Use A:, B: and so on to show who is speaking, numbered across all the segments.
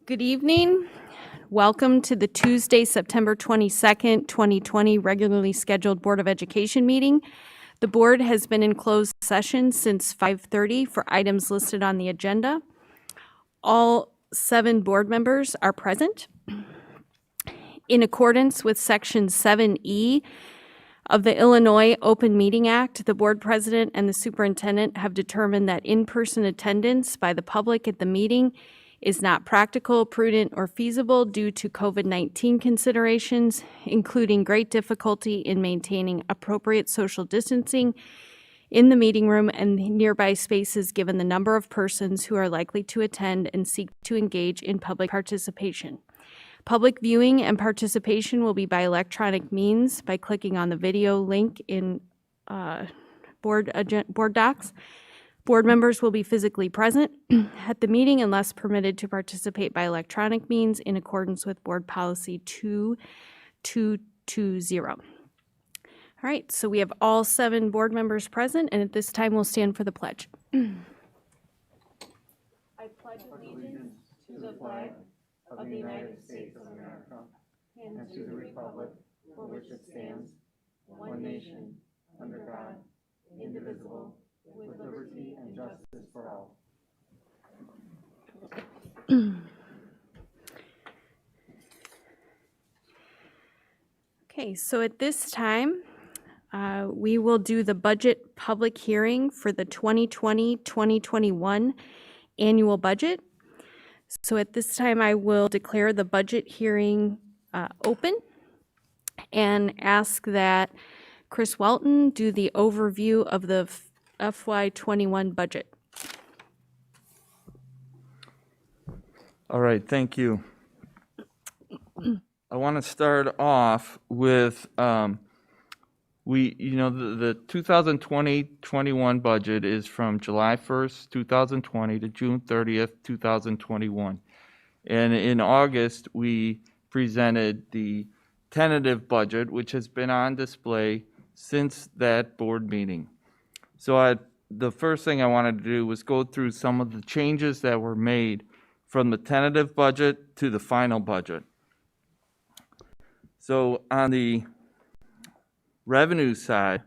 A: Good evening. Welcome to the Tuesday, September 22nd, 2020 regularly scheduled Board of Education meeting. The board has been in closed session since 5:30 for items listed on the agenda. All 7 board members are present. In accordance with Section 7E of the Illinois Open Meeting Act, the board president and the superintendent have determined that in-person attendance by the public at the meeting is not practical, prudent, or feasible due to COVID-19 considerations, including great difficulty in maintaining appropriate social distancing in the meeting room and nearby spaces given the number of persons who are likely to attend and seek to engage in public participation. Public viewing and participation will be by electronic means by clicking on the video link in board docs. Board members will be physically present at the meeting unless permitted to participate by electronic means in accordance with Board Policy 2220. All right, so we have all 7 board members present, and at this time we'll stand for the pledge. I pledge allegiance to the flag of the United States of America and to the republic for which it stands, one nation, under God, indivisible, with liberty and justice for all. Okay, so at this time, we will do the budget public hearing for the 2020-2021 annual budget. So at this time, I will declare the budget hearing open and ask that Chris Welton do the overview of the FY21 budget.
B: All right, thank you. I want to start off with the 2020-21 budget is from July 1st, 2020 to June 30th, 2021. And in August, we presented the tentative budget, which has been on display since that board meeting. So the first thing I wanted to do was go through some of the changes that were made from the tentative budget to the final budget. So on the revenue side,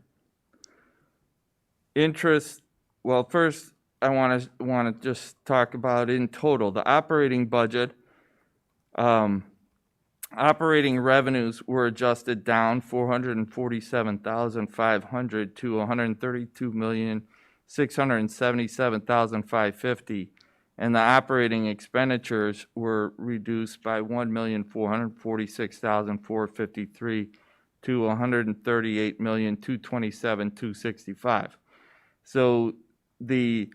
B: interest, well, first I want to just talk about in total the operating budget. Operating revenues were adjusted down $447,500 to $132,677,550, and the operating expenditures were reduced by $1,446,453 to $138,227,265. So the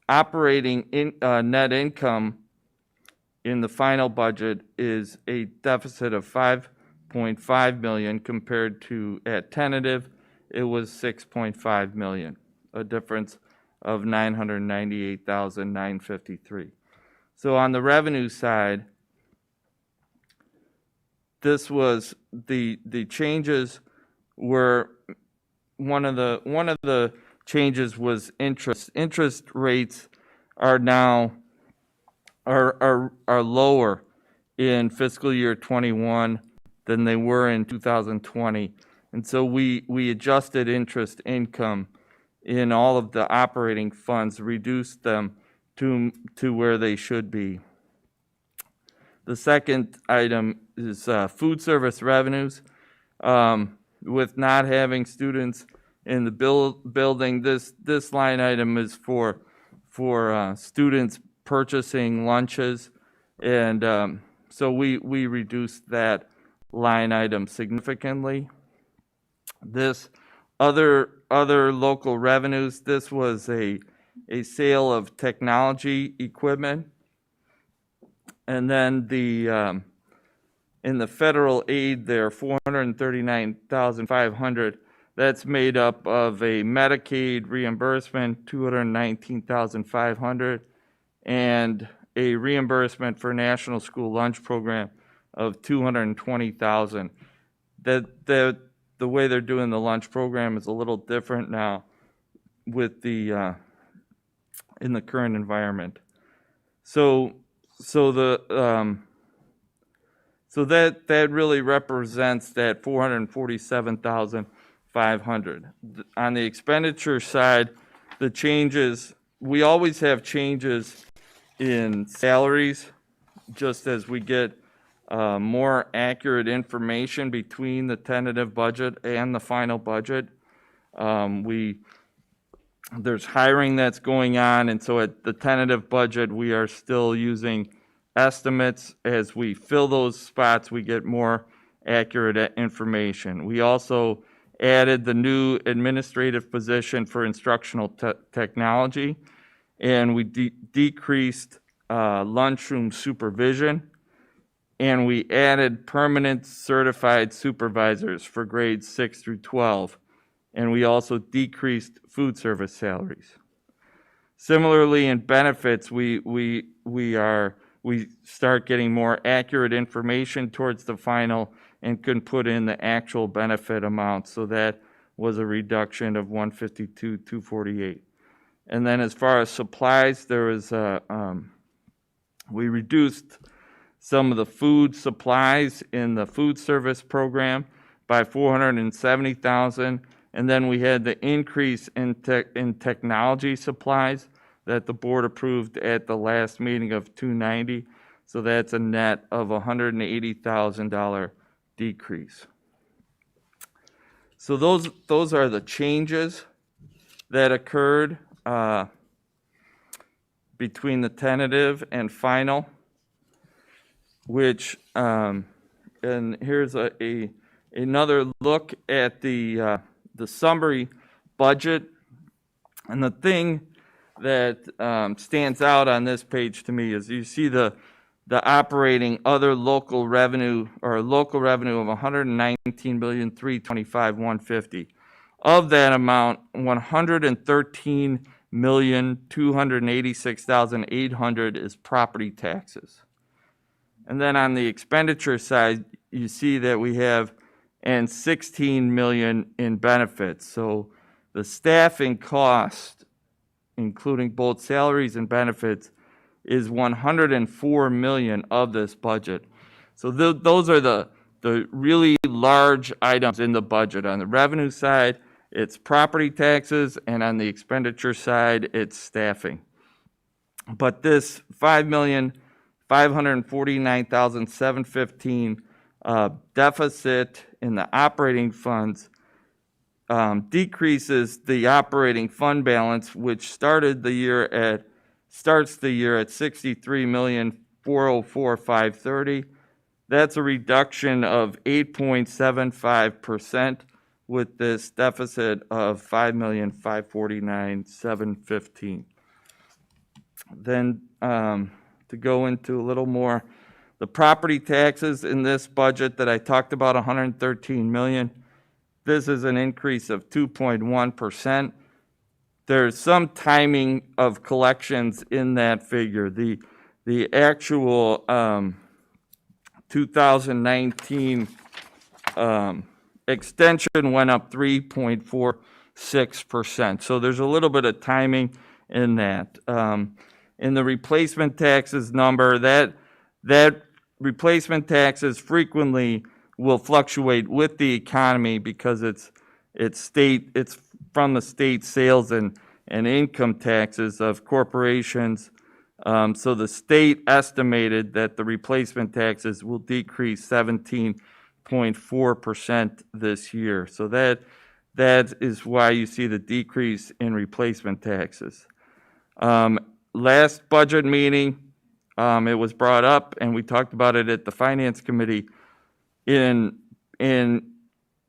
B: operating net income in the final budget is a deficit of $5.5 million compared to at tentative it was $6.5 million, a difference of $998,953. So on the revenue side, this was the changes were one of the changes was interest. Interest rates are now are lower in fiscal year 21 than they were in 2020. And so we adjusted interest income in all of the operating funds, reduced them to where they should be. The second item is food service revenues. With not having students in the building, this line item is for students purchasing lunches, and so we reduced that line item significantly. This other local revenues, this was a sale of technology equipment, and then in the federal aid there, $439,500. That's made up of a Medicaid reimbursement, $219,500, and a reimbursement for National School Lunch Program of $220,000. The way they're doing the lunch program is a little different now with in the current environment. So So that really represents that 447,500. On the expenditure side, the changes, we always have changes in salaries, just as we get more accurate information between the tentative budget and the final budget. There's hiring that's going on, and so at the tentative budget, we are still using estimates. As we fill those spots, we get more accurate information. We also added the new administrative position for instructional technology, and we decreased lunchroom supervision, and we added permanent certified supervisors for grades 6 through 12, and we also decreased food service salaries. Similarly, in benefits, we start getting more accurate information towards the final and can put in the actual benefit amount. So that was a reduction of 152,248. And then as far as supplies, there was we reduced some of the food supplies in the food service program by 470,000. And then we had the increase in technology supplies that the board approved at the last meeting of 290. So that's a net of $180,000 decrease. So those are the changes that occurred between the tentative and final, which and here's another look at the summary budget. And the thing that stands out on this page to me is you see the operating other local revenue, or local revenue of 119,325,150. Of that amount, 113,286,800 is property taxes. And then on the expenditure side, you see that we have and 16 million in benefits. So the staffing cost, including both salaries and benefits, is 104 million of this budget. So those are the really large items in the budget. On the revenue side, it's property taxes, and on the expenditure side, it's staffing. But this 5,549,715 deficit in the operating funds decreases the operating fund balance, which starts the year at 63,404,530. That's a reduction of 8.75% with this deficit of 5,549,715. Then to go into a little more, the property taxes in this budget that I talked about, 113 million. This is an increase of 2.1%. There's some timing of collections in that figure. The actual 2019 extension went up 3.46%. So there's a little bit of timing in that. In the replacement taxes number, that replacement taxes frequently will fluctuate with the economy because it's from the state sales and income taxes of corporations. So the state estimated that the replacement taxes will decrease 17.4% this year. So that is why you see the decrease in replacement taxes. Last budget meeting, it was brought up, and we talked about it at the Finance Committee. In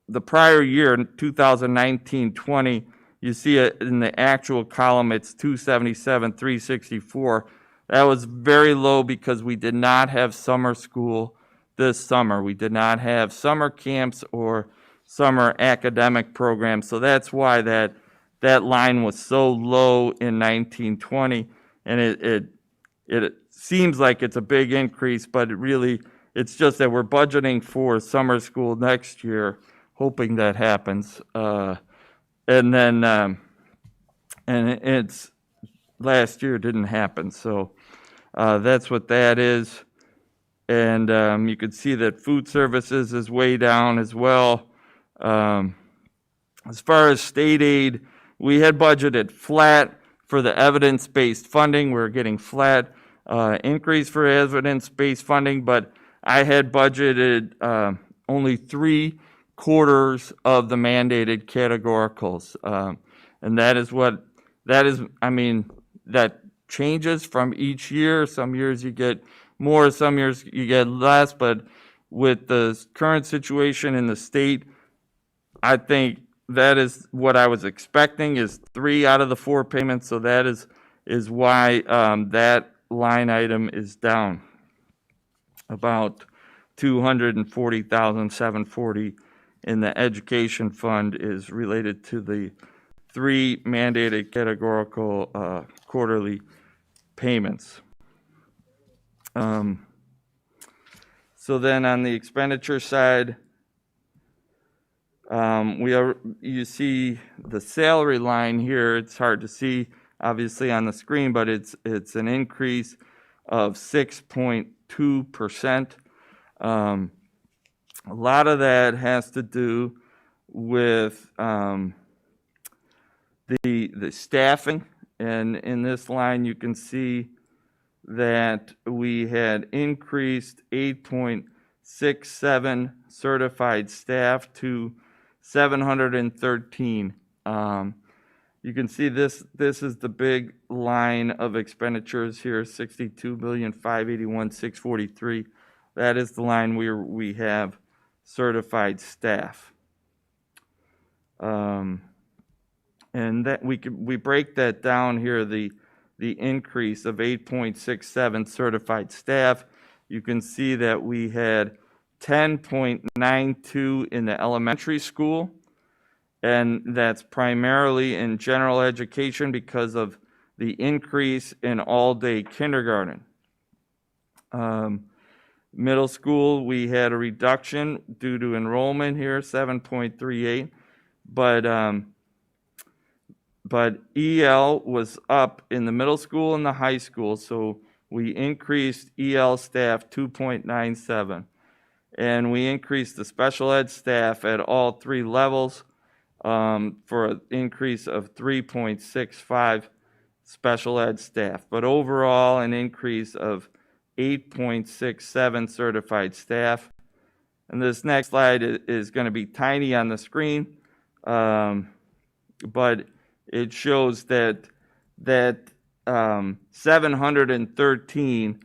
B: the prior year, 2019-20, you see it in the actual column, it's 277,364. That was very low because we did not have summer school this summer. We did not have summer camps or summer academic programs. So that's why that line was so low in 1920. And it seems like it's a big increase, but it's just that we're budgeting for summer school next year, hoping that happens. And it's last year didn't happen. So That's what that is. And you can see that food services is way down as well. As far as state aid, we had budgeted flat for the evidence-based funding. We're getting flat increase for evidence-based funding, but I had budgeted only 3/4 of the mandated categoricals. And that changes from each year. Some years you get more, some years you get less, but with the current situation in the state, I think that is what I was expecting, is 3 out of the 4 payments, so that is why that line item is down about $240,740 in the education fund is related to the 3 mandated categorical quarterly payments. So then on the expenditure side, you see the salary line here. It's hard to see obviously on the screen, but it's an increase of 6.2%. A lot of that has to do with the staffing, and in this line you can see that we had increased 8.67 certified staff to 713. You can see this is the big line of expenditures here, 62,581,643. That is the line where we have certified staff. And that we break that down here, the increase of 8.67 certified staff. You can see that we had 10.92 in the elementary school, and that's primarily in general education because of the increase in all-day kindergarten. Middle school, we had a reduction due to enrollment here, 7.38, but EL was up in the middle school and the high school, so we increased EL staff 2.97. And we increased the special ed staff at all 3 levels for an increase of 3.65 special ed staff. But overall, an increase of 8.67 certified staff. And this next slide is going to be tiny on the screen, but it shows that 713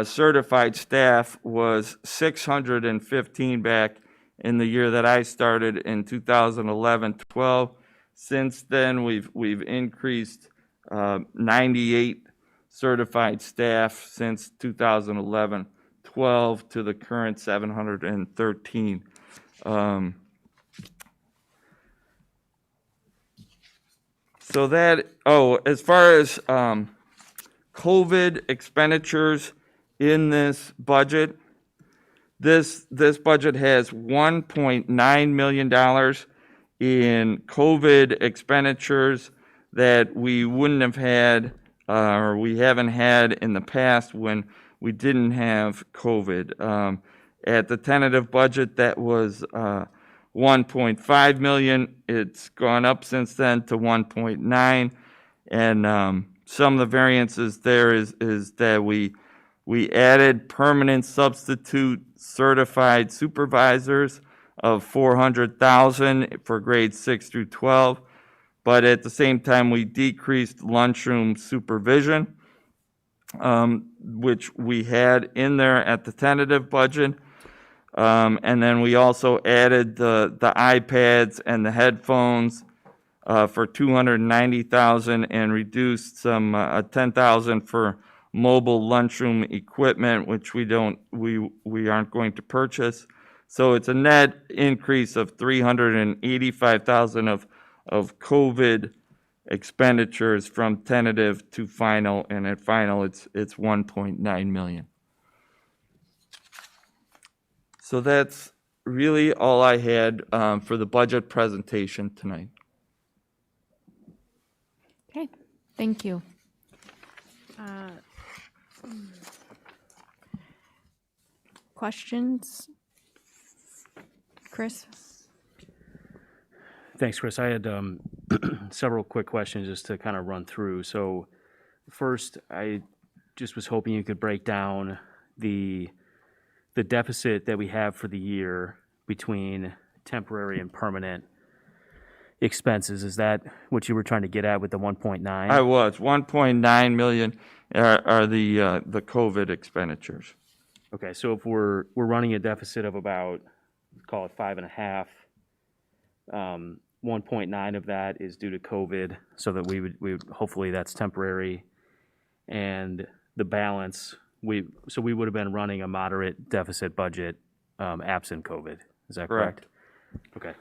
B: certified staff was 615 back in the year that I started in 2011-12. Since then, we've increased 98 certified staff since 2011-12 to the current 713. So that, as far as COVID expenditures in this budget, this budget has $1.9 million in COVID expenditures that we wouldn't have had, or we haven't had in the past when we didn't have COVID. At the tentative budget, that was 1.5 million. It's gone up since then to 1.9, and some of the variances there is that we added permanent substitute certified supervisors of 400,000 for grades 6 through 12, but at the same time we decreased lunchroom supervision, which we had in there at the tentative budget. And then we also added the iPads and the headphones for 290,000 and reduced some 10,000 for mobile lunchroom equipment, which we aren't going to purchase. So it's a net increase of 385,000 of COVID expenditures from tentative to final, and at final it's 1.9 million. So that's really all I had for the budget presentation tonight.
A: Okay, thank you. Questions? Chris?
C: Thanks, Chris. I had several quick questions just to kind of run through. So first, I just was hoping you could break down the deficit that we have for the year between temporary and permanent expenses. Is that what you were trying to get at with the 1.9?
B: I was. 1.9 million are the COVID expenditures.
C: Okay, so if we're running a deficit of about, call it 5.5, 1.9 of that is due to COVID, so that we would hopefully that's temporary, and the balance we would have been running a moderate deficit budget absent COVID. Is that correct? Okay.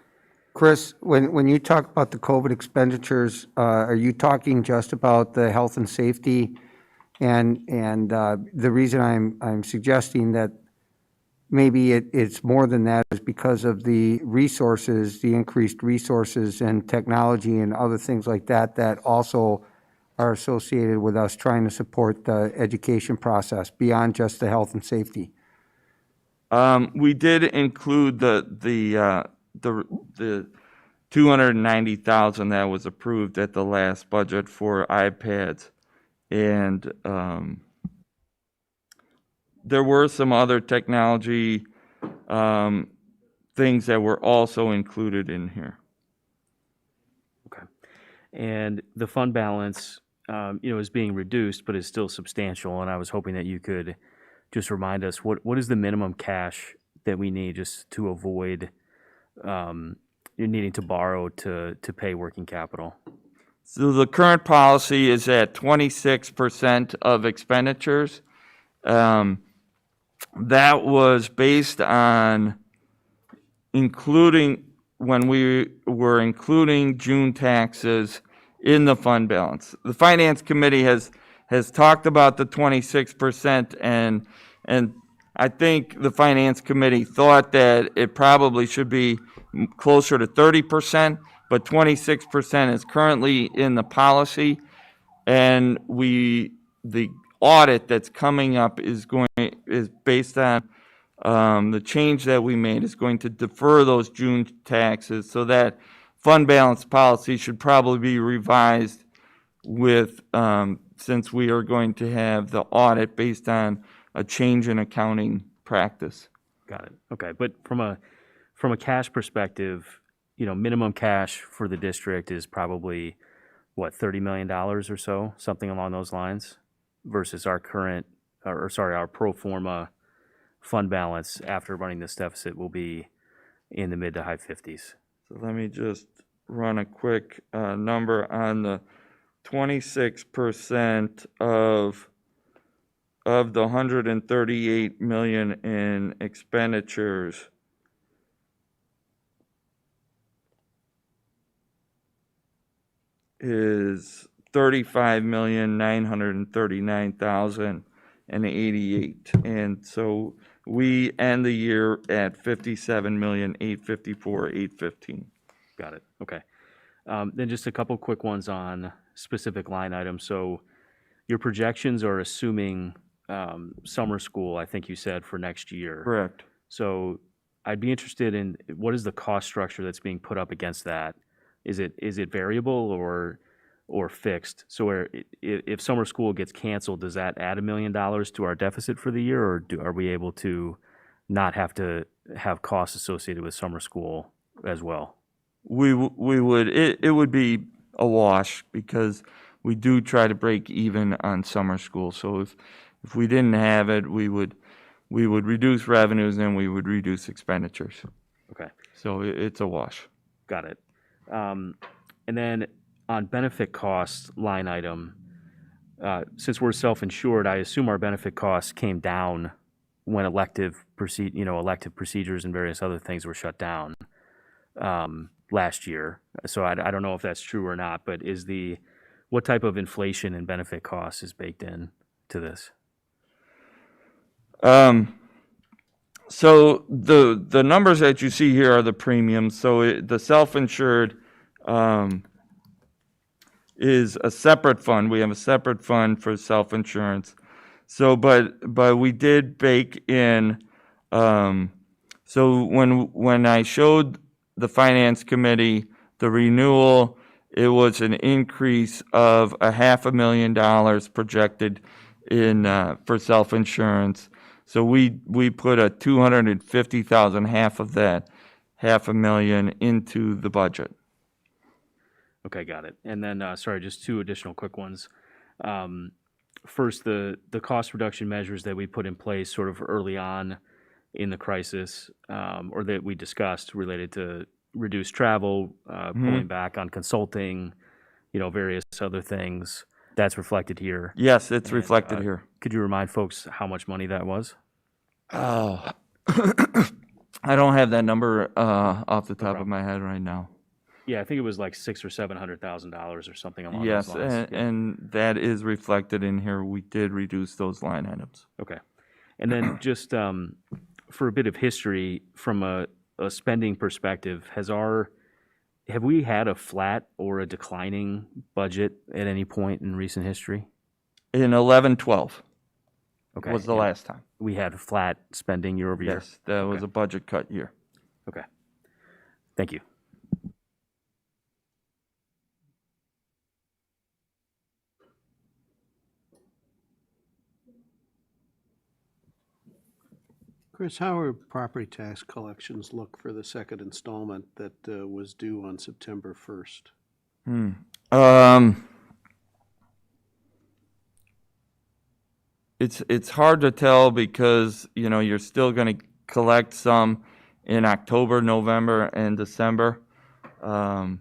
D: Chris, when you talk about the COVID expenditures, are you talking just about the health and safety? And the reason I'm suggesting that maybe it's more than that is because of the resources, the increased resources and technology and other things like that also are associated with us trying to support the education process beyond just the health and safety.
B: We did include the 290,000 that was approved at the last budget for iPads, and there were some other technology things that were also included in here.
C: Okay. And the fund balance, is being reduced, but is still substantial. And I was hoping that you could just remind us what is the minimum cash that we need just to avoid needing to borrow to pay working capital.
B: So the current policy is at 26% of expenditures. That was based on when we were including June taxes in the fund balance. The Finance Committee has talked about the 26%, and I think the Finance Committee thought that it probably should be closer to 30%, but 26% is currently in the policy, and the audit that's coming up is based on the change that we made is going to defer those June taxes, so that fund balance policy should probably be revised with since we are going to have the audit based on a change in accounting practice.
C: Got it. Okay, but from a cash perspective, minimum cash for the district is probably what, $30 million or so, something along those lines, versus our our pro forma fund balance after running this deficit will be in the mid to high 50s.
B: So let me just run a quick number on the 26% of the 138 million in expenditures. Is 35,939,088, and so we end the year at 57,854,815.
C: Got it. Okay. Then just a couple quick ones on specific line items. So your projections are assuming summer school, I think you said, for next year.
B: Correct.
C: So I'd be interested in what is the cost structure that's being put up against that? Is it variable or fixed? So if summer school gets canceled, does that add $1 million to our deficit for the year, or are we able to not have to have costs associated with summer school as well?
B: We would. It would be a wash because we do try to break even on summer school. So if we didn't have it, we would reduce revenues and we would reduce expenditures.
C: Okay.
B: So it's a wash.
C: Got it. And then on benefit costs line item, since we're self-insured, I assume our benefit costs came down when elective procedures and various other things were shut down last year. So I don't know if that's true or not, but what type of inflation and benefit costs is baked in to this?
B: So the numbers that you see here are the premiums. So the self-insured is a separate fund. We have a separate fund for self-insurance. So, but we did bake in, so when I showed the finance committee the renewal, it was an increase of $500,000 projected in, for self-insurance. So we put a 250,000, half of that, $500,000 into the budget.
C: Okay, got it. And then, sorry, just two additional quick ones. First, the cost reduction measures that we put in place sort of early on in the crisis, or that we discussed related to reduced travel, pulling back on consulting, various other things. That's reflected here.
B: Yes, it's
C: And,
B: reflected here.
C: Could you remind folks how much money that was?
B: Oh, I don't have that number off the top of my head right now.
C: Yeah, I think it was like $600,000 or $700,000 or something along
B: Yes,
C: those lines. Yeah.
B: and that is reflected in here. We did reduce those line items.
C: Okay. And then just for a bit of history, from a spending perspective, have we had a flat or a declining budget at any point in recent history?
B: In 11-12
C: Okay.
B: was the
C: and
B: last time.
C: we had flat spending year over year?
B: Yes, that was a budget cut year.
C: Okay. Thank you.
E: Chris, how are property tax collections look for the second installment that was due on September 1st?
B: It's hard to tell because, you're still going to collect some in October, November, and December.
E: Are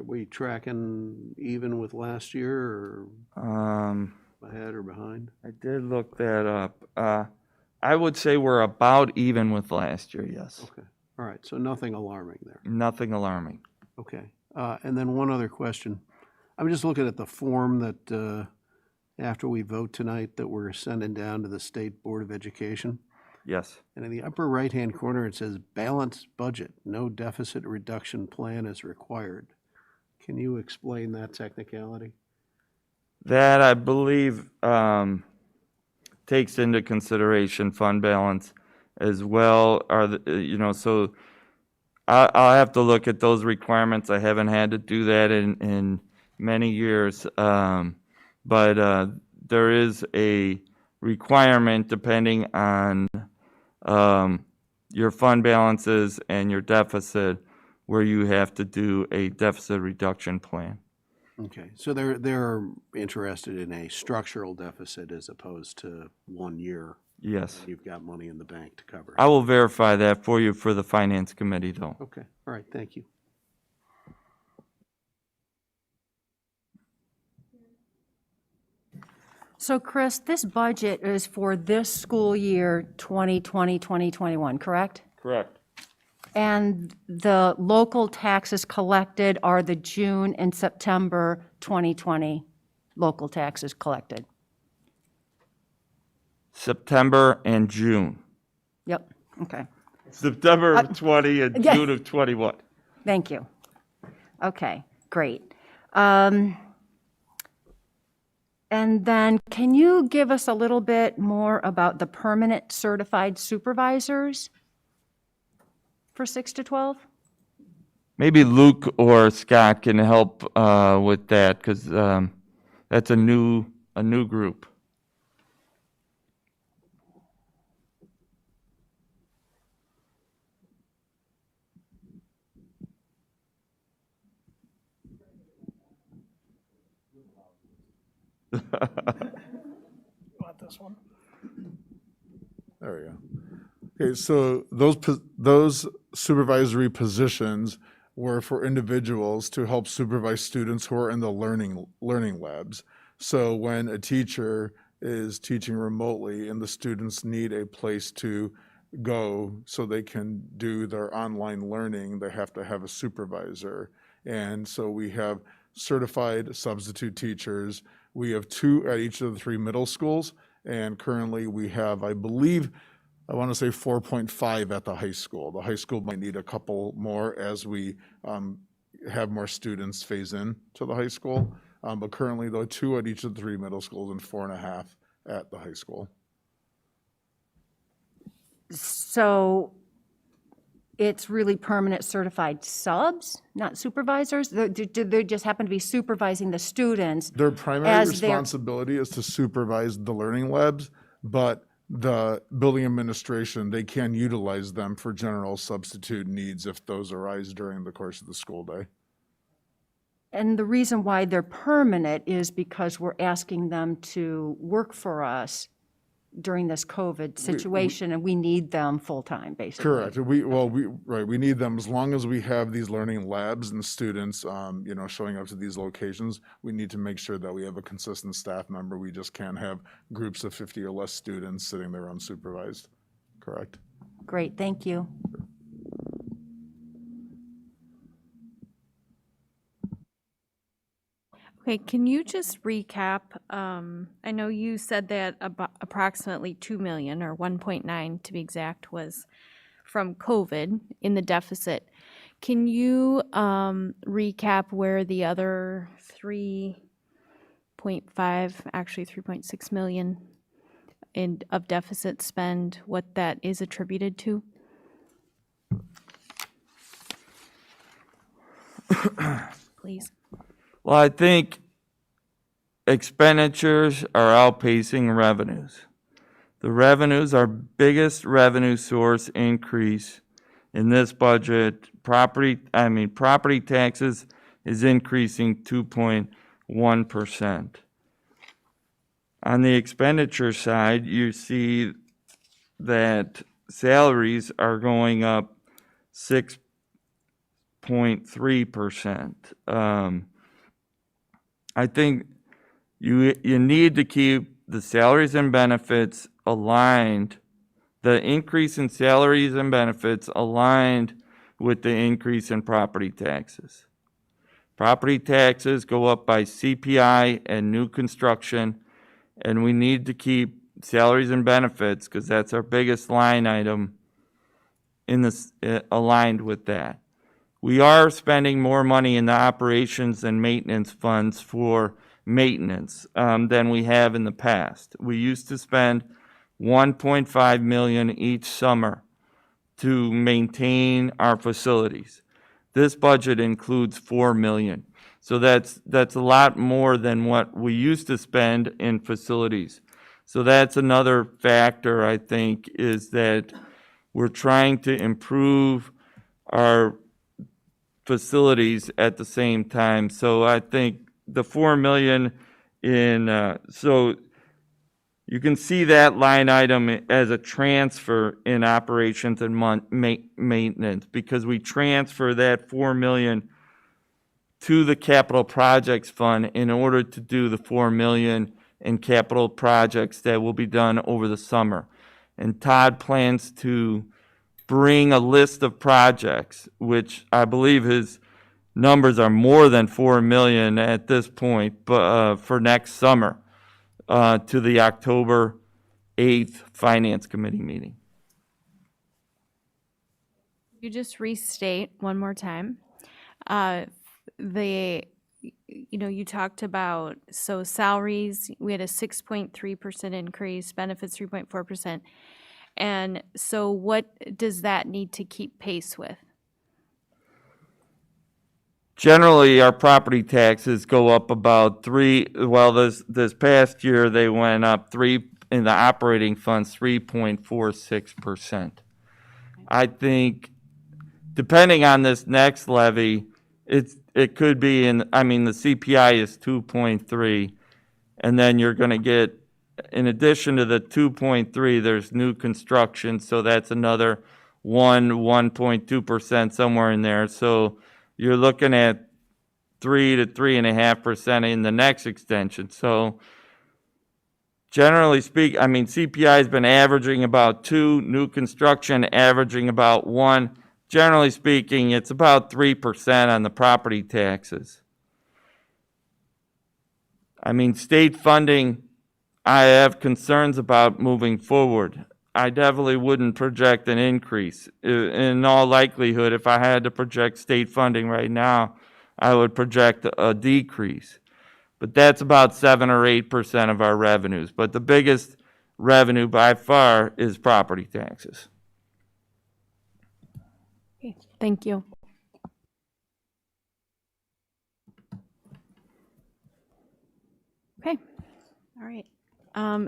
E: we tracking even with last year or ahead or behind?
B: I did look that up. I would say we're about even with last year, yes.
E: Okay, all right, so nothing alarming there.
B: Nothing alarming.
E: Okay, and then one other question. I'm just looking at the form that after we vote tonight that we're sending down to the State Board of Education.
B: Yes.
E: And in the upper right-hand corner, it says balanced budget, no deficit reduction plan is required. Can you explain that technicality?
B: That, I believe, takes into consideration fund balance as well. So I'll have to look at those requirements. I haven't had to do that in many years. But there is a requirement depending on your fund balances and your deficit where you have to do a deficit reduction plan.
E: Okay, so they're interested in a structural deficit as opposed to 1 year.
B: Yes.
E: You've got money in the bank to cover it.
B: I will verify that for you for the Finance Committee, though.
E: Okay, all right, thank you.
F: So Chris, this budget is for this school year, 2020, 2021, correct?
B: Correct.
F: And the local taxes collected are the June and September 2020 local taxes collected.
B: September and June.
F: Yep, okay.
B: September of 20 and
F: yeah.
B: June of 21.
F: Thank you. Okay, great. And then can you give us a little bit more about the permanent certified supervisors for 6 to 12?
B: Maybe Luke or Scott can help with that because that's a new group.
G: Want this one? There we go. Okay, so those supervisory positions were for individuals to help supervise students who are in the learning labs. So when a teacher is teaching remotely and the students need a place to go so they can do their online learning, they have to have a supervisor. And so we have certified substitute teachers. We have 2 at each of the 3 middle schools, and currently we have, I believe, I want to say 4.5 at the high school. The high school might need a couple more as we have more students phase in to the high school. But currently, though, 2 at each of the 3 middle schools and 4.5 at the high school.
F: So it's really permanent certified subs, not supervisors? Do they just happen to be supervising the students?
G: Their primary
F: as they're-
G: responsibility is to supervise the learning labs, but the building administration, they can utilize them for general substitute needs if those arise during the course of the school day.
F: And the reason why they're permanent is because we're asking them to work for us during this COVID situation, and we need them full-time, basically.
G: Correct. We need them as long as we have these learning labs and students, showing up to these locations. We need to make sure that we have a consistent staff member. We just can't have groups of 50 or less students sitting there unsupervised. Correct.
F: Great, thank you.
A: Okay, can you just recap? I know you said that about approximately 2 million, or 1.9 to be exact, was from COVID in the deficit. Can you recap where the other 3.5, actually 3.6 million of deficit spend, what that is attributed to? Please.
B: Well, I think expenditures are outpacing revenues. The revenues, our biggest revenue source increase in this budget, property taxes is increasing 2.1%. On the expenditure side, you see that salaries are going up 6.3%. I think you need to keep the salaries and benefits aligned, the increase in salaries and benefits aligned with the increase in property taxes. Property taxes go up by CPI and new construction, and we need to keep salaries and benefits, because that's our biggest line item, in this aligned with that. We are spending more money in the operations and maintenance funds for maintenance than we have in the past. We used to spend $1.5 million each summer to maintain our facilities. This budget includes $4 million. So that's a lot more than what we used to spend in facilities. So that's another factor, I think, is that we're trying to improve our facilities at the same time. So I think the $4 million so you can see that line item as a transfer in operations and maintenance, because we transfer that $4 million to the capital projects fund in order to do the $4 million in capital projects that will be done over the summer. And Todd plans to bring a list of projects, which I believe his numbers are more than $4 million at this point, but for next summer, to the October 8th Finance Committee meeting.
A: You just restate one more time. You talked about, so salaries, we had a 6.3% increase, benefits 3.4%. And so what does that need to keep pace with?
B: Generally, our property taxes go up about this past year, they went up in the operating funds, 3.46%. I think, depending on this next levy, it could be the CPI is 2.3, and then you're gonna get, in addition to the 2.3, there's new construction, so that's another 1.2%, somewhere in there. So you're looking at 3 to 3.5% in the next extension. So generally speaking, CPI has been averaging about 2, new construction averaging about 1. Generally speaking, it's about 3% on the property taxes. State funding, I have concerns about moving forward. I definitely wouldn't project an increase. In all likelihood, if I had to project state funding right now, I would project a decrease. but that's about 7 or 8% of our revenues. But the biggest revenue by far is property taxes.
A: Okay, thank you. Okay, all right.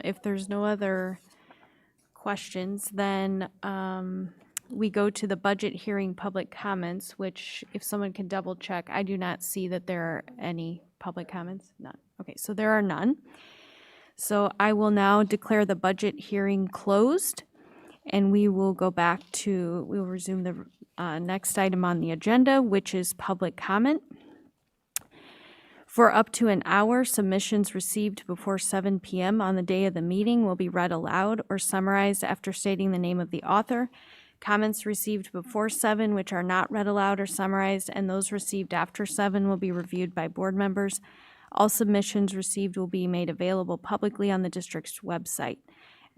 A: If there's no other questions, then we go to the budget hearing public comments, which if someone can double check, I do not see that there are any public comments. None. Okay, so there are none. So I will now declare the budget hearing closed, and we will go back to, we will resume the next item on the agenda, which is public comment. For up to an hour, submissions received before 7 p.m. on the day of the meeting will be read aloud or summarized after stating the name of the author. Comments received before 7, which are not read aloud or summarized, and those received after 7 will be reviewed by board members. All submissions received will be made available publicly on the district's website.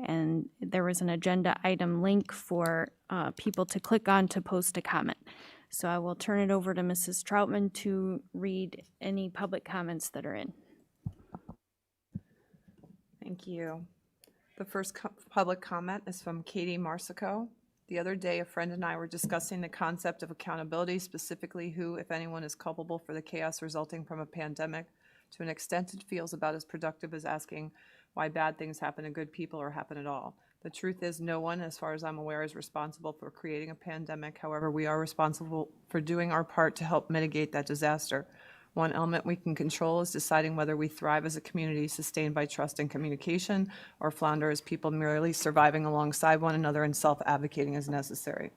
A: And there was an agenda item link for people to click on to post a comment. So I will turn it over to Mrs. Troutman to read any public comments that are in.
H: Thank you. The first public comment is from Katie Marsico. The other day, a friend and I were discussing the concept of accountability, specifically who, if anyone, is culpable for the chaos resulting from a pandemic. To an extent, it feels about as productive as asking why bad things happen to good people or happen at all. The truth is, no one, as far as I'm aware, is responsible for creating a pandemic. However, we are responsible for doing our part to help mitigate that disaster. One element we can control is deciding whether we thrive as a community sustained by trust and communication, or flounder as people merely surviving alongside one another and self-advocating as necessary.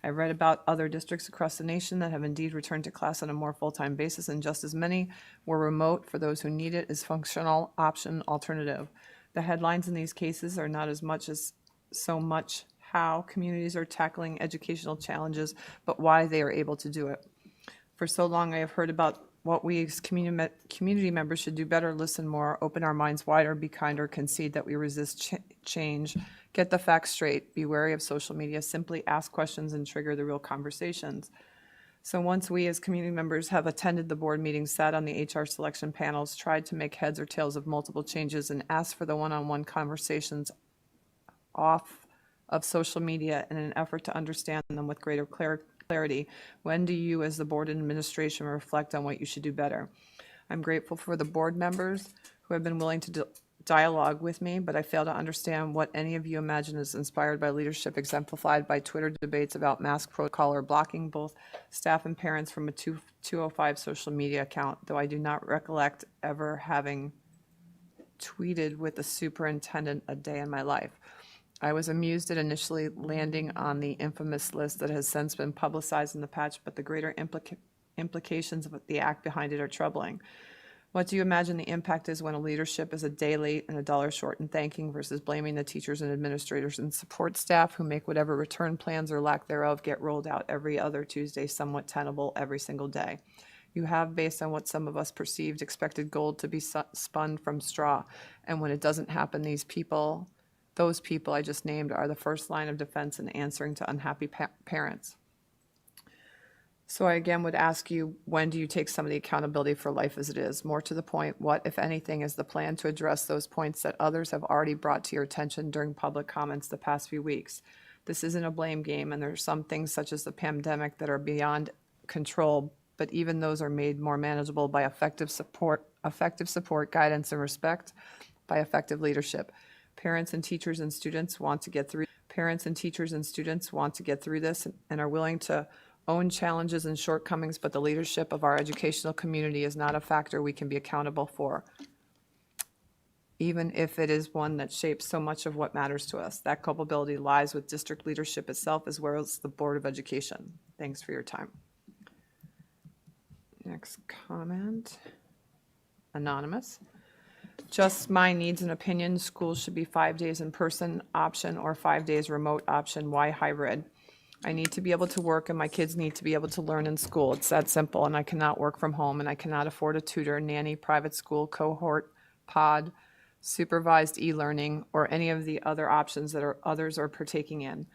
H: I've read about other districts across the nation that have indeed returned to class on a more full-time basis, and just as many were remote for those who need it as functional option alternative. The headlines in these cases are not as much as so much how communities are tackling educational challenges, but why they are able to do it. For so long, I have heard about what we as community members should do better, listen more, open our minds wider, be kinder, concede that we resist change, get the facts straight, be wary of social media, simply ask questions and trigger the real conversations. So once we as community members have attended the board meetings, sat on the HR selection panels, tried to make heads or tails of multiple changes, and asked for the one-on-one conversations off of social media in an effort to understand them with greater clarity, when do you as the board and administration reflect on what you should do better? I'm grateful for the board members who have been willing to dialogue with me, but I fail to understand what any of you imagine is inspired by leadership exemplified by Twitter debates about mask protocol or blocking both staff and parents from a 205 social media account, though I do not recollect ever having tweeted with the superintendent a day in my life. I was amused at initially landing on the infamous list that has since been publicized in the patch, but the greater implications of the act behind it are troubling. What do you imagine the impact is when a leadership is a day late and $1 short in thanking versus blaming the teachers and administrators and support staff who make whatever return plans or lack thereof get rolled out every other Tuesday, somewhat tenable every single day? You have, based on what some of us perceived, expected gold to be spun from straw. And when it doesn't happen, those people I just named are the first line of defense in answering to unhappy parents. So I again would ask you, when do you take some of the accountability for life as it is? More to the point, what, if anything, is the plan to address those points that others have already brought to your attention during public comments the past few weeks? This isn't a blame game, and there are some things such as the pandemic that are beyond control, but even those are made more manageable by effective support, guidance, and respect, by effective leadership. Parents and teachers and students want to get through this and are willing to own challenges and shortcomings, but the leadership of our educational community is not a factor we can be accountable for, even if it is one that shapes so much of what matters to us. That culpability lies with district leadership itself as well as the Board of Education. Thanks for your time. Next comment. Anonymous. Just my needs and opinions. Schools should be 5 days in person option or 5 days remote option. Why hybrid? I need to be able to work and my kids need to be able to learn in school. It's that simple, and I cannot work from home, and I cannot afford a tutor, nanny, private school, cohort, pod, supervised e-learning, or any of the other options that others are partaking in.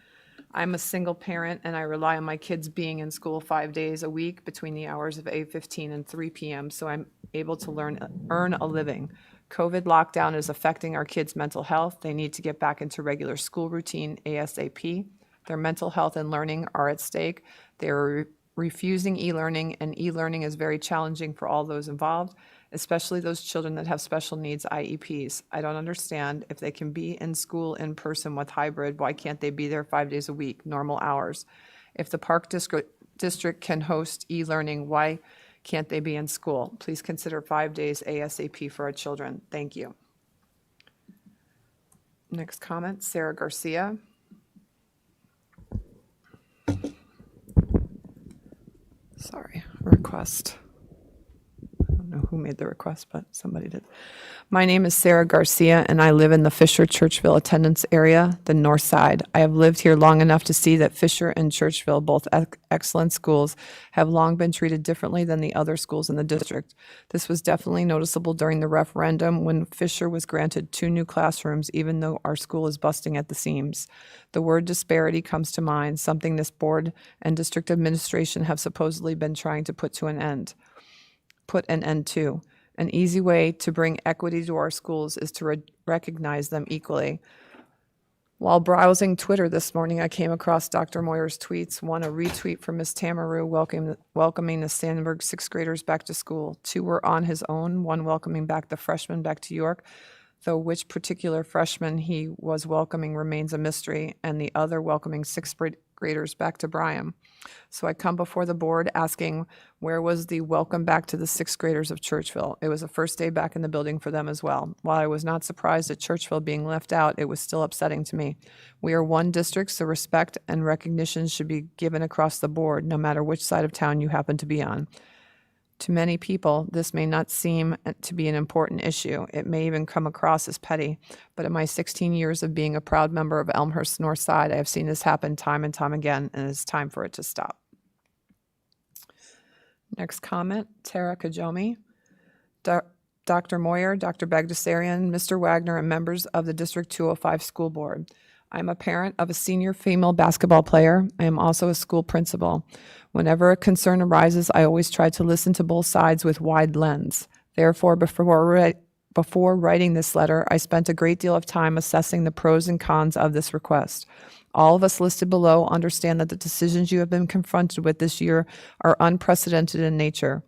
H: I'm a single parent and I rely on my kids being in school 5 days a week between the hours of 8:15 and 3 p.m. so I'm able to earn a living. COVID lockdown is affecting our kids' mental health. They need to get back into regular school routine ASAP. Their mental health and learning are at stake. They're refusing e-learning, and e-learning is very challenging for all those involved, especially those children that have special needs IEPs. I don't understand if they can be in school in person with hybrid, why can't they be there 5 days a week, normal hours? If the Park District can host e-learning, why can't they be in school? Please consider 5 days ASAP for our children. Thank you. Next comment, Sarah Garcia. Sorry, request. I don't know who made the request, but somebody did. My name is Sarah Garcia, and I live in the Fisher-Churchville attendance area, the north side. I have lived here long enough to see that Fisher and Churchville, both excellent schools, have long been treated differently than the other schools in the district. This was definitely noticeable during the referendum when Fisher was granted 2 new classrooms, even though our school is busting at the seams. The word disparity comes to mind, something this board and district administration have supposedly been trying to put an end to. An easy way to bring equity to our schools is to recognize them equally. While browsing Twitter this morning, I came across Dr. Moyer's tweets. One, a retweet from Ms. Tamaru welcoming the Sandberg 6th graders back to school. 2 were on his own, one welcoming back the freshmen back to York, though which particular freshman he was welcoming remains a mystery, and the other welcoming 6th graders back to Bryan. So I come before the board asking, where was the welcome back to the 6th graders of Churchville? It was the first day back in the building for them as well. While I was not surprised at Churchville being left out, it was still upsetting to me. We are one district, so respect and recognition should be given across the board, no matter which side of town you happen to be on. To many people, this may not seem to be an important issue. It may even come across as petty. But in my 16 years of being a proud member of Elmhurst North Side, I have seen this happen time and time again, and it's time for it to stop. Next comment, Tara Kajomi. Dr. Moyer, Dr. Bagdasarian, Mr. Wagner, and members of the District 205 School Board. I'm a parent of a senior female basketball player. I am also a school principal. Whenever a concern arises, I always try to listen to both sides with wide lens. Therefore, before writing this letter, I spent a great deal of time assessing the pros and cons of this request. All of us listed below understand that the decisions you have been confronted with this year are unprecedented in nature.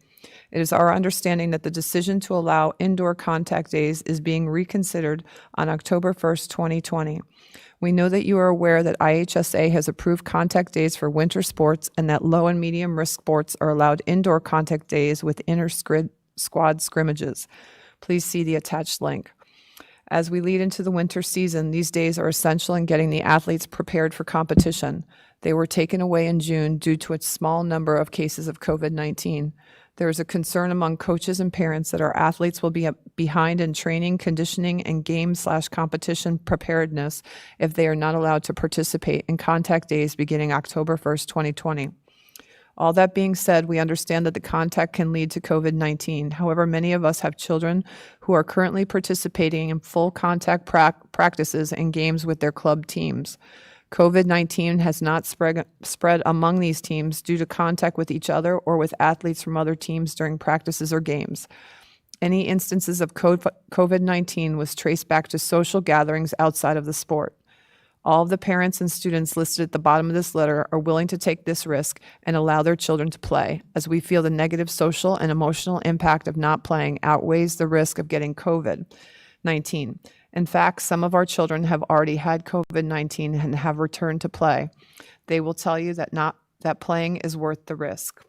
H: It is our understanding that the decision to allow indoor contact days is being reconsidered on October 1st, 2020. We know that you are aware that IHSA has approved contact days for winter sports and that low and medium risk sports are allowed indoor contact days with inter-squad scrimmages. Please see the attached link. As we lead into the winter season, these days are essential in getting the athletes prepared for competition. They were taken away in June due to a small number of cases of COVID-19. There is a concern among coaches and parents that our athletes will be behind in training, conditioning, and game/competition preparedness if they are not allowed to participate in contact days beginning October 1st, 2020. All that being said, we understand that the contact can lead to COVID-19. However, many of us have children who are currently participating in full contact practices and games with their club teams. COVID-19 has not spread among these teams due to contact with each other or with athletes from other teams during practices or games. Any instances of COVID-19 was traced back to social gatherings outside of the sport. All of the parents and students listed at the bottom of this letter are willing to take this risk and allow their children to play, as we feel the negative social and emotional impact of not playing outweighs the risk of getting COVID-19. In fact, some of our children have already had COVID-19 and have returned to play. They will tell you that playing is worth the risk.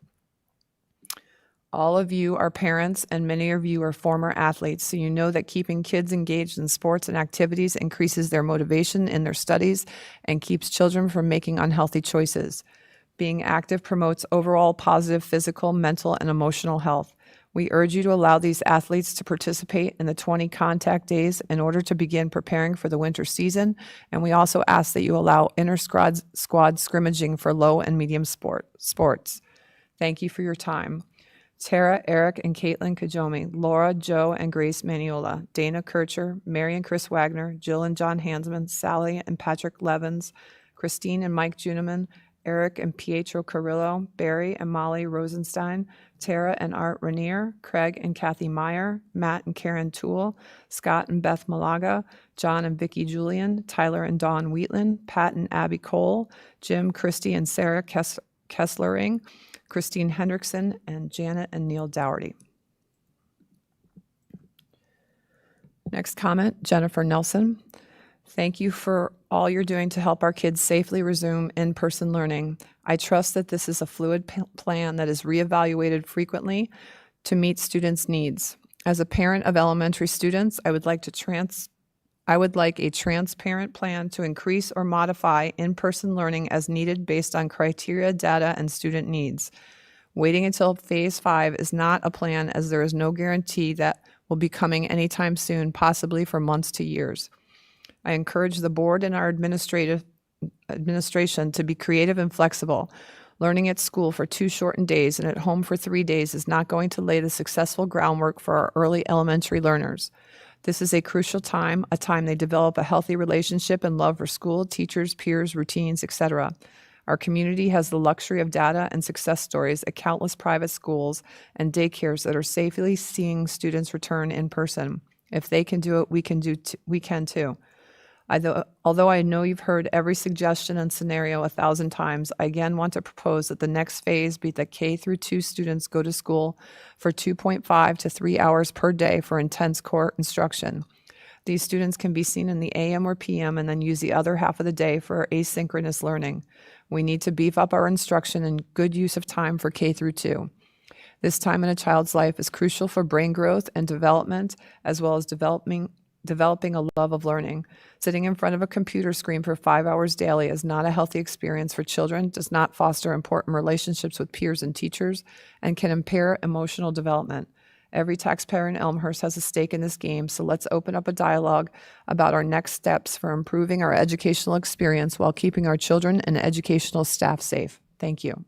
H: All of you are parents and many of you are former athletes, so you know that keeping kids engaged in sports and activities increases their motivation in their studies and keeps children from making unhealthy choices. Being active promotes overall positive physical, mental, and emotional health. We urge you to allow these athletes to participate in the 20 contact days in order to begin preparing for the winter season, and we also ask that you allow inter-squad scrimmaging for low and medium sports. Thank you for your time. Tara, Eric, and Caitlin Kajomi, Laura, Joe, and Grace Maniola, Dana Kircher, Mary and Chris Wagner, Jill and John Hansman, Sally and Patrick Levins, Christine and Mike Juniman, Eric and Pietro Carrillo, Barry and Molly Rosenstein, Tara and Art Rainier, Craig and Kathy Meyer, Matt and Karen Toole, Scott and Beth Malaga, John and Vicki Julian, Tyler and Dawn Wheatland, Pat and Abby Cole, Jim, Christy and Sarah Kesslering, Christine Hendrickson, and Janet and Neil Dougherty. Next comment, Jennifer Nelson. Thank you for all you're doing to help our kids safely resume in-person learning. I trust that this is a fluid plan that is reevaluated frequently to meet students' needs. As a parent of elementary students, I would like a transparent plan to increase or modify in-person learning as needed based on criteria, data, and student needs. Waiting until Phase 5 is not a plan, as there is no guarantee that will be coming anytime soon, possibly for months to years. I encourage the board and our administration to be creative and flexible. Learning at school for 2 shortened days and at home for 3 days is not going to lay the successful groundwork for our early elementary learners. This is a crucial time, a time they develop a healthy relationship and love for school, teachers, peers, routines, etc. Our community has the luxury of data and success stories at countless private schools and daycares that are safely seeing students return in person. If they can do it, we can too. Although I know you've heard every suggestion and scenario 1,000 times, I again want to propose that the next phase be that K through 2 students go to school for 2.5 to 3 hours per day for intense core instruction. These students can be seen in the AM or PM and then use the other half of the day for asynchronous learning. We need to beef up our instruction and good use of time for K through 2. This time in a child's life is crucial for brain growth and development, as well as developing a love of learning. Sitting in front of a computer screen for 5 hours daily is not a healthy experience for children, does not foster important relationships with peers and teachers, and can impair emotional development. Every taxpayer in Elmhurst has a stake in this game, so let's open up a dialogue about our next steps for improving our educational experience while keeping our children and educational staff safe. Thank you.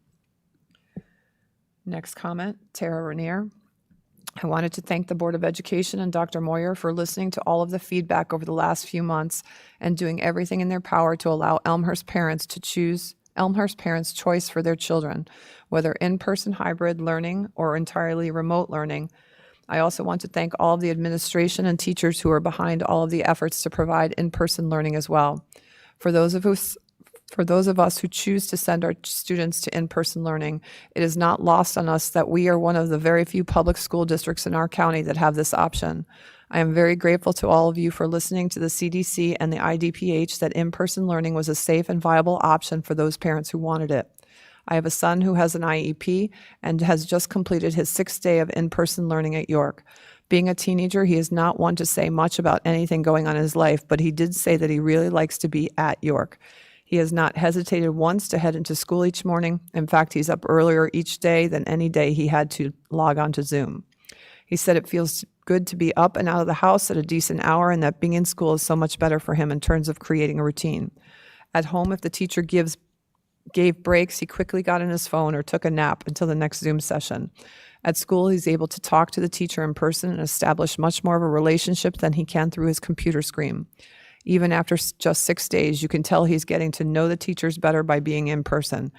H: Next comment, Tara Rainier. I wanted to thank the Board of Education and Dr. Moyer for listening to all of the feedback over the last few months and doing everything in their power to allow Elmhurst parents choice for their children, whether in-person hybrid learning or entirely remote learning. I also want to thank all of the administration and teachers who are behind all of the efforts to provide in-person learning as well. For those of us who choose to send our students to in-person learning, it is not lost on us that we are one of the very few public school districts in our county that have this option. I am very grateful to all of you for listening to the CDC and the IDPH that in-person learning was a safe and viable option for those parents who wanted it. I have a son who has an IEP and has just completed his 6th day of in-person learning at York. Being a teenager, he is not one to say much about anything going on in his life, but he did say that he really likes to be at York. He has not hesitated once to head into school each morning. In fact, he's up earlier each day than any day he had to log on to Zoom. He said it feels good to be up and out of the house at a decent hour and that being in school is so much better for him in terms of creating a routine. At home, if the teacher gave breaks, he quickly got on his phone or took a nap until the next Zoom session. At school, he's able to talk to the teacher in person and establish much more of a relationship than he can through his computer screen. Even after just 6 days, you can tell he's getting to know the teachers better by being in person.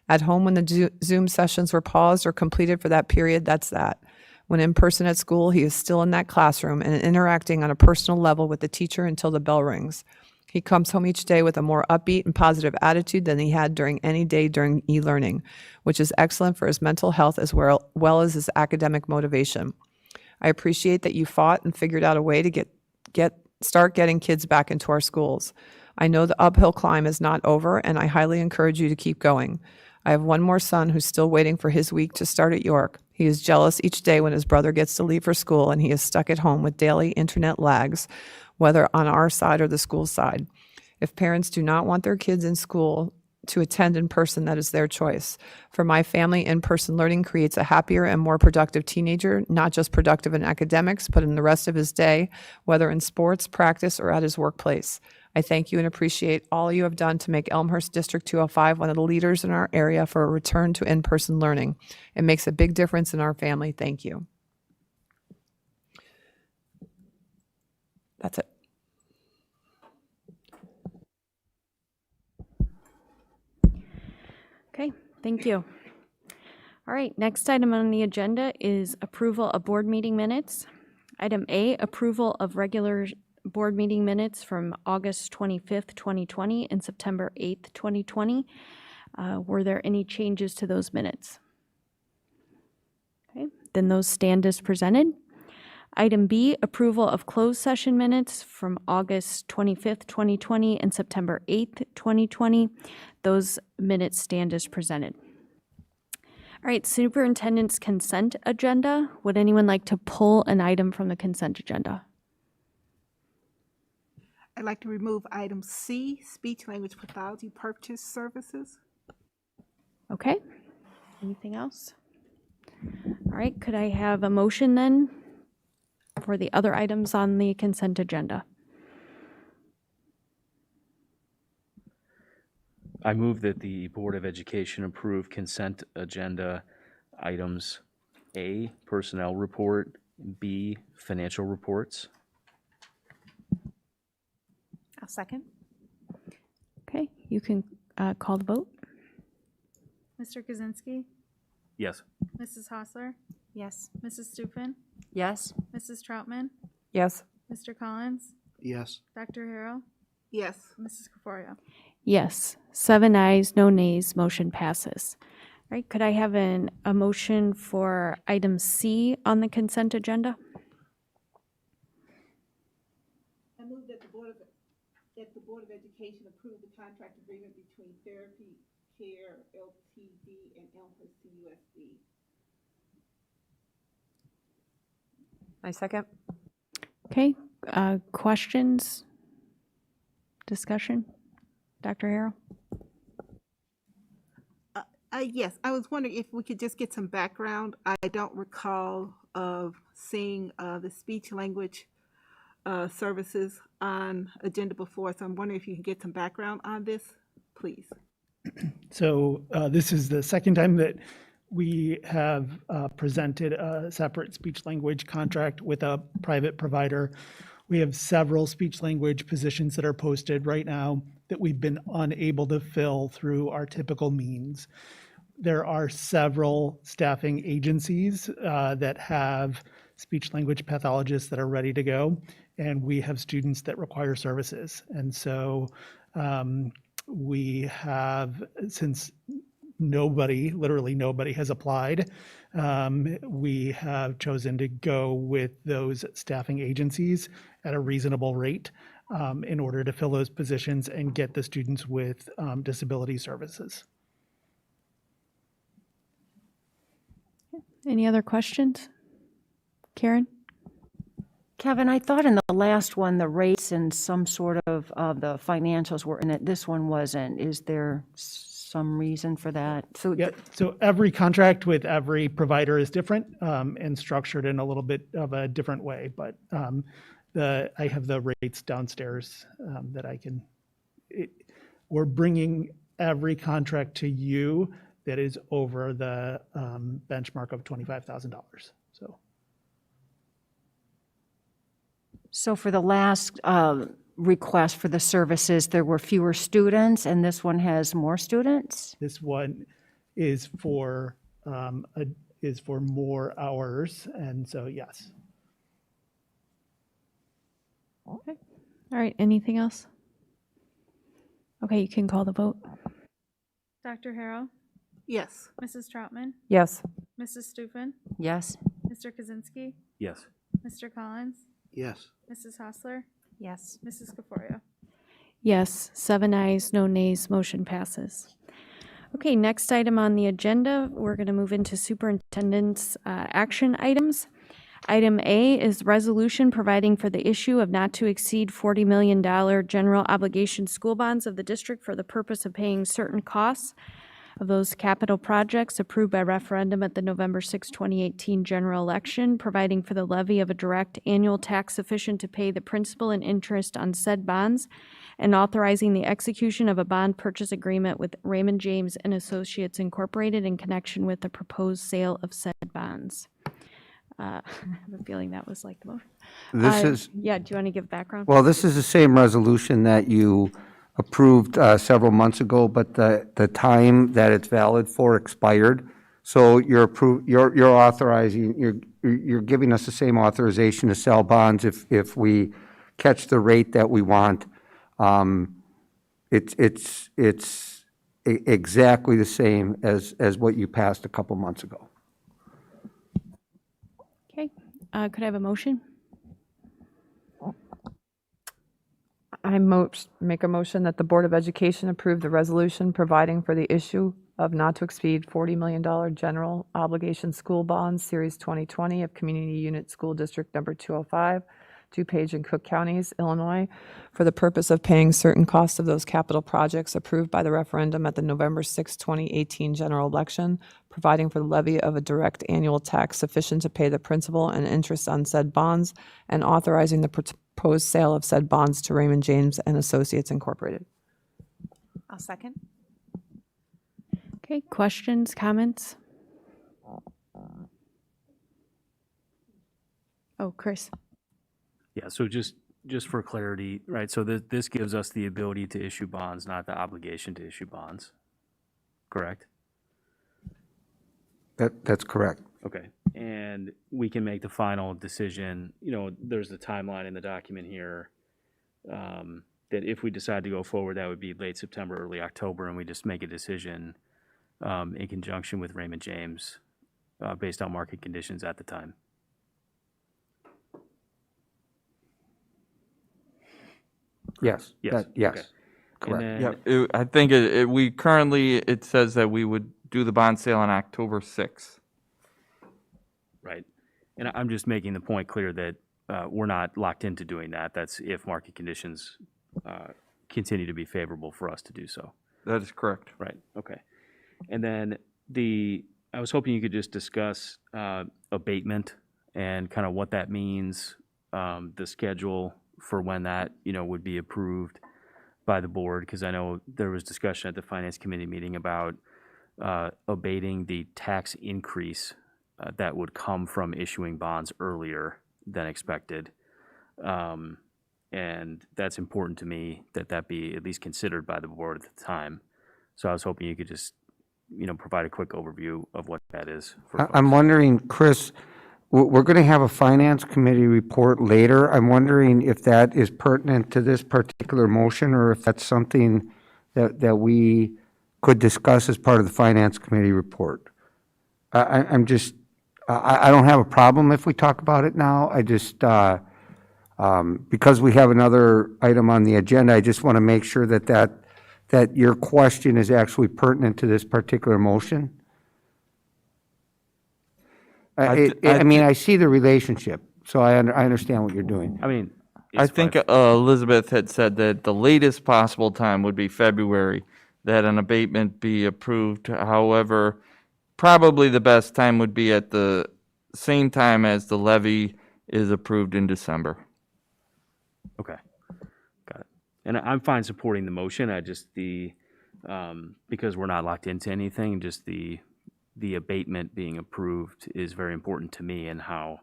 H: At home, when the Zoom sessions were paused or completed for that period, that's that. When in person at school, he is still in that classroom and interacting on a personal level with the teacher until the bell rings. He comes home each day with a more upbeat and positive attitude than he had during any day during e-learning, which is excellent for his mental health as well as his academic motivation. I appreciate that you fought and figured out a way to start getting kids back into our schools. I know the uphill climb is not over, and I highly encourage you to keep going. I have one more son who's still waiting for his week to start at York. He is jealous each day when his brother gets to leave for school, and he is stuck at home with daily internet lags, whether on our side or the school side. If parents do not want their kids in school to attend in person, that is their choice. For my family, in-person learning creates a happier and more productive teenager, not just productive in academics, but in the rest of his day, whether in sports, practice, or at his workplace. I thank you and appreciate all you have done to make Elmhurst District 205 one of the leaders in our area for a return to in-person learning. It makes a big difference in our family. Thank you. That's it.
A: Okay, thank you. All right, next item on the agenda is approval of board meeting minutes. Item A, approval of regular board meeting minutes from August 25th, 2020 and September 8th, 2020. Were there any changes to those minutes? Okay, then those stand as presented. Item B, approval of closed session minutes from August 25th, 2020 and September 8th, 2020. Those minutes stand as presented. All right, superintendent's consent agenda. Would anyone like to pull an item from the consent agenda?
I: I'd like to remove item C, speech language pathology purchase services.
A: Okay, anything else? All right, could I have a motion then for the other items on the consent agenda?
C: I move that the Board of Education approve consent agenda items A, personnel report, B, financial reports.
I: I'll second.
A: Okay, you can call the vote.
J: Mr. Kaczynski,
C: Yes.
J: Mrs. Hostler,
I: Yes.
J: Mrs. Stufen,
F: Yes?
J: Mrs. Troutman,
H: Yes.
J: Mr. Collins,
E: Yes.
J: Dr. Harrell,
I: Yes.
J: Mrs. Caforio.
A: Yes, 7 ayes, no nays, motion passes. All right, could I have a motion for item C on the consent agenda?
I: I move that the Board of Education approve the contract agreement between Therapy Care Ltd. and Elmhurst CUSD.
H: I second.
A: Okay, questions? Discussion? Dr. Harrell?
I: Yes, I was wondering if we could just get some background. I don't recall of seeing the speech language services on agenda before, so I'm wondering if you can get some background on this, please.
K: So this is the second time that we have presented a separate speech language contract with a private provider. We have several speech language positions that are posted right now that we've been unable to fill through our typical means. There are several staffing agencies that have speech language pathologists that are ready to go, and we have students that require services. And so we have, since literally nobody has applied, we have chosen to go with those staffing agencies at a reasonable rate in order to fill those positions and get the students with disability services.
A: Any other questions? Karen?
F: Kevin, I thought in the last one, the rates and some sort of the financials were in it. This one wasn't. Is there some reason for that? So
K: Yeah, so every contract with every provider is different and structured in a little bit of a different way, but I have the rates downstairs that I can, we're bringing every contract to you that is over the benchmark of $25,000, so.
F: So for the last request for the services, there were fewer students, and this one has more students?
K: This one is for more hours, and so yes.
A: Okay. All right, anything else? Okay, you can call the vote.
J: Dr. Harrell,
I: Yes.
J: Mrs. Troutman,
H: Yes.
J: Mrs. Stufen,
F: Yes?
J: Mr. Kaczynski,
C: Yes.
J: Mr. Collins,
E: Yes.
J: Mrs. Hostler,
I: Yes.
J: Mrs. Caforio.
A: Yes, 7 ayes, no nays, motion passes. Okay, next item on the agenda, we're going to move into superintendent's action items. Item A is resolution providing for the issue of not to exceed $40 million general obligation school bonds of the district for the purpose of paying certain costs of those capital projects approved by referendum at the November 6, 2018 general election, providing for the levy of a direct annual tax sufficient to pay the principal and interest on said bonds, and authorizing the execution of a bond purchase agreement with Raymond James and Associates Incorporated in connection with the proposed sale of said bonds. I have a feeling that was like the motion.
D: This is,
A: Yeah, do you want to give background?
D: well, this is the same resolution that you approved several months ago, but the time that it's valid for expired. So you're authorizing, you're giving us the same authorization to sell bonds if we catch the rate that we want. It's exactly the same as what you passed a couple months ago.
A: Okay, could I have a motion?
H: I make a motion that the Board of Education approve the resolution providing for the issue of not to exceed $40 million general obligation school bonds, Series 2020 of Community Unit School District Number 205, DuPage and Cook Counties, Illinois, for the purpose of paying certain costs of those capital projects approved by the referendum at the November 6, 2018 general election, providing for the levy of a direct annual tax sufficient to pay the principal and interest on said bonds, and authorizing the proposed sale of said bonds to Raymond James and Associates Incorporated.
L: I'll second.
A: Okay, questions, comments? Oh, Chris.
C: Yeah, so just for clarity, right, so this gives us the ability to issue bonds, not the obligation to issue bonds, correct?
D: That's correct.
C: Okay, and we can make the final decision, there's a timeline in the document here, that if we decide to go forward, that would be late September, early October, and we just make a decision in conjunction with Raymond James based on market conditions at the time.
D: Yes.
C: Yes.
D: Yes.
C: Okay.
D: Correct.
C: And
B: Yeah,
C: then,
B: I think it says that we would do the bond sale on October 6th.
C: right, and I'm just making the point clear that we're not locked into doing that. That's if market conditions continue to be favorable for us to do so.
B: That is correct.
C: Right, okay. And then I was hoping you could just discuss abatement and kind of what that means, the schedule for when that, would be approved by the board, because I know there was discussion at the Finance Committee meeting about abating the tax increase that would come from issuing bonds earlier than expected. And that's important to me that be at least considered by the board at the time. So I was hoping you could just, provide a quick overview of what that is for folks.
D: I'm wondering, Chris, we're going to have a Finance Committee report later. I'm wondering if that is pertinent to this particular motion, or if that's something that we could discuss as part of the Finance Committee report. I don't have a problem if we talk about it now. I just, because we have another item on the agenda, I just want to make sure that your question is actually pertinent to this particular motion. I mean, I see the relationship, so I understand what you're doing.
C: I mean,
B: I
C: it's
B: think
C: fine.
B: Elizabeth had said that the latest possible time would be February, that an abatement be approved. However, probably the best time would be at the same time as the levy is approved in December.
C: Okay, got it. And I'm fine supporting the motion. I just because we're not locked into anything, just the abatement being approved is very important to me and how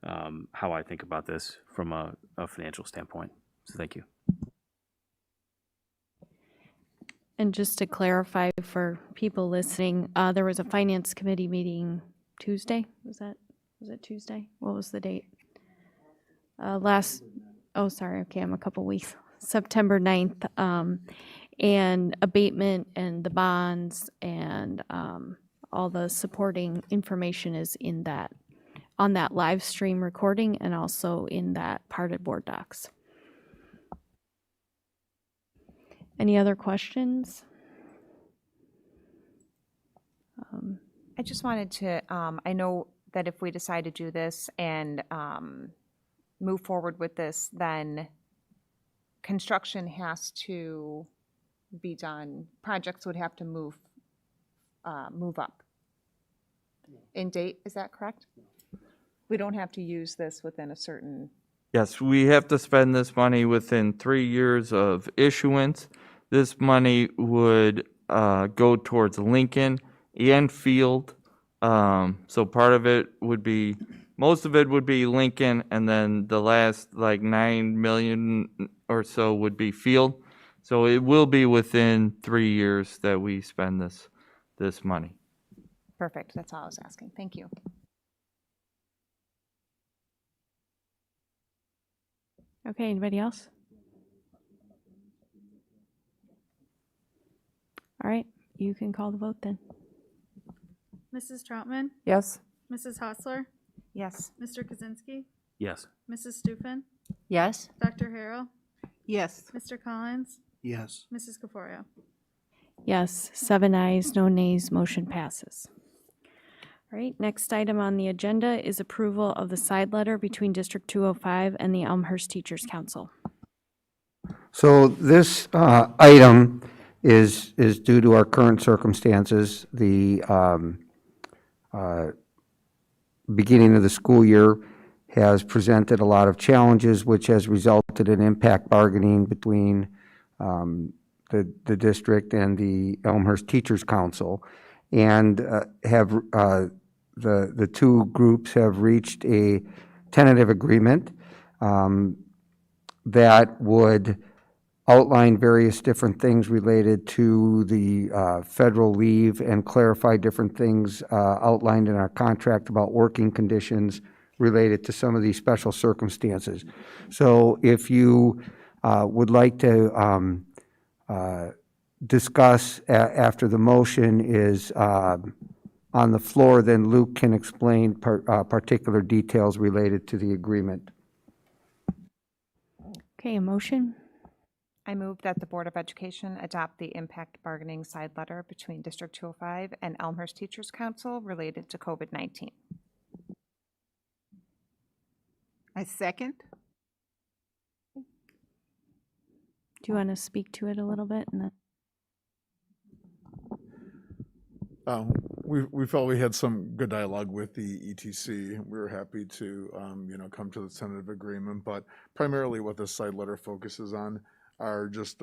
C: I think about this from a financial standpoint. So thank you.
A: And just to clarify for people listening, there was a Finance Committee meeting Tuesday? Was it Tuesday? What was the date? Okay, I'm a couple weeks. September 9th. And abatement and the bonds and all the supporting information is in that, on that live stream recording, and also in that part of board docs. Any other questions?
L: I just wanted to, I know that if we decide to do this and move forward with this, then construction has to be done, projects would have to move up in date, is that correct? We don't have to use this within a certain,
B: Yes, we have to spend this money within 3 years of issuance. This money would go towards Lincoln and Field. So part of it would be, most of it would be Lincoln, and then the last like 9 million or so would be Field. So it will be within 3 years that we spend this money.
L: Perfect, that's all I was asking. Thank you.
A: Okay, anybody else? All right, you can call the vote then.
J: Mrs. Troutman?
I: Yes.
J: Mrs. Hassler?
L: Yes.
J: Mr. Kaczynski?
C: Yes.
J: Mrs. Stufen?
F: Yes?
J: Dr. Harrell?
I: Yes.
J: Mr. Collins?
E: Yes.
J: Mrs. Gafforio?
A: Yes, 7 ayes, no nays, motion passes. All right, next item on the agenda is approval of the side letter between District 205 and the Elmhurst Teachers Council.
D: So this item is due to our current circumstances. The beginning of the school year has presented a lot of challenges, which has resulted in impact bargaining between the district and the Elmhurst Teachers Council. And the two groups have reached a tentative agreement that would outline various different things related to the federal leave and clarify different things outlined in our contract about working conditions related to some of these special circumstances. So if you would like to discuss after the motion is on the floor, then Luke can explain particular details related to the agreement.
A: Okay, a motion?
L: I move that the Board of Education adopt the impact bargaining side letter between District 205 and Elmhurst Teachers Council related to COVID-19.
I: I second.
A: Do you want to speak to it a little bit? And then
G: We felt we had some good dialogue with the ETC. We were happy to, come to the tentative agreement, but primarily what this side letter focuses on are just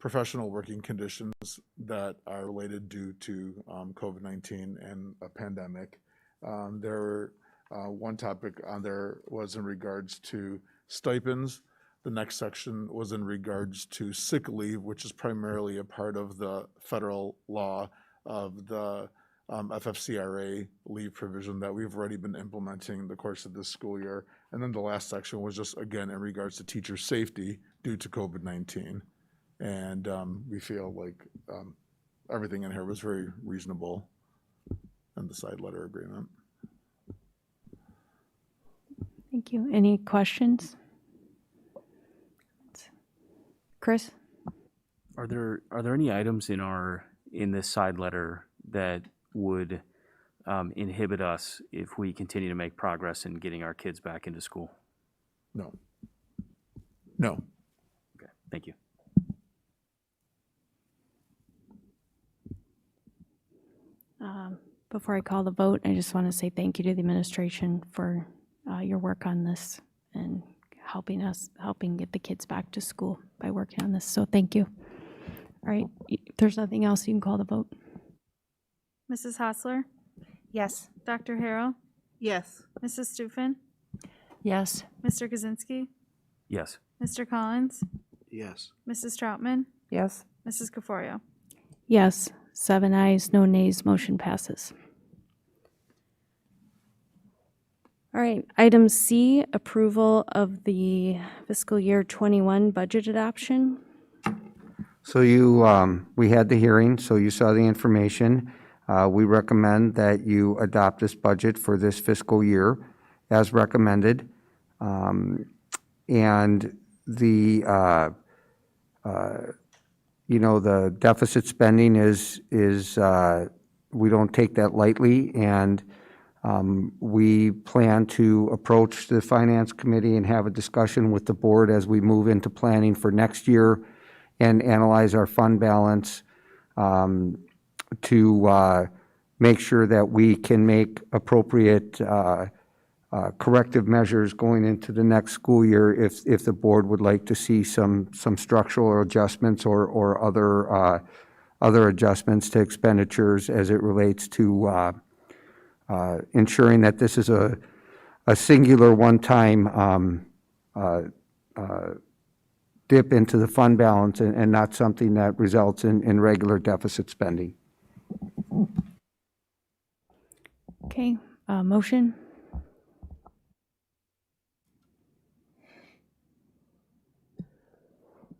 G: professional working conditions that are related due to COVID-19 and a pandemic. One topic on there was in regards to stipends. The next section was in regards to sick leave, which is primarily a part of the federal law of the FFCRA leave provision that we've already been implementing in the course of this school year. And then the last section was just, again, in regards to teacher safety due to COVID-19. And we feel like everything in here was very reasonable in the side letter agreement.
A: thank you. Any questions? Chris?
C: Are there any items in this side letter that would inhibit us if we continue to make progress in getting our kids back into school?
G: No.
C: Okay, thank you.
A: Before I call the vote, I just want to say thank you to the administration for your work on this and helping get the kids back to school by working on this. So thank you. All right, if there's nothing else, you can call the vote.
J: Mrs. Hassler?
L: Yes.
J: Dr. Harrell?
I: Yes.
J: Mrs. Stufen?
F: Yes?
J: Mr. Kaczynski?
C: Yes.
J: Mr. Collins?
E: Yes.
J: Mrs. Troutman?
I: Yes.
J: Mrs. Gafforio?
A: Yes, 7 ayes, no nays, motion passes. All right, item C, approval of the fiscal year 21 budget adoption.
D: So we had the hearing, so you saw the information. We recommend that you adopt this budget for this fiscal year as recommended. And the deficit spending is we don't take that lightly, and we plan to approach the Finance Committee and have a discussion with the board as we move into planning for next year and analyze our fund balance to make sure that we can make appropriate corrective measures going into the next school year if the board would like to see some structural adjustments or other adjustments to expenditures as it relates to ensuring that this is a singular one-time dip into the fund balance and not something that results in regular deficit spending.
A: Okay, motion?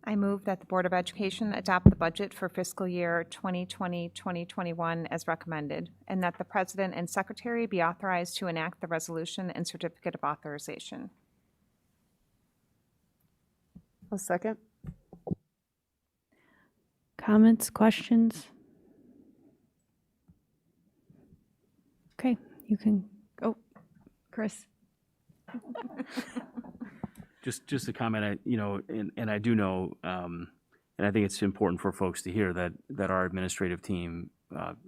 L: I move that the Board of Education adopt the budget for fiscal year 2020-2021 as recommended, and that the President and Secretary be authorized to enact the resolution and certificate of authorization.
H: A second?
A: Comments, questions? Okay, you can, oh, Chris.
C: Just a comment, and I do know, and I think it's important for folks to hear that our administrative team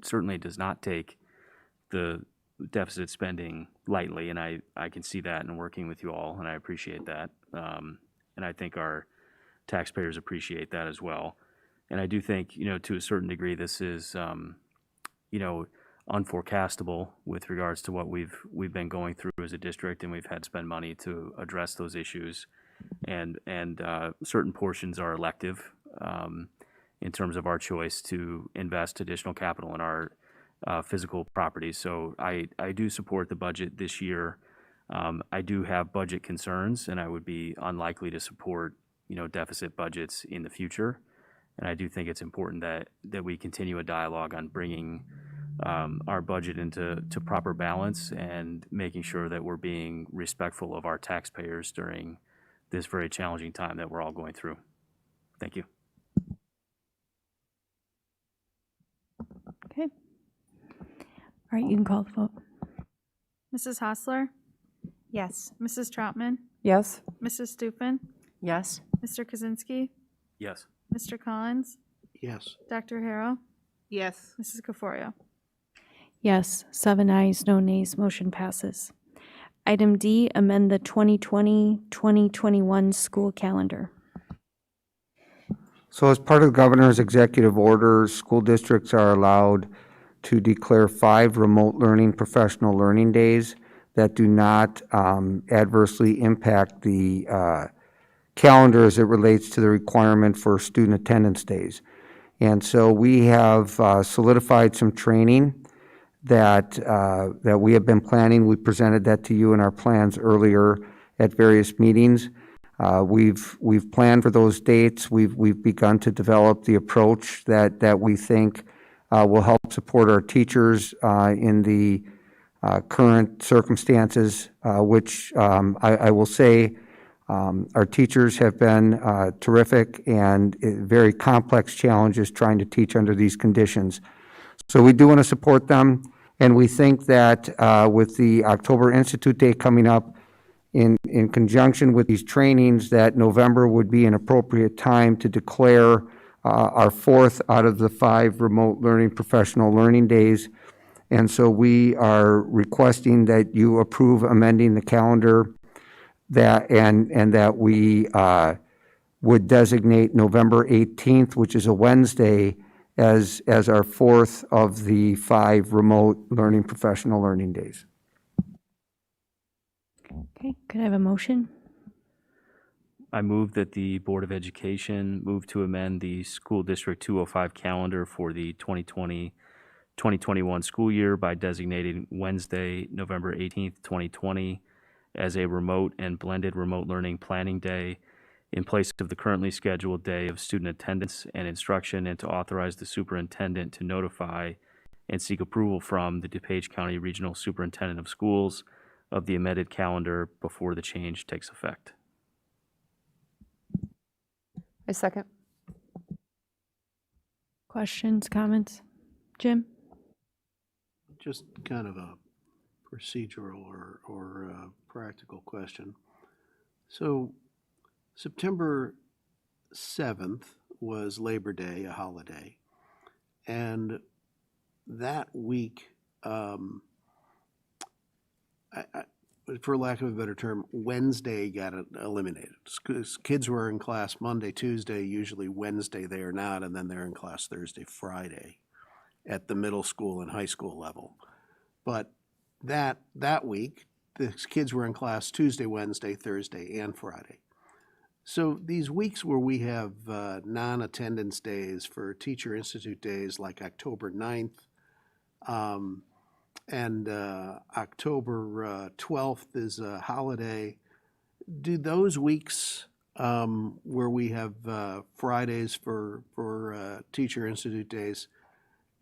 C: certainly does not take the deficit spending lightly, and I can see that in working with you all, and I appreciate that. And I think our taxpayers appreciate that as well. And I do think, to a certain degree, this is, unforecastable with regards to what we've been going through as a district, and we've had to spend money to address those issues. And certain portions are elective in terms of our choice to invest additional capital in our physical properties. So I do support the budget this year. I do have budget concerns, and I would be unlikely to support deficit budgets in the future. And I do think it's important that we continue a dialogue on bringing our budget into proper balance and making sure that we're being respectful of our taxpayers during this very challenging time that we're all going through. Thank you.
A: Okay. All right, you can call the vote.
J: Mrs. Hostler,
L: Yes.
J: Mrs. Troutman,
H: Yes.
J: Mrs. Stufen,
F: Yes?
J: Mr. Kaczynski,
C: Yes.
J: Mr. Collins,
E: Yes.
J: Dr. Harrell,
I: Yes.
J: Mrs. Caforio.
A: Yes, 7 ayes, no nays, motion passes. Item D, amend the 2020-2021 school calendar.
D: So as part of the governor's executive orders, school districts are allowed to declare 5 remote learning professional learning days that do not adversely impact the calendar as it relates to the requirement for student attendance days. And so we have solidified some training that we have been planning. We presented that to you in our plans earlier at various meetings. We've planned for those dates. We've begun to develop the approach that we think will help support our teachers in the current circumstances, which I will say our teachers have been terrific and very complex challenges trying to teach under these conditions. So we do want to support them, and we think that with the October Institute Day coming up, in conjunction with these trainings, that November would be an appropriate time to declare our 4th out of the 5 remote learning professional learning days. And so we are requesting that you approve amending the calendar and that we would designate November 18th, which is a Wednesday, as our 4th of the 5 remote learning professional learning days.
A: Okay, could I have a motion?
C: I move that the Board of Education move to amend the School District 205 calendar for the 2020-2021 school year by designating Wednesday, November 18th, 2020 as a remote and blended remote learning planning day in place of the currently scheduled day of student attendance and instruction, and to authorize the superintendent to notify and seek approval from the DuPage County Regional Superintendent of Schools of the amended calendar before the change takes effect.
H: A second?
A: Questions, comments? Jim?
E: Just kind of a procedural or practical question. So September 7th was Labor Day, a holiday, and that week, for lack of a better term, Wednesday got eliminated. Kids were in class Monday, Tuesday, usually Wednesday they are not, and then they're in class Thursday, Friday at the middle school and high school level. But that week, the kids were in class Tuesday, Wednesday, Thursday, and Friday. So these weeks where we have non-attendance days for Teacher Institute days like October 9th and October 12th is a holiday, do those weeks where we have Fridays for Teacher Institute days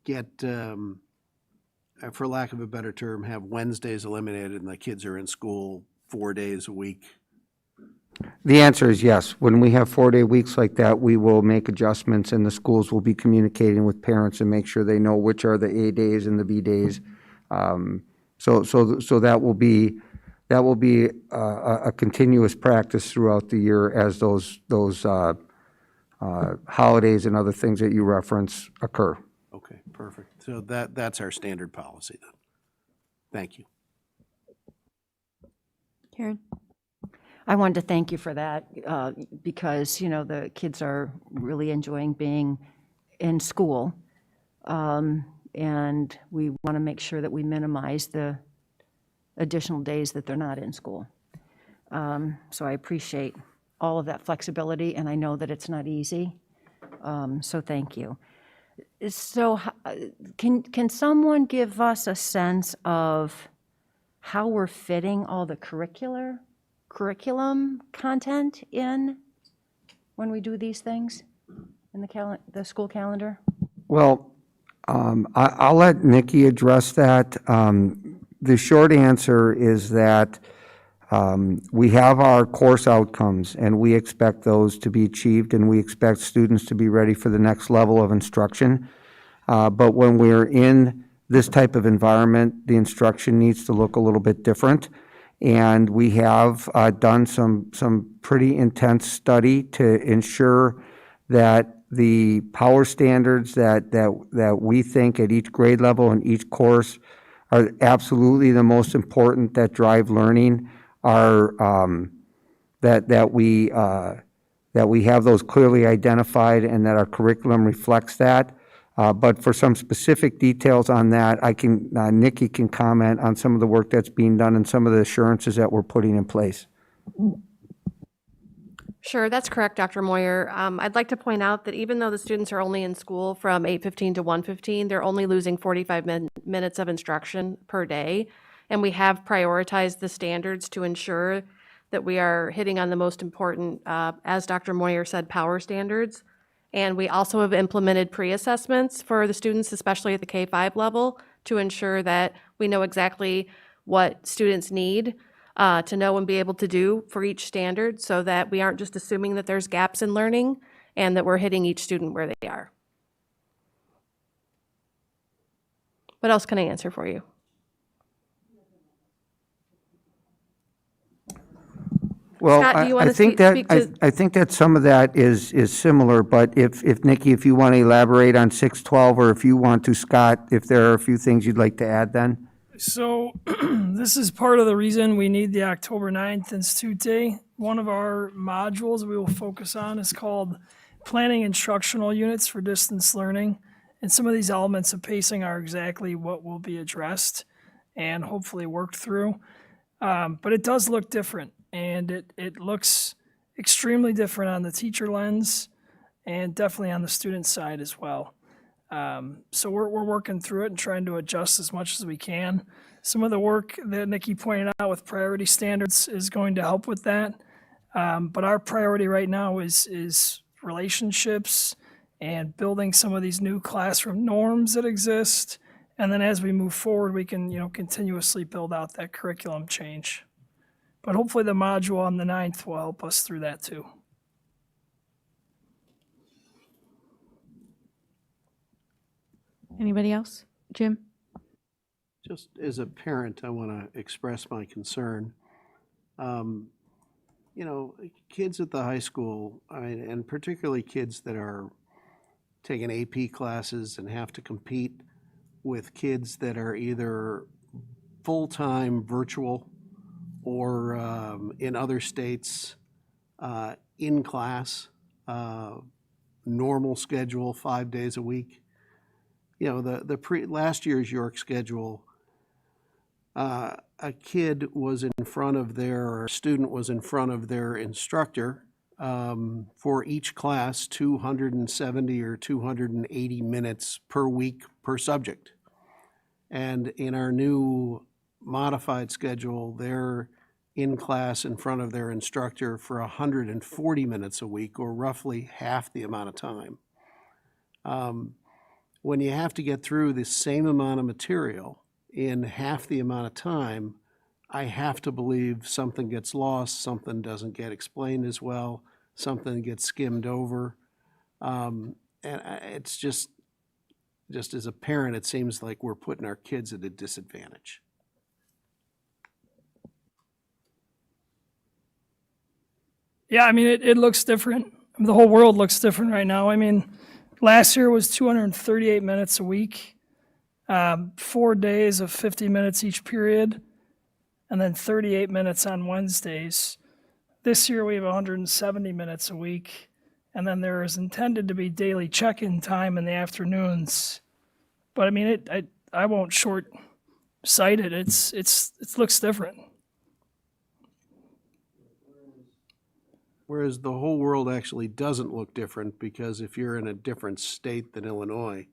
E: get, for lack of a better term, have Wednesdays eliminated and the kids are in school 4 days a week?
D: The answer is yes. When we have 4-day weeks like that, we will make adjustments, and the schools will be communicating with parents and make sure they know which are the A days and the B days. So that will be a continuous practice throughout the year as those holidays and other things that you reference occur.
E: Okay, perfect. So that's our standard policy then. Thank you.
A: Karen?
F: I wanted to thank you for that because, you know, the kids are really enjoying being in school. And we want to make sure that we minimize the additional days that they're not in school. So I appreciate all of that flexibility, and I know that it's not easy. So thank you. So can someone give us a sense of how we're fitting all the curriculum content in when we do these things in the school calendar?
D: Well, I'll let Nikki address that. The short answer is that we have our course outcomes, and we expect those to be achieved, and we expect students to be ready for the next level of instruction. But when we're in this type of environment, the instruction needs to look a little bit different. And we have done some pretty intense study to ensure that the power standards that we think at each grade level and each course are absolutely the most important that drive learning are that we have those clearly identified and that our curriculum reflects that. But for some specific details on that, Nikki can comment on some of the work that's being done and some of the assurances that we're putting in place.
M: Sure, that's correct, Dr. Moyer. I'd like to point out that even though the students are only in school from 8:15 to 1:15, they're only losing 45 minutes of instruction per day. And we have prioritized the standards to ensure that we are hitting on the most important, as Dr. Moyer said, power standards. And we also have implemented pre-assessments for the students, especially at the K-5 level, to ensure that we know exactly what students need to know and be able to do for each standard, so that we aren't just assuming that there's gaps in learning and that we're hitting each student where they are. What else can I answer for you?
D: Well,
M: Scott, do you want
D: I
M: to
D: think
M: speak to?
D: I think that some of that is similar, but if Nikki, if you want to elaborate on 612, or if you want to, Scott, if there are a few things you'd like to add then?
N: So this is part of the reason we need the October 9th Institute Day. One of our modules we will focus on is called Planning Instructional Units for Distance Learning. And some of these elements of pacing are exactly what will be addressed and hopefully worked through. But it does look different, and it looks extremely different on the teacher lens and definitely on the student side as well. So we're working through it and trying to adjust as much as we can. Some of the work that Nikki pointed out with priority standards is going to help with that. But our priority right now is relationships and building some of these new classroom norms that exist. And then as we move forward, we can, continuously build out that curriculum change. But hopefully the module on the 9th will help us through that too.
A: Anybody else? Jim?
E: Just as a parent, I want to express my concern. Kids at the high school, and particularly kids that are taking AP classes and have to compete with kids that are either full-time virtual or in other states in class, normal schedule, 5 days a week. Last year's York schedule, a student was in front of their instructor for each class, 270 or 280 minutes per week per subject. And in our new modified schedule, they're in class in front of their instructor for 140 minutes a week, or roughly half the amount of time. When you have to get through the same amount of material in half the amount of time, I have to believe something gets lost, something doesn't get explained as well, something gets skimmed over. It's just as a parent, it seems like we're putting our kids at a disadvantage.
N: Yeah, I mean, it looks different. The whole world looks different right now. I mean, last year was 238 minutes a week, 4 days of 50 minutes each period, and then 38 minutes on Wednesdays. This year we have 170 minutes a week, and then there is intended to be daily check-in time in the afternoons. But I mean, I won't short-sight it. It looks different.
E: Whereas the whole world actually doesn't look different, because if you're in a different state than Illinois,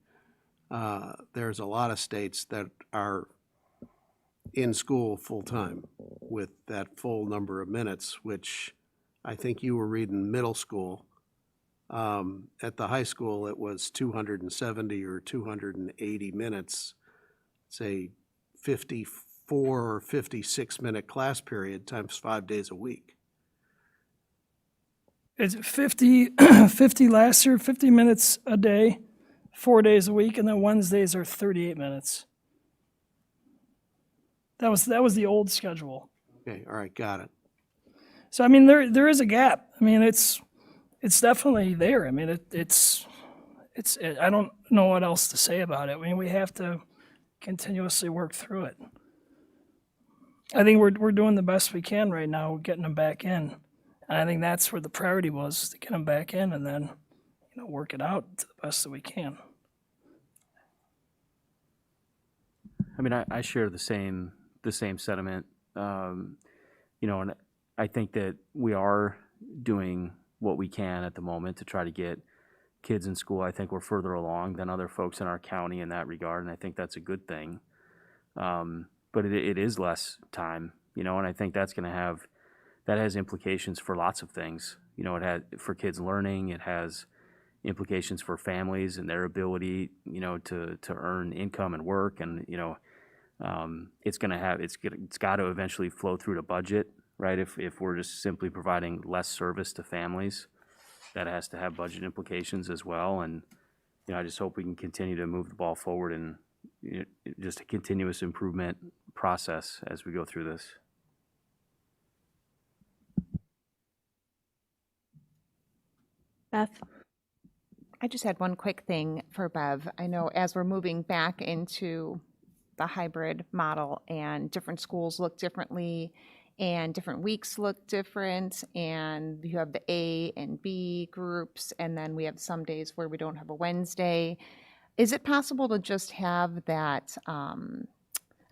E: there's a lot of states that are in school full-time with that full number of minutes, which I think you were reading middle school. At the high school, it was 270 or 280 minutes, say 54 or 56-minute class period times 5 days a week.
N: It's 50 last year, 50 minutes a day, 4 days a week, and then Wednesdays are 38 minutes. That was the old schedule.
E: Okay, all right, got it.
N: So I mean, there is a gap. I mean, it's definitely there. I mean, it's I don't know what else to say about it. I mean, we have to continuously work through it. I think we're doing the best we can right now, getting them back in. And I think that's where the priority was, to get them back in and then, work it out to the best that we can.
C: I mean, I share the same sentiment. And I think that we are doing what we can at the moment to try to get kids in school. I think we're further along than other folks in our county in that regard, and I think that's a good thing. But it is less time, and I think that has implications for lots of things. It has for kids learning. It has implications for families and their ability, to earn income and work. And it's got to eventually flow through to budget, right? If we're just simply providing less service to families, that has to have budget implications as well. And I just hope we can continue to move the ball forward and just a continuous improvement process as we go through this.
A: Beth?
L: I just had one quick thing for Bev. I know as we're moving back into the hybrid model and different schools look differently and different weeks look different, and you have the A and B groups, and then we have some days where we don't have a Wednesday. Is it possible to just have that,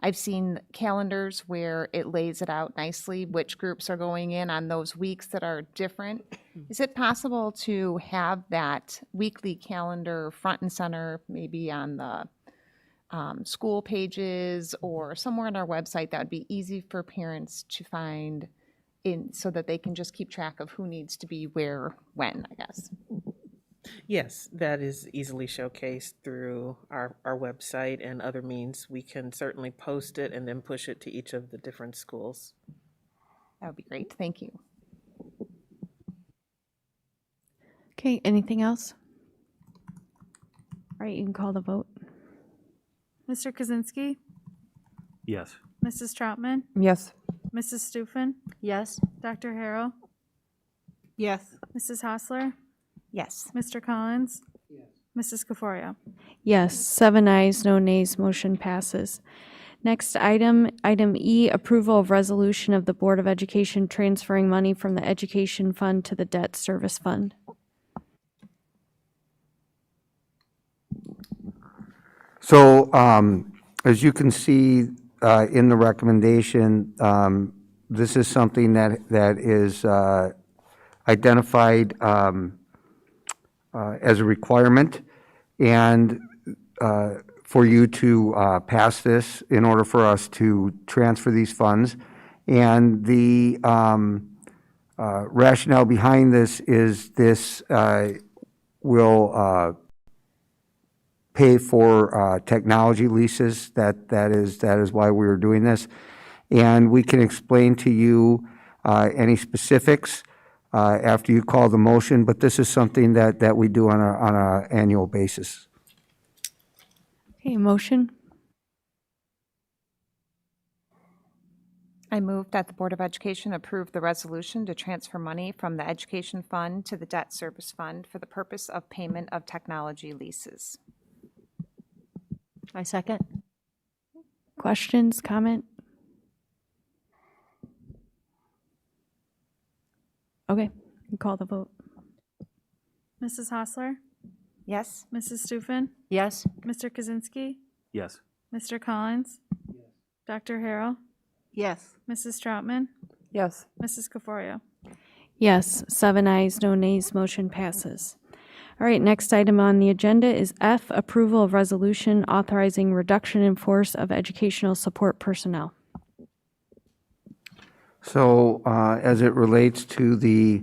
L: I've seen calendars where it lays it out nicely, which groups are going in on those weeks that are different. Is it possible to have that weekly calendar front and center, maybe on the school pages or somewhere on our website that would be easy for parents to find in, so that they can just keep track of who needs to be where, when, I guess?
O: Yes, that is easily showcased through our website and other means. We can certainly post it and then push it to each of the different schools.
L: That would be great. Thank you.
A: Okay, anything else? All right, you can call the vote.
J: Mr. Kaczynski,
C: Yes.
J: Mrs. Troutman,
M: Yes.
J: Mrs. Stufen,
F: Yes?
J: Dr. Harrell,
I: Yes.
J: Mrs. Hostler,
L: Yes.
J: Mr. Collins, Mrs. Caforio.
A: Yes, 7 ayes, no nays, motion passes. Next item E, approval of resolution of the Board of Education transferring money from the Education Fund to the Debt Service Fund.
D: So as you can see in the recommendation, this is something that is, I identified as a requirement, and for you to pass this in order for us to transfer these funds. And the rationale behind this is this will pay for technology leases. That is why we are doing this. And we can explain to you any specifics after you call the motion, but this is something that we do on an annual basis.
A: Okay, motion?
L: I move that the Board of Education approve the resolution to transfer money from the Education Fund to the Debt Service Fund for the purpose of payment of technology leases.
F: I second.
A: Questions, comment? Okay, you call the vote.
J: Mrs. Hostler,
L: Yes?
J: Mrs. Stufen,
F: Yes?
J: Mr. Kaczynski,
C: Yes.
J: Mr. Collins, Dr. Harrell,
I: Yes.
J: Mrs. Troutman,
H: Yes.
J: Mrs. Caforio.
A: Yes, 7 ayes, no nays, motion passes. All right, next item on the agenda is F, approval of resolution authorizing reduction in force of educational support personnel.
D: So as it relates to the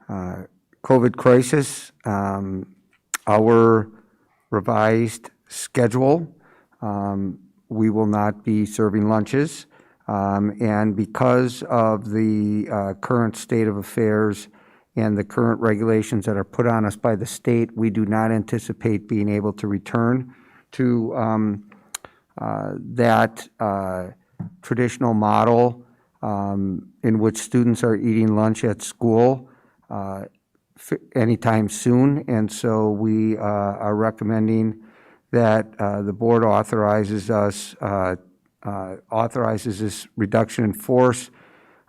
D: COVID crisis, our revised schedule, we will not be serving lunches. And because of the current state of affairs and the current regulations that are put on us by the state, we do not anticipate being able to return to that traditional model in which students are eating lunch at school anytime soon. And so we are recommending that the board authorizes this reduction in force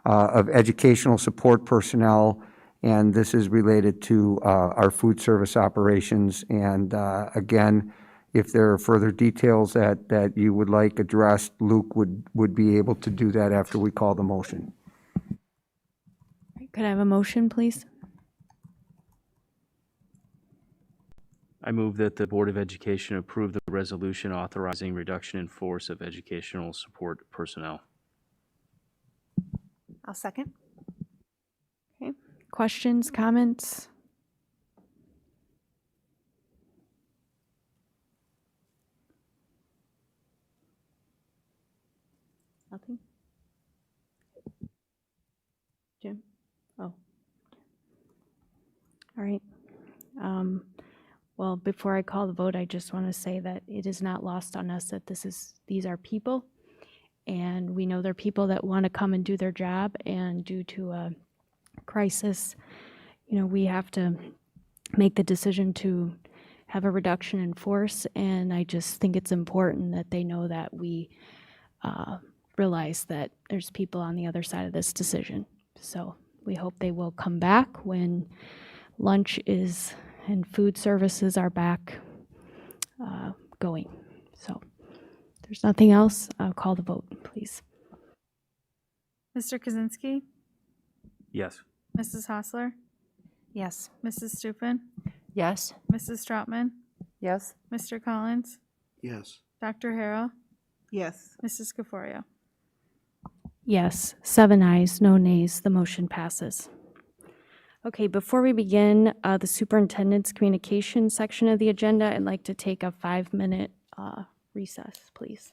D: of educational support personnel, and this is related to our food service operations. And again, if there are further details that you would like addressed, Luke would be able to do that after we call the motion.
A: Could I have a motion, please?
C: I move that the Board of Education approve the resolution authorizing reduction in force of educational support personnel.
L: I'll second.
A: Okay, questions, comments? Nothing? Jim? Oh. All right. Well, before I call the vote, I just want to say that it is not lost on us that these are people, and we know they're people that want to come and do their job, and due to a crisis, we have to make the decision to have a reduction in force, and I just think it's important that they know that we realize that there's people on the other side of this decision. So we hope they will come back when lunch is and food services are back going. So if there's nothing else, I'll call the vote, please.
J: Mr. Kaczynski,
C: Yes.
J: Mrs. Hostler,
L: Yes.
J: Mrs. Stufen,
F: Yes?
J: Mrs. Troutman,
H: Yes.
J: Mr. Collins,
E: Yes.
J: Dr. Harrell,
I: Yes.
J: Mrs. Caforio.
A: Yes, 7 ayes, no nays, the motion passes. Okay, before we begin the superintendent's communication section of the agenda, I'd like to take a 5-minute recess, please.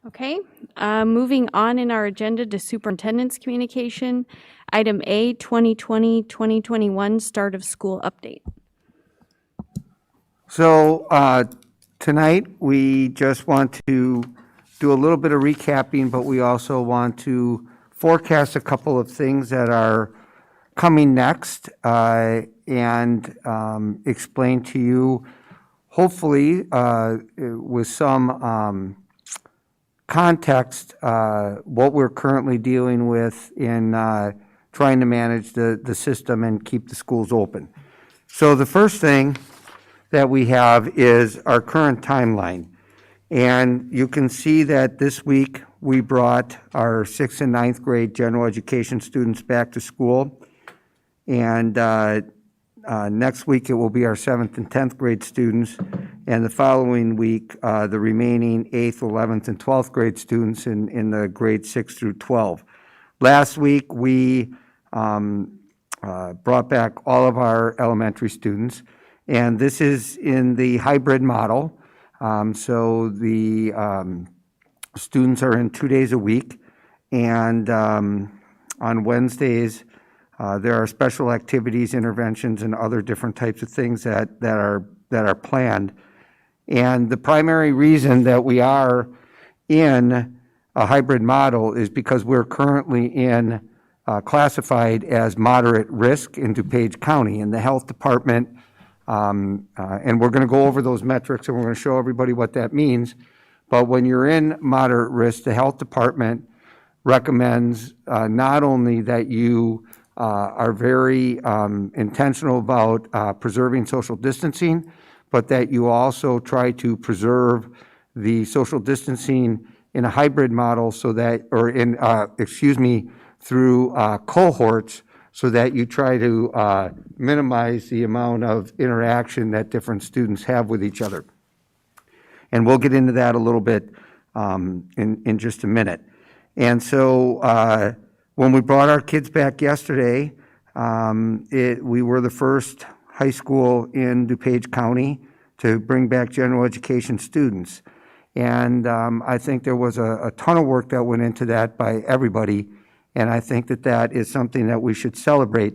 A: Okay, moving on in our agenda to superintendent's communication. Item A, 2020-2021 start of school update.
D: So tonight, we just want to do a little bit of recapping, but we also want to forecast a couple of things that are coming next and explain to you, hopefully, with some context, what we're currently dealing with in trying to manage the system and keep the schools open. So the first thing that we have is our current timeline. And you can see that this week we brought our 6th and 9th grade general education students back to school. And next week it will be our 7th and 10th grade students. And the following week, the remaining 8th, 11th, and 12th grade students in the grades 6 through 12. Last week we brought back all of our elementary students. And this is in the hybrid model. So the students are in 2 days a week. And on Wednesdays, there are special activities, interventions, and other different types of things that are planned. And the primary reason that we are in a hybrid model is because we're currently in classified as moderate risk in DuPage County. And the health department, and we're going to go over those metrics and we're going to show everybody what that means. But when you're in moderate risk, the health department recommends not only that you are very intentional about preserving social distancing, but that you also try to preserve the social distancing in a hybrid model so that, or in, through cohorts, so that you try to minimize the amount of interaction that different students have with each other. And we'll get into that a little bit in just a minute. And so when we brought our kids back yesterday, we were the first high school in DuPage County to bring back general education students. And I think there was a ton of work that went into that by everybody. And I think that that is something that we should celebrate.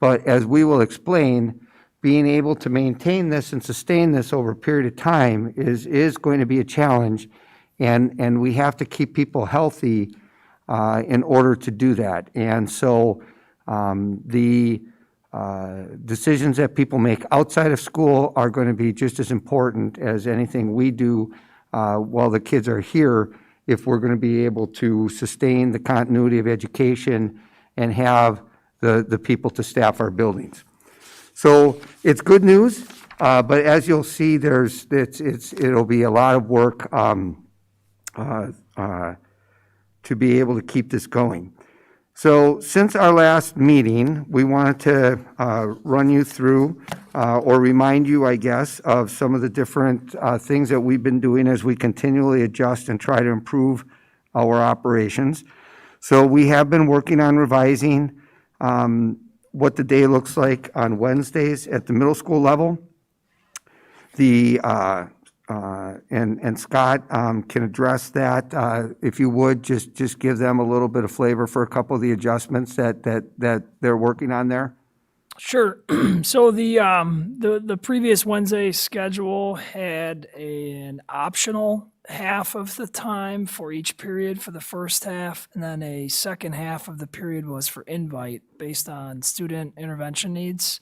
D: But as we will explain, being able to maintain this and sustain this over a period of time is going to be a challenge. And we have to keep people healthy in order to do that. And so the decisions that people make outside of school are going to be just as important as anything we do while the kids are here, if we're going to be able to sustain the continuity of education and have the people to staff our buildings. So it's good news, but as you'll see, it'll be a lot of work to be able to keep this going. So since our last meeting, we wanted to run you through or remind you, I guess, of some of the different things that we've been doing as we continually adjust and try to improve our operations. So we have been working on revising what the day looks like on Wednesdays at the middle school level. And Scott can address that. If you would, just give them a little bit of flavor for a couple of the adjustments that they're working on there.
N: Sure. So the previous Wednesday schedule had an optional half of the time for each period for the first half, and then a second half of the period was for invite based on student intervention needs.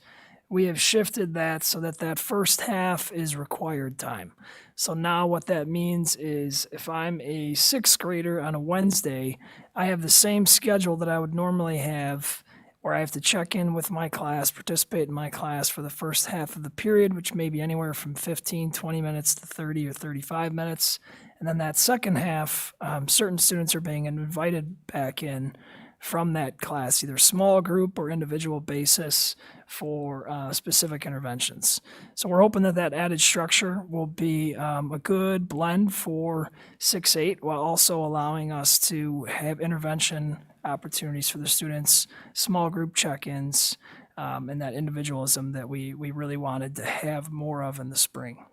N: We have shifted that so that first half is required time. So now what that means is if I'm a sixth grader on a Wednesday, I have the same schedule that I would normally have, where I have to check in with my class, participate in my class for the first half of the period, which may be anywhere from 15, 20 minutes to 30 or 35 minutes. And then that second half, certain students are being invited back in from that class, either small group or individual basis for specific interventions. So we're hoping that added structure will be a good blend for 6-8 while also allowing us to have intervention opportunities for the students, small group check-ins, and that individualism that we really wanted to have more of in the spring.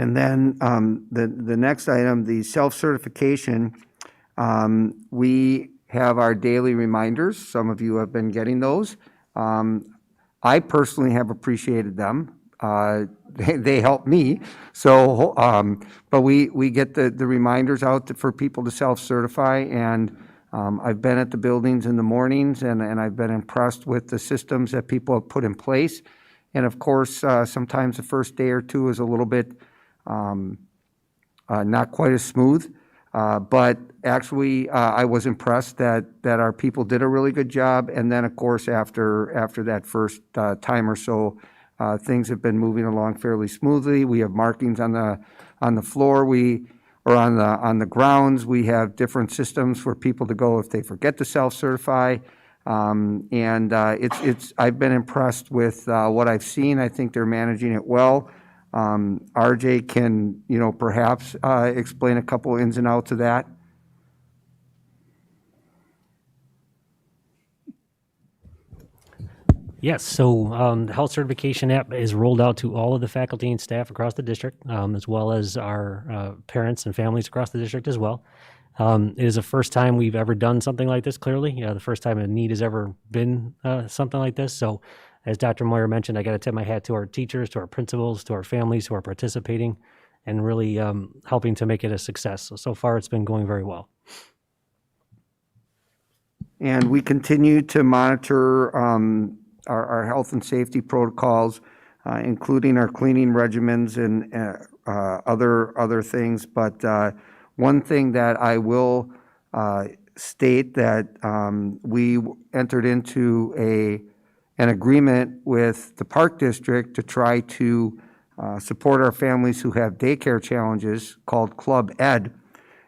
D: And then the next item, the self-certification, we have our daily reminders. Some of you have been getting those. I personally have appreciated them. They help me. So, but we get the reminders out for people to self-certify, and I've been at the buildings in the mornings, and I've been impressed with the systems that people have put in place. And of course, sometimes the first day or two is a little bit not quite as smooth. But actually, I was impressed that our people did a really good job. And then, of course, after that first time or so, things have been moving along fairly smoothly. We have markings on the floor. On the grounds. We have different systems for people to go if they forget to self-certify. I've been impressed with what I've seen. I think they're managing it well. RJ can, perhaps explain a couple ins and outs of that.
P: Yes, so the health certification app is rolled out to all of the faculty and staff across the district, as well as our parents and families across the district as well. It is the first time we've ever done something like this, clearly. The first time a need has ever been something like this. So as Dr. Moyer mentioned, I got to tip my hat to our teachers, to our principals, to our families who are participating and really helping to make it a success. So far it's been going very well.
D: And we continue to monitor our health and safety protocols, including our cleaning regimens and other things. But one thing that I will state that we entered into an agreement with the Park District to try to support our families who have daycare challenges called Club Ed.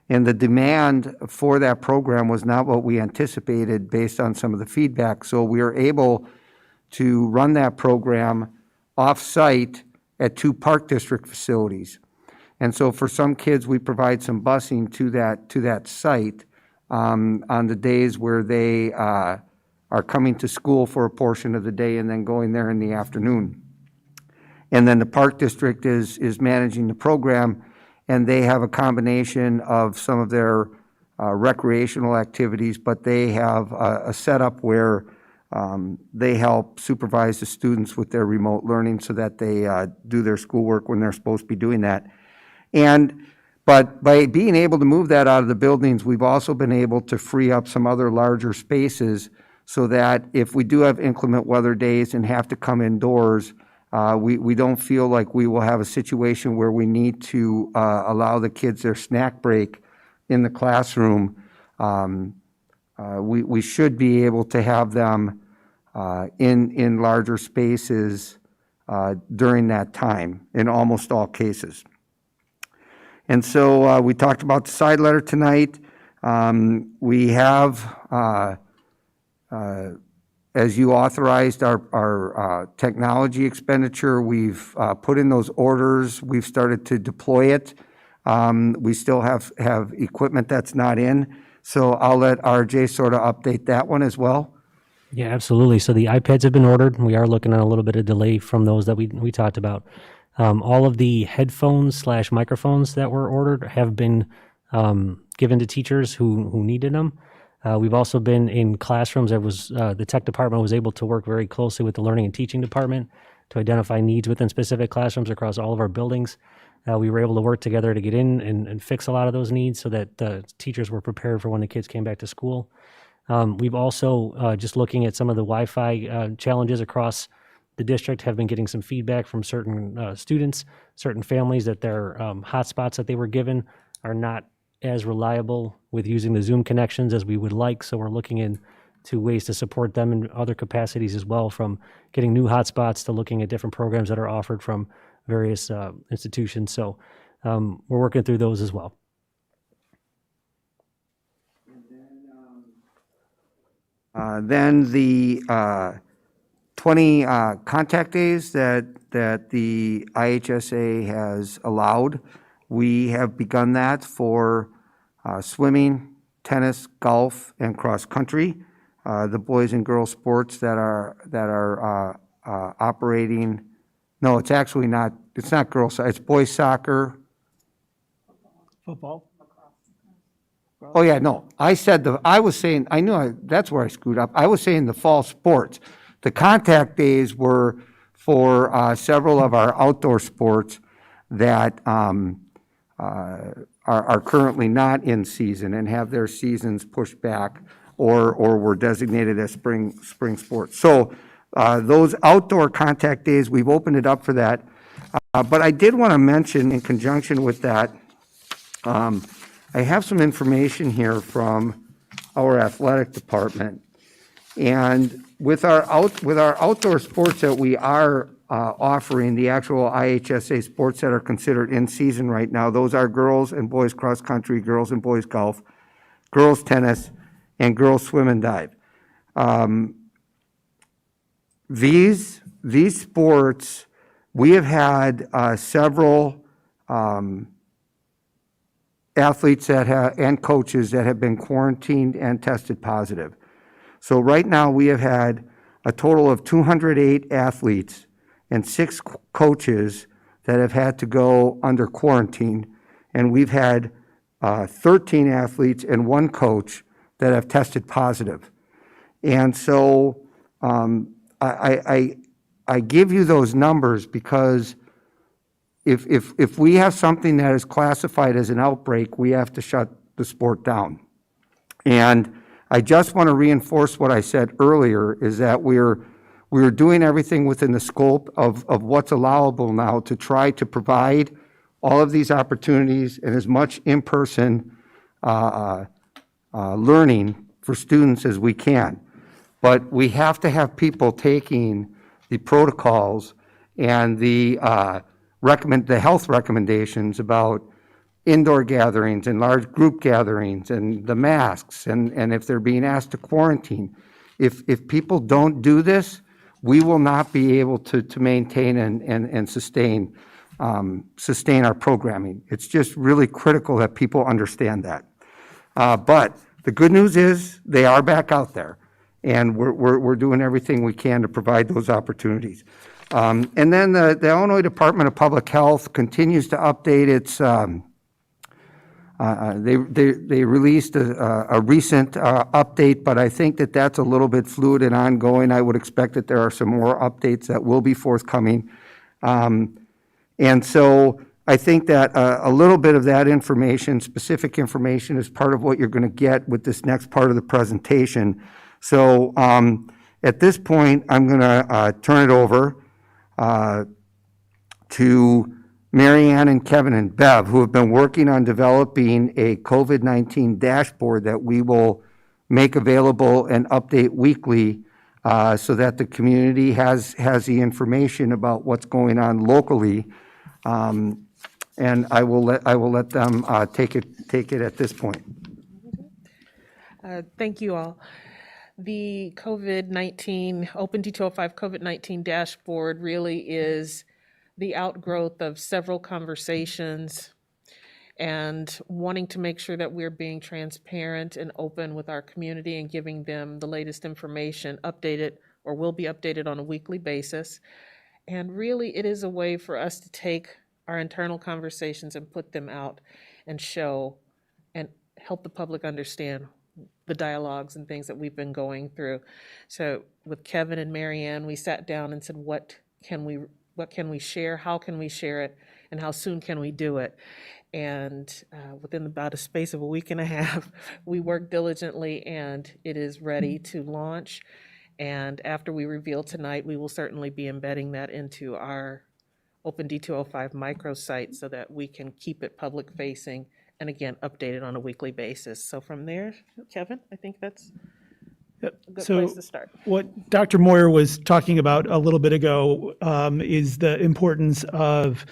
D: And the demand for that program was not what we anticipated based on some of the feedback. So we are able to run that program off-site at 2 Park District facilities. And so for some kids, we provide some busing to that site on the days where they are coming to school for a portion of the day and then going there in the afternoon. And then the Park District is managing the program, and they have a combination of some of their recreational activities, but they have a setup where they help supervise the students with their remote learning so that they do their schoolwork when they're supposed to be doing that. But by being able to move that out of the buildings, we've also been able to free up some other larger spaces so that if we do have inclement weather days and have to come indoors, we don't feel like we will have a situation where we need to allow the kids their snack break in the classroom. We should be able to have them in larger spaces during that time in almost all cases. And so we talked about the side letter tonight. We have, as you authorized our technology expenditure, we've put in those orders. We've started to deploy it. We still have equipment that's not in. So I'll let RJ sort of update that one as well.
P: Yeah, absolutely. So the iPads have been ordered. We are looking at a little bit of delay from those that we talked about. All of the headphones / microphones that were ordered have been given to teachers who needed them. We've also been in classrooms that the tech department was able to work very closely with the learning and teaching department to identify needs within specific classrooms across all of our buildings. We were able to work together to get in and fix a lot of those needs so that teachers were prepared for when the kids came back to school. We've also, just looking at some of the Wi-Fi challenges across the district, have been getting some feedback from certain students, certain families, that their hotspots that they were given are not as reliable with using the Zoom connections as we would like. So we're looking into ways to support them in other capacities as well, from getting new hotspots to looking at different programs that are offered from various institutions. So we're working through those as well.
D: Then the 20 contact days that the IHSA has allowed, we have begun that for swimming, tennis, golf, and cross country. The boys and girls sports that are operating. No, it's actually not it's not girls, it's boys soccer.
K: Football.
D: Oh, yeah, no, I was saying, that's where I screwed up. I was saying the fall sports. The contact days were for several of our outdoor sports that are currently not in season and have their seasons pushed back or were designated as spring sports. So those outdoor contact days, we've opened it up for that. But I did want to mention in conjunction with that, I have some information here from our athletic department. And with our outdoor sports that we are offering, the actual IHSA sports that are considered in season right now, those are girls and boys cross country, girls and boys golf, girls tennis, and girls swim and dive. These sports, we have had several athletes and coaches that have been quarantined and tested positive. So right now we have had a total of 208 athletes and 6 coaches that have had to go under quarantine, and we've had 13 athletes and 1 coach that have tested positive. And so I give you those numbers because if we have something that is classified as an outbreak, we have to shut the sport down. And I just want to reinforce what I said earlier, is that we're doing everything within the scope of what's allowable now to try to provide all of these opportunities and as much in-person learning for students as we can. But we have to have people taking the protocols and the health recommendations about indoor gatherings and large group gatherings and the masks and if they're being asked to quarantine. If people don't do this, we will not be able to maintain and sustain our programming. It's just really critical that people understand that. But the good news is they are back out there, and we're doing everything we can to provide those opportunities. And then the Illinois Department of Public Health continues to update its, they released a recent update, but I think that that's a little bit fluid and ongoing. I would expect that there are some more updates that will be forthcoming. And so I think that a little bit of that information, specific information, is part of what you're going to get with this next part of the presentation. So at this point, I'm going to turn it over to Marianne and Kevin and Bev, who have been working on developing a COVID-19 dashboard that we will make available and update weekly so that the community has the information about what's going on locally. And I will let them take it at this point.
O: Thank you all. The COVID-19, Open D205 COVID-19 dashboard really is the outgrowth of several conversations and wanting to make sure that we're being transparent and open with our community and giving them the latest information, updated or will be updated on a weekly basis. And really, it is a way for us to take our internal conversations and put them out and show and help the public understand the dialogues and things that we've been going through. So with Kevin and Marianne, we sat down and said, what can we share, how can we share it, and how soon can we do it? And within about a space of a week and a half, we worked diligently and it is ready to launch. And after we reveal tonight, we will certainly be embedding that into our Open D205 microsite so that we can keep it public facing and again, updated on a weekly basis. So from there, Kevin, I think that's a good place to start.
K: What Dr. Moyer was talking about a little bit ago is the importance of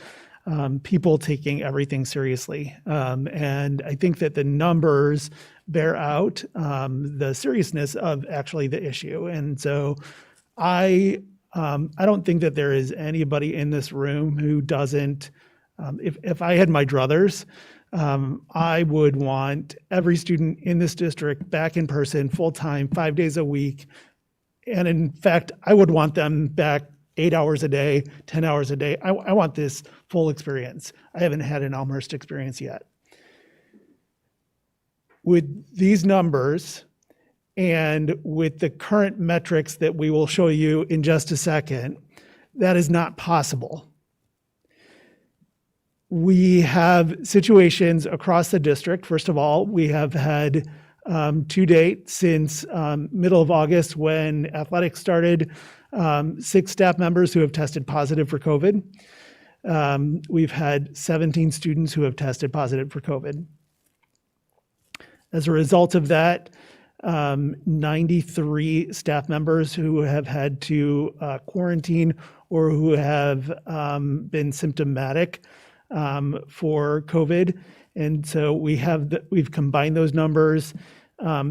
K: people taking everything seriously. And I think that the numbers bear out the seriousness of actually the issue. And so I don't think that there is anybody in this room who doesn't, if I had my druthers, I would want every student in this district back in person, full-time, 5 days a week. And in fact, I would want them back 8 hours a day, 10 hours a day. I want this full experience. I haven't had an Elmhurst experience yet. With these numbers and with the current metrics that we will show you in just a second, that is not possible. We have situations across the district. First of all, we have had to date since middle of August when athletics started, 6 staff members who have tested positive for COVID. We've had 17 students who have tested positive for COVID. As a result of that, 93 staff members who have had to quarantine or who have been symptomatic for COVID. And so we've combined those numbers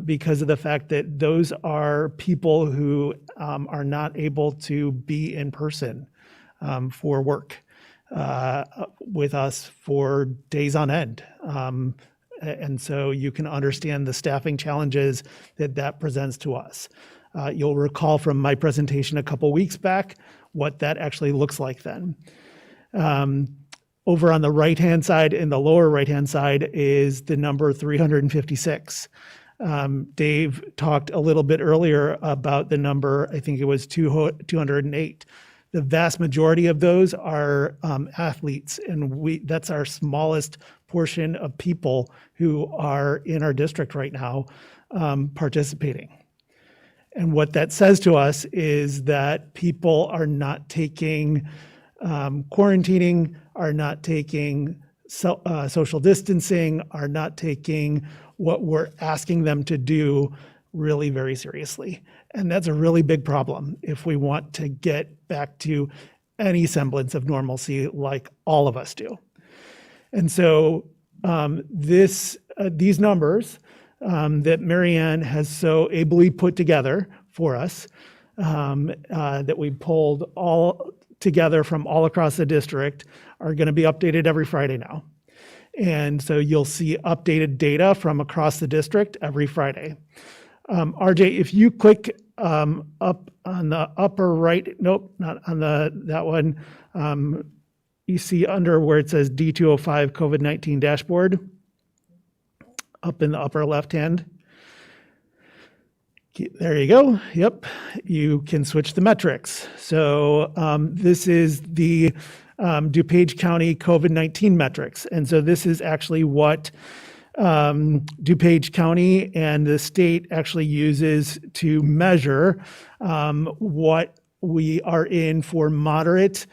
K: because of the fact that those are people who are not able to be in person for work with us for days on end. And so you can understand the staffing challenges that presents to us. You'll recall from my presentation a couple weeks back what that actually looks like then. Over on the right-hand side, in the lower right-hand side, is the number 356. Dave talked a little bit earlier about the number, I think it was 208. The vast majority of those are athletes, and that's our smallest portion of people who are in our district right now participating. And what that says to us is that people are not taking quarantining, are not taking social distancing, are not taking what we're asking them to do really very seriously. And that's a really big problem if we want to get back to any semblance of normalcy like all of us do. And so these numbers that Marianne has so ably put together for us, that we pulled all together from all across the district, are going to be updated every Friday now. And so you'll see updated data from across the district every Friday. RJ, if you click up on the upper right, nope, not on that one, you see under where it says D205 COVID-19 dashboard, up in the upper left hand. There you go. Yep, you can switch the metrics. So this is the DuPage County COVID-19 metrics. And so this is actually what DuPage County and the state actually uses to measure what we are in for moderate,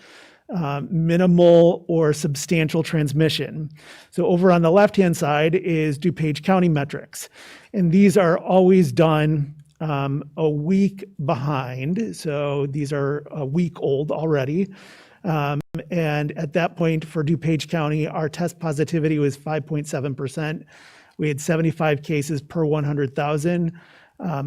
K: minimal, or substantial transmission. So over on the left-hand side is DuPage County metrics. And these are always done a week behind. So these are a week old already. And at that point for DuPage County, our test positivity was 5.7%. We had 75 cases per 100,000.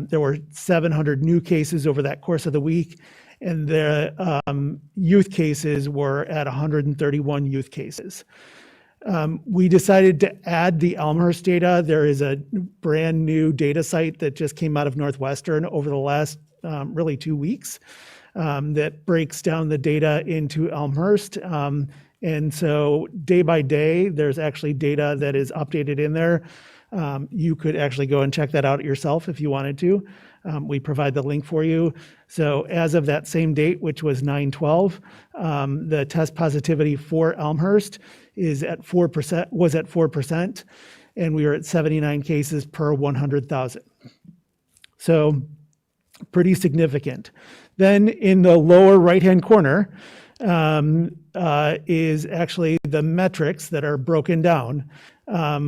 K: There were 700 new cases over that course of the week. And the youth cases were at 131 youth cases. We decided to add the Elmhurst data. There is a brand new data site that just came out of Northwestern over the last really 2 weeks that breaks down the data into Elmhurst. And so day by day, there's actually data that is updated in there. You could actually go and check that out yourself if you wanted to. We provide the link for you. So as of that same date, which was 9/12, the test positivity for Elmhurst was at 4%, and we were at 79 cases per 100,000. So pretty significant. Then in the lower right-hand corner is actually the metrics that are broken down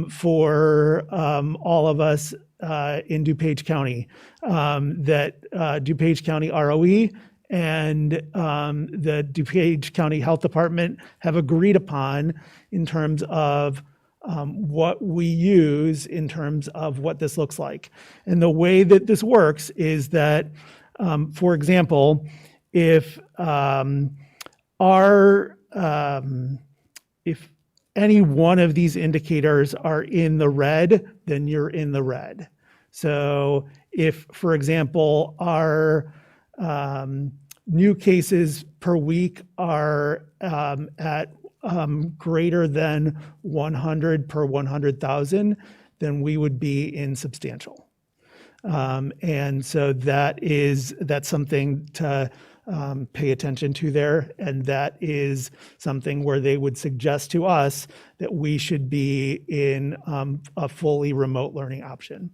K: for all of us in DuPage County, that DuPage County ROE and the DuPage County Health Department have agreed upon in terms of what we use in terms of what this looks like. And the way that this works is that, for example, if if any one of these indicators are in the red, then you're in the red. So if, for example, our new cases per week are at greater than 100 per 100,000, then we would be in substantial. And so that's something to pay attention to there. And that is something where they would suggest to us that we should be in a fully remote learning option.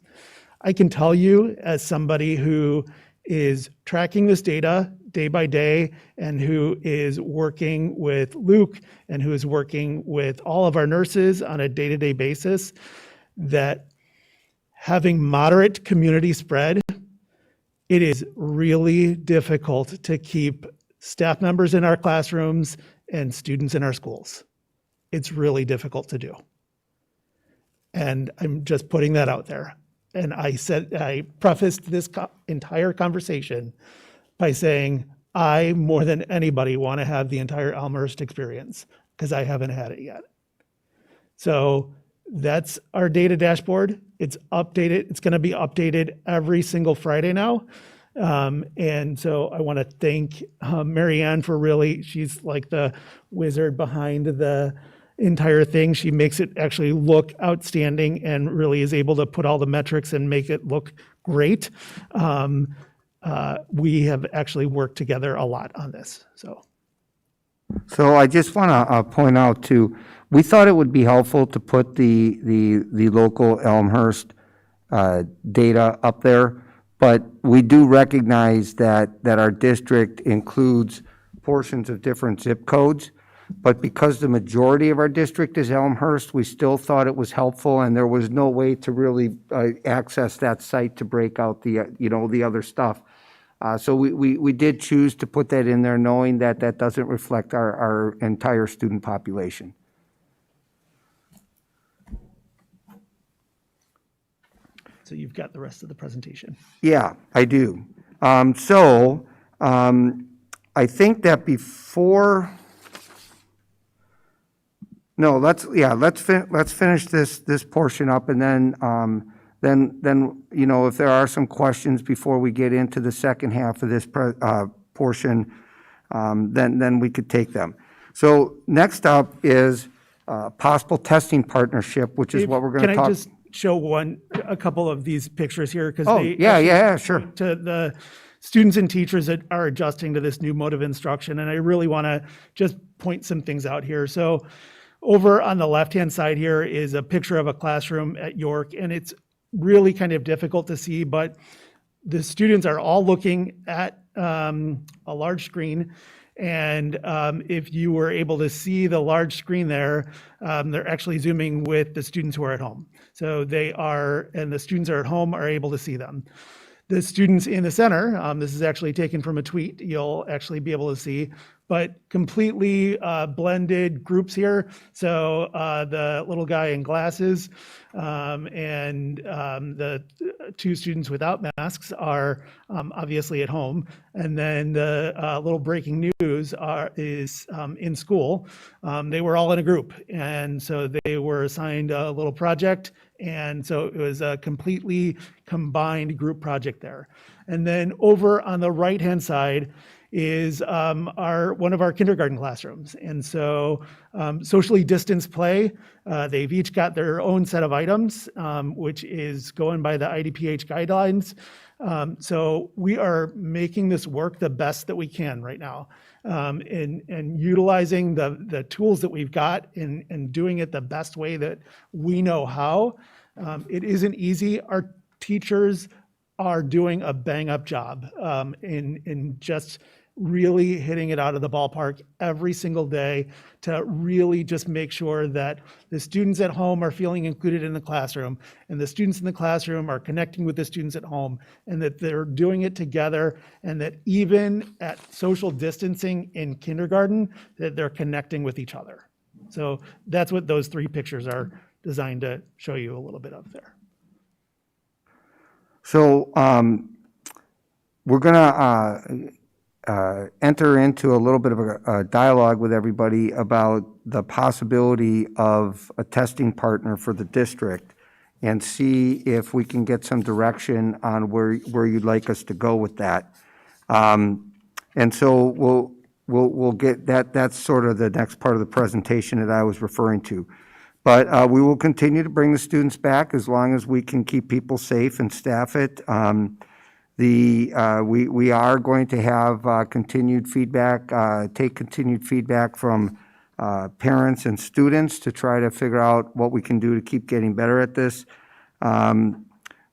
K: I can tell you, as somebody who is tracking this data day by day and who is working with Luke and who is working with all of our nurses on a day-to-day basis, that having moderate community spread, it is really difficult to keep staff members in our classrooms and students in our schools. It's really difficult to do. And I'm just putting that out there. And I prefaced this entire conversation by saying, I, more than anybody, want to have the entire Elmhurst experience because I haven't had it yet. So that's our data dashboard. It's updated. It's going to be updated every single Friday now. And so I want to thank Marianne for she's like the wizard behind the entire thing. She makes it actually look outstanding and really is able to put all the metrics and make it look great. We have actually worked together a lot on this.
D: So I just want to point out too, we thought it would be helpful to put the local Elmhurst data up there, but we do recognize that our district includes portions of different zip codes. But because the majority of our district is Elmhurst, we still thought it was helpful, and there was no way to really access that site to break out the other stuff. So we did choose to put that in there, knowing that that doesn't reflect our entire student population.
K: So you've got the rest of the presentation.
D: Yeah, I do. I think that before. No, let's finish this portion up, and then if there are some questions before we get into the second half of this portion, then we could take them. So next up is possible testing partnership, which is what we're going to talk.
K: Can I just show a couple of these pictures here because
D: sure.
K: To the students and teachers that are adjusting to this new mode of instruction, and I really want to just point some things out here. So over on the left-hand side here is a picture of a classroom at York, and it's really kind of difficult to see, but the students are all looking at a large screen. And if you were able to see the large screen there, they're actually zooming with the students who are at home. So and the students who are at home are able to see them. The students in the center, this is actually taken from a tweet, you'll actually be able to see, but completely blended groups here. So the little guy in glasses and the two students without masks are obviously at home. And then the little breaking news is in school. They were all in a group. And so they were assigned a little project. And so it was a completely combined group project there. And then over on the right-hand side is one of our kindergarten classrooms. And so socially distanced play, they've each got their own set of items, which is going by the IDPH guidelines. So we are making this work the best that we can right now, and utilizing the tools that we've got and doing it the best way that we know how. It isn't easy. Our teachers are doing a bang-up job in just really hitting it out of the ballpark every single day to really just make sure that the students at home are feeling included in the classroom, and the students in the classroom are connecting with the students at home, and that they're doing it together, and that even at social distancing in kindergarten, that they're connecting with each other. So that's what those three pictures are designed to show you a little bit of there.
D: So we're going to enter into a little bit of a dialogue with everybody about the possibility of a testing partner for the district and see if we can get some direction on where you'd like us to go with that. And And so we'll get that, that's sort of the next part of the presentation that I was referring to. But we will continue to bring the students back as long as we can keep people safe and staff it. We are going to have continued feedback, take continued feedback from parents and students to try to figure out what we can do to keep getting better at this.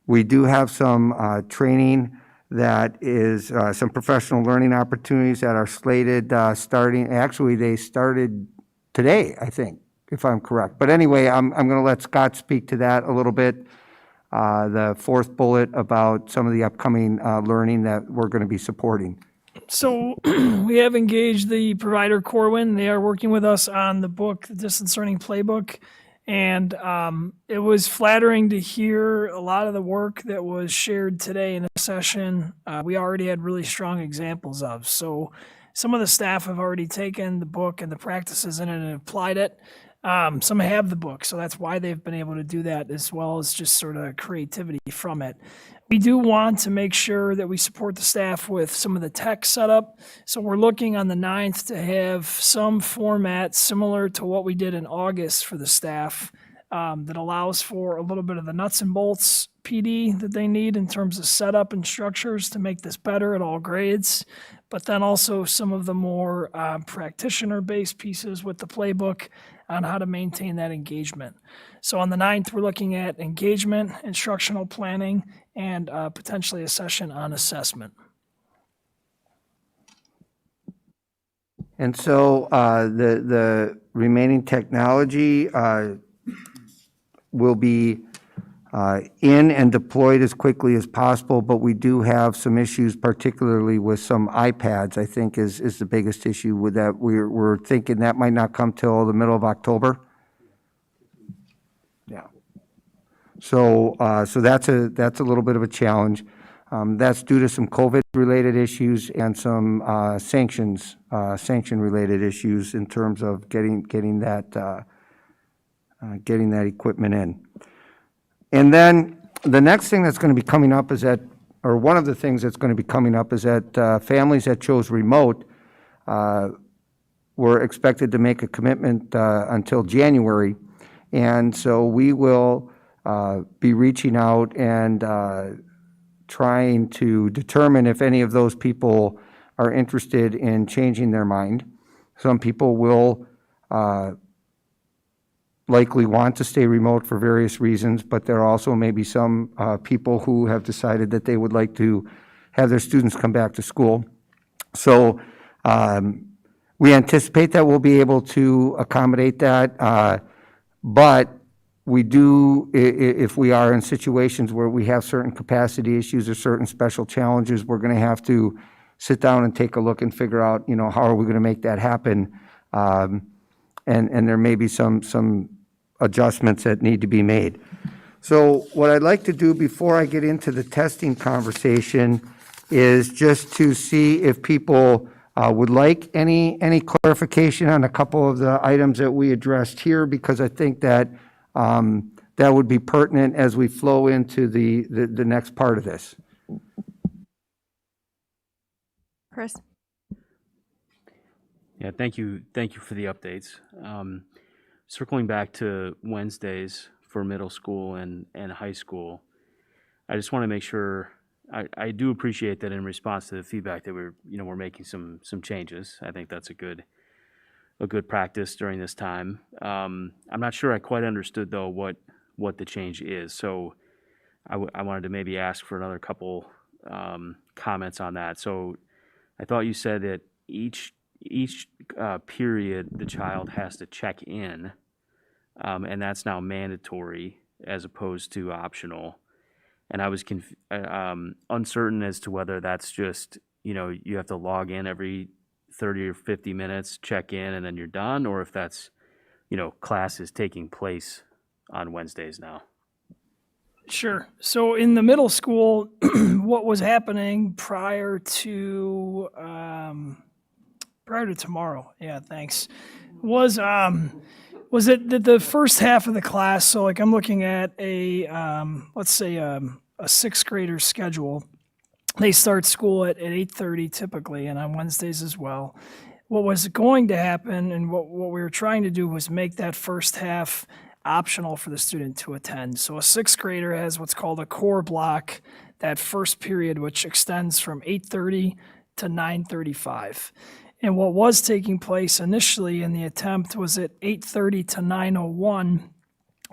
D: We do have some training that is some professional learning opportunities that are slated starting, actually they started today, I think, if I'm correct. But anyway, I'm going to let Scott speak to that a little bit. The fourth bullet about some of the upcoming learning that we're going to be supporting.
N: So we have engaged the provider Corwin. They are working with us on the book, the Distance Learning Playbook. And it was flattering to hear a lot of the work that was shared today in a session. We already had really strong examples of. So some of the staff have already taken the book and the practices in it and applied it. Some have the book, so that's why they've been able to do that, as well as just sort of creativity from it. We do want to make sure that we support the staff with some of the tech setup. So we're looking on the 9th to have some format similar to what we did in August for the staff that allows for a little bit of the nuts and bolts PD that they need in terms of setup and structures to make this better at all grades. But then also some of the more practitioner-based pieces with the playbook on how to maintain that engagement. So on the 9th, we're looking at engagement, instructional planning, and potentially a session on assessment.
D: And so the remaining technology will be in and deployed as quickly as possible, but we do have some issues, particularly with some iPads, I think is the biggest issue with that. We're thinking that might not come till the middle of October. Yeah. So that's a little bit of a challenge. That's due to some COVID-related issues and some sanction-related issues in terms of getting that equipment in. And then the next thing that's going to be coming up is that, or one of the things that's going to be coming up is that families that chose remote were expected to make a commitment until January. And so we will be reaching out and trying to determine if any of those people are interested in changing their mind. Some people will likely want to stay remote for various reasons, but there also may be some people who have decided that they would like to have their students come back to school. So we anticipate that we'll be able to accommodate that, but we do, if we are in situations where we have certain capacity issues or certain special challenges, we're going to have to sit down and take a look and figure out, how are we going to make that happen? And there may be some adjustments that need to be made. So what I'd like to do before I get into the testing conversation is just to see if people would like any clarification on a couple of the items that we addressed here, because I think that that would be pertinent as we flow into the next part of this.
J: Chris?
C: Yeah, thank you for the updates. Circling back to Wednesdays for middle school and high school, I just want to make sure, I do appreciate that in response to the feedback that we're making some changes. I think that's a good practice during this time. I'm not sure I quite understood though what the change is. So I wanted to maybe ask for another couple comments on that. So I thought you said that each period the child has to check in, and that's now mandatory as opposed to optional. And I was uncertain as to whether that's just, you have to log in every 30 or 50 minutes, check in, and then you're done, or if that's, class is taking place on Wednesdays now.
N: Sure. So in the middle school, what was happening prior to tomorrow, yeah, thanks, was it the first half of the class, so like I'm looking at let's say a sixth grader schedule, They start school at 8:30 typically, and on Wednesdays as well. What was going to happen and what we were trying to do was make that first half optional for the student to attend. So a sixth grader has what's called a core block, that first period, which extends from 8:30 to 9:35. And what was taking place initially in the attempt was at 8:30 to 9:01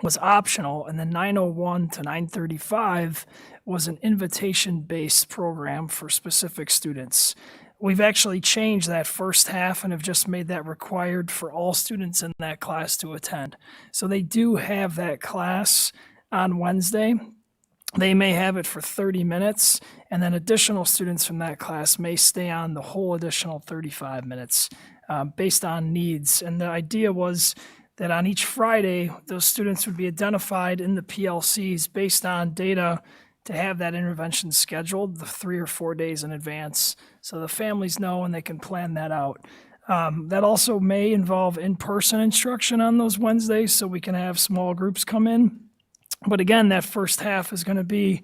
N: was optional, and then 9:01 to 9:35 was an invitation-based program for specific students. We've actually changed that first half and have just made that required for all students in that class to attend. So they do have that class on Wednesday. They may have it for 30 minutes, and then additional students from that class may stay on the whole additional 35 minutes based on needs. And the idea was that on each Friday, those students would be identified in the PLCs based on data to have that intervention scheduled the 3 or 4 days in advance, so the families know and they can plan that out. That also may involve in-person instruction on those Wednesdays, so we can have small groups come in. But again, that first half is going to be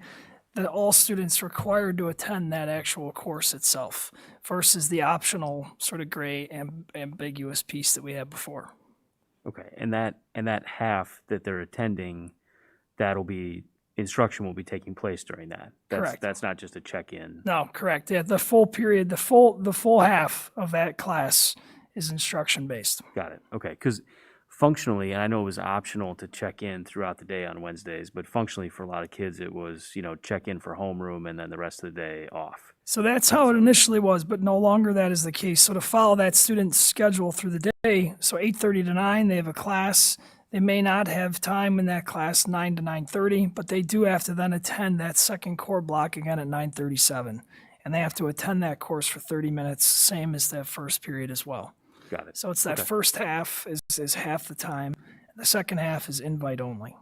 N: that all students required to attend that actual course itself versus the optional sort of gray ambiguous piece that we had before.
C: Okay, and that half that they're attending, instruction will be taking place during that.
N: Correct.
C: That's not just a check-in.
N: No, correct. Yeah, the full period, the full half of that class is instruction based.
C: Got it. Okay, because functionally, and I know it was optional to check in throughout the day on Wednesdays, but functionally for a lot of kids, it was, check in for homeroom and then the rest of the day off.
N: So that's how it initially was, but no longer that is the case. So to follow that student's schedule through the day, so 8:30 to 9, they have a class. They may not have time in that class 9 to 9:30, but they do have to then attend that second core block again at 9:37. And they have to attend that course for 30 minutes, same as that first period as well.
C: Got it.
N: So it's that first half is half the time. The second half is invite only.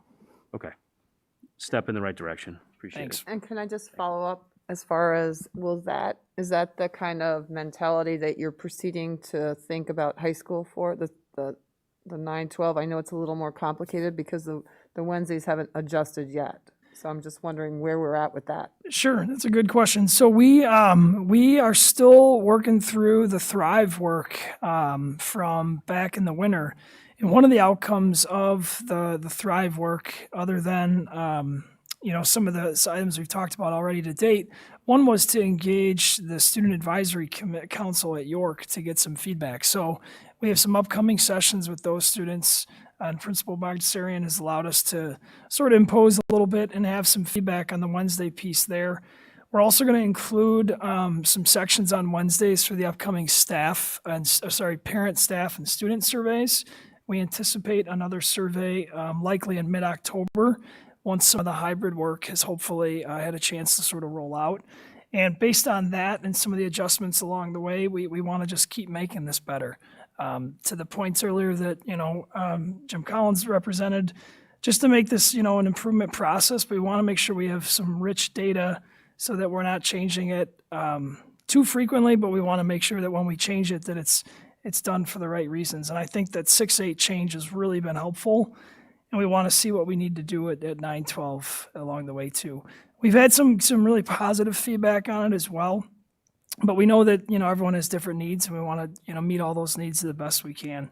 C: Okay. Step in the right direction. Appreciate
N: Thanks.
C: it.
H: And can I just follow up as far as, is that the kind of mentality that you're proceeding to think about high school for, the 9-12? I know it's a little more complicated because the Wednesdays haven't adjusted yet. So I'm just wondering where we're at with that.
N: Sure, that's a good question. So we are still working through the Thrive work from back in the winter. And one of the outcomes of the Thrive work, other than some of the items we've talked about already to date, one was to engage the Student Advisory Council at York to get some feedback. So we have some upcoming sessions with those students, and Principal Bagdasarian has allowed us to sort of impose a little bit and have some feedback on the Wednesday piece there. We're also going to include some sections on Wednesdays for the upcoming parent, staff, and student surveys. We anticipate another survey likely in mid-October, once some of the hybrid work has hopefully had a chance to sort of roll out. And based on that and some of the adjustments along the way, we want to just keep making this better. To the points earlier that, Jim Collins represented, just to make this, an improvement process, but we want to make sure we have some rich data so that we're not changing it too frequently, but we want to make sure that when we change it, that it's done for the right reasons. And I think that 6-8 change has really been helpful. And we want to see what we need to do at 9-12 along the way too. We've had some really positive feedback on it as well, but we know that, everyone has different needs and we want to, meet all those needs to the best we can.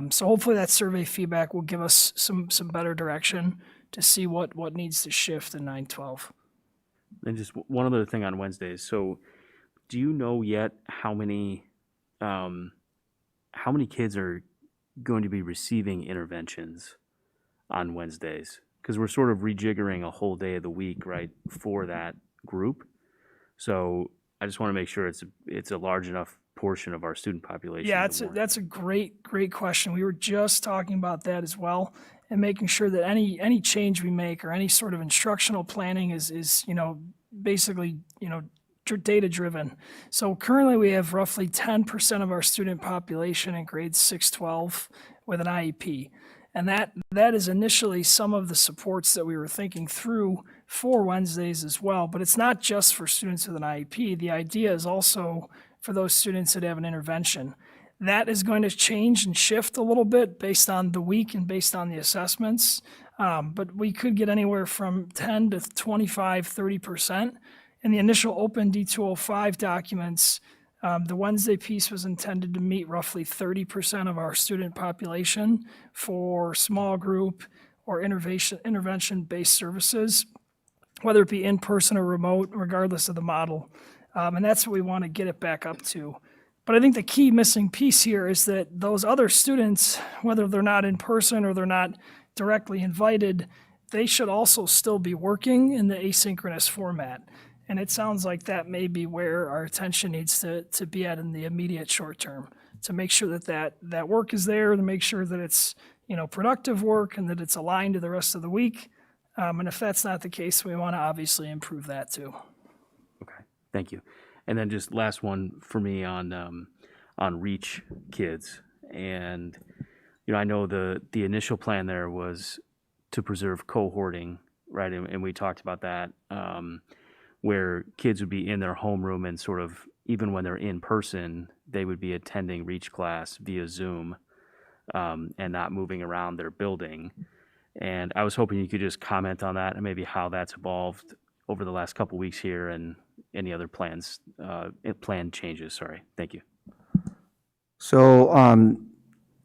N: So hopefully that survey feedback will give us some better direction to see what needs to shift in 9-12.
C: And just one other thing on Wednesdays. So do you know yet how many kids are going to be receiving interventions on Wednesdays? Because we're sort of rejiggering a whole day of the week, right, for that group. So I just want to make sure it's a large enough portion of our student population.
N: Yeah, that's a great question. We were just talking about that as well, and making sure that any change we make or any sort of instructional planning is basically data driven. So currently we have roughly 10% of our student population in grades 6-12 with an IEP. And that is initially some of the supports that we were thinking through for Wednesdays as well. But it's not just for students with an IEP. The idea is also for those students that have an intervention. That is going to change and shift a little bit based on the week and based on the assessments. But we could get anywhere from 10 to 25, 30% In the initial Open D205 documents, the Wednesday piece was intended to meet roughly 30% of our student population for small group or intervention-based services, whether it be in person or remote, regardless of the model. And that's what we want to get it back up to. But I think the key missing piece here is that those other students, whether they're not in person or they're not directly invited, they should also still be working in the asynchronous format. And it sounds like that may be where our attention needs to be at in the immediate short term, to make sure that work is there, to make sure that it's productive work and that it's aligned to the rest of the week. And if that's not the case, we want to obviously improve that too.
C: Okay, thank you. And then just last one for me on REACH kids. And, I know the initial plan there was to preserve cohorting, right? And we talked about that, where kids would be in their homeroom and sort of, even when they're in person, they would be attending REACH class via Zoom and not moving around their building. And I was hoping you could just comment on that and maybe how that's evolved over the last couple weeks here and any other plan changes. Sorry. Thank you.
D: So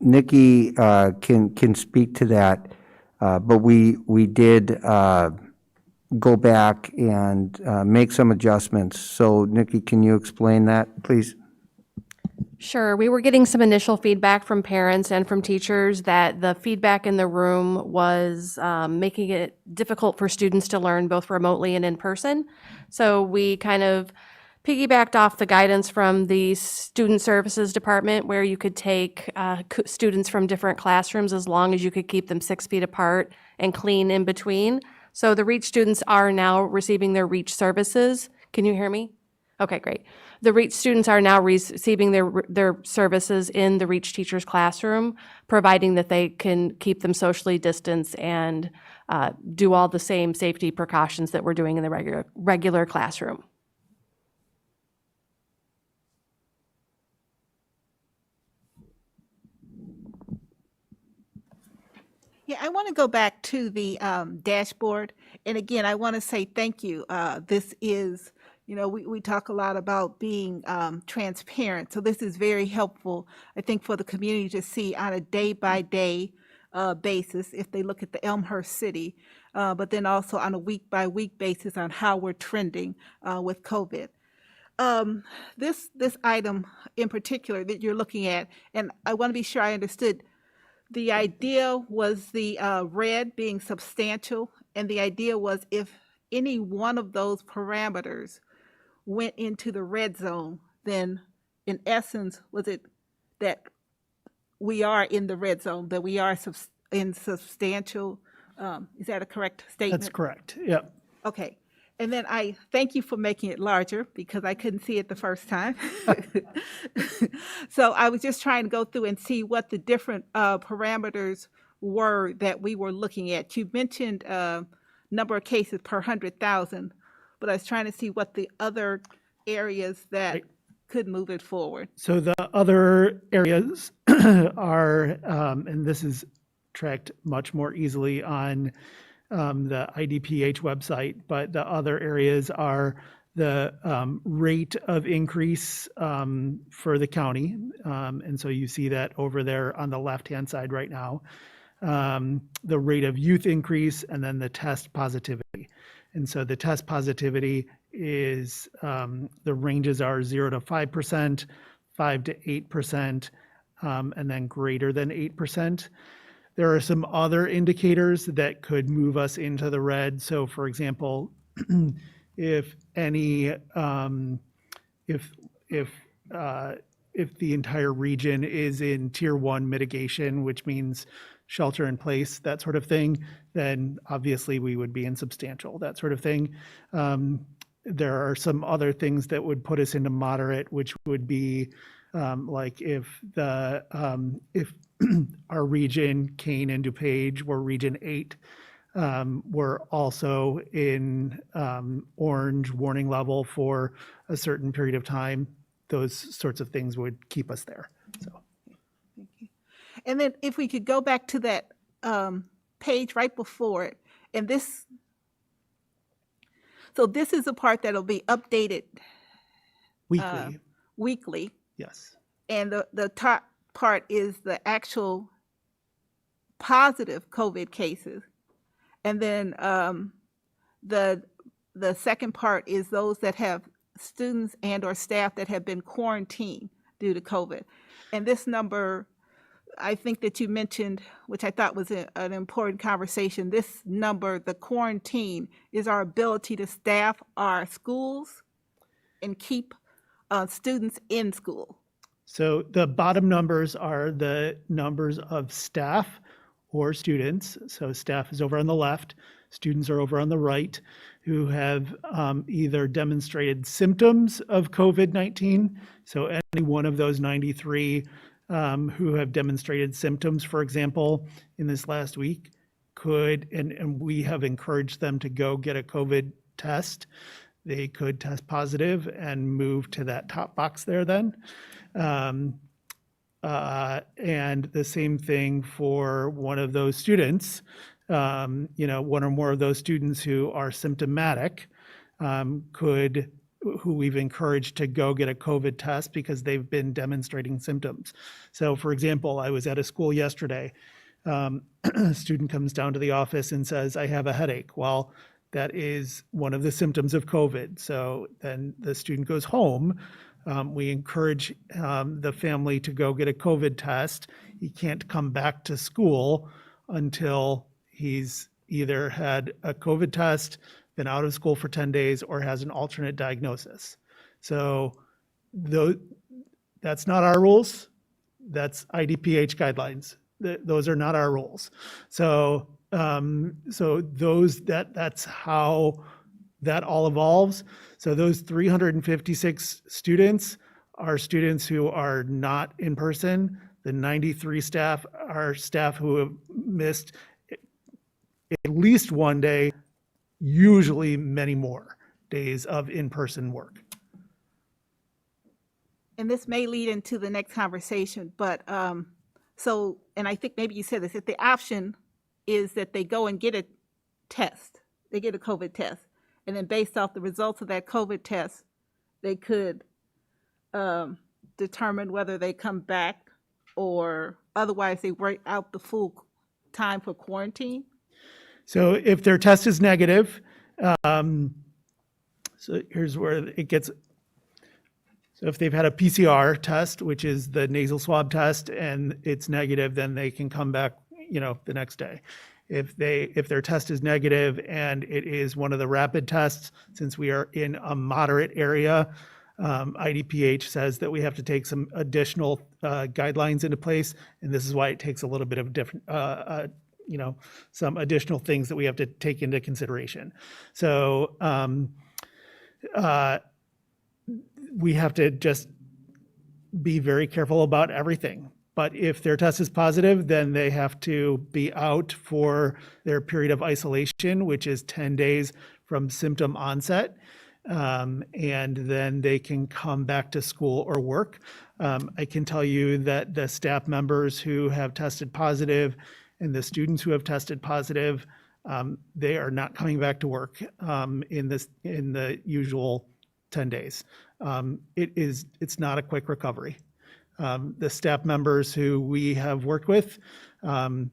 D: Nikki can speak to that, but we did go back and make some adjustments. So Nikki, can you explain that, please?
M: Sure. We were getting some initial feedback from parents and from teachers that the feedback in the room was making it difficult for students to learn both remotely and in person. So we kind of piggybacked off the guidance from the Student Services Department, where you could take students from different classrooms as long as you could keep them 6 feet apart and clean in between. So the REACH students are now receiving their REACH services. Can you hear me? Okay, great. The REACH students are now receiving their services in the REACH teacher's classroom, providing that they can keep them socially distanced and do all the same safety precautions that we're doing in the regular classroom.
I: Yeah, I want to go back to the dashboard. And again, I want to say thank you. This is, we talk a lot about being transparent. So this is very helpful, I think, for the community to see on a day-by-day basis if they look at the Elmhurst City, but then also on a week-by-week basis on how we're trending with COVID. This item in particular that you're looking at, and I want to be sure I understood, the idea was the red being substantial, and the idea was if any one of those parameters went into the red zone, then in essence, was it that we are in the red zone, that we are in substantial, is that a correct statement?
K: That's correct, yep.
I: Okay. And then I thank you for making it larger because I couldn't see it the first time. So I was just trying to go through and see what the different parameters were that we were looking at. You mentioned number of cases per 100,000, but I was trying to see what the other areas that could move it forward.
K: So the other areas are, and this is tracked much more easily on the IDPH website, but the other areas are the rate of increase for the county. And so you see that over there on the left-hand side right now, the rate of youth increase and then the test positivity. And so the test positivity is, the ranges are 0 to 5%, 5 to 8%, and then greater than 8%. There are some other indicators that could move us into the red. So for example, if the entire region is in tier 1 mitigation, which means shelter in place, that sort of thing, then obviously we would be in substantial, that sort of thing. There are some other things that would put us into moderate, which would be like if our region, Kane and DuPage, were region 8, we're also in orange warning level for a certain period of time. Those sorts of things would keep us there. So.
I: Thank you. And then if we could go back to that page right before it, and this, So this is a part that'll be updated
K: Weekly,
I: weekly.
K: yes.
I: And the top part is the actual positive COVID cases. And then the second part is those that have students and or staff that have been quarantined due to COVID. And this number, I think that you mentioned, which I thought was an important conversation, this number, the quarantine, is our ability to staff our schools and keep students in school.
K: So the bottom numbers are the numbers of staff or students. So staff is over on the left, students are over on the right, who have either demonstrated symptoms of COVID-19. So any one of those 93 who have demonstrated symptoms, for example, in this last week could, and we have encouraged them to go get a COVID test. They could test positive and move to that top box there then. And the same thing for one of those students, one or more of those students who are symptomatic who we've encouraged to go get a COVID test because they've been demonstrating symptoms. So for example, I was at a school yesterday. A student comes down to the office and says, I have a headache. Well, that is one of the symptoms of COVID. So then the student goes home. We encourage the family to go get a COVID test. He can't come back to school until he's either had a COVID test, been out of school for 10 days, or has an alternate diagnosis. So that's not our rules. That's IDPH guidelines. Those are not our rules. So that's how that all evolves. So those 356 students are students who are not in person. The 93 staff are staff who have missed at least one day, usually many more days of in-person work.
I: And this may lead into the next conversation, but so, and I think maybe you said this, if the option is that they go and get a test, they get a COVID test, and then based off the results of that COVID test, they could determine whether they come back or otherwise they wait out the full time for quarantine.
K: So if their test is negative, so here's where it gets, so if they've had a PCR test, which is the nasal swab test, and it's negative, then they can come back, the next day. If their test is negative and it is one of the rapid tests, since we are in a moderate area, IDPH says that we have to take some additional guidelines into place, and this is why it takes a little bit of different, some additional things that we have to take into consideration. So we have to just be very careful about everything. But if their test is positive, then they have to be out for their period of isolation, which is 10 days from symptom onset. And then they can come back to school or work. I can tell you that the staff members who have tested positive and the students who have tested positive, they are not coming back to work in the usual 10 days. It's not a quick recovery. The staff members who we have worked with, so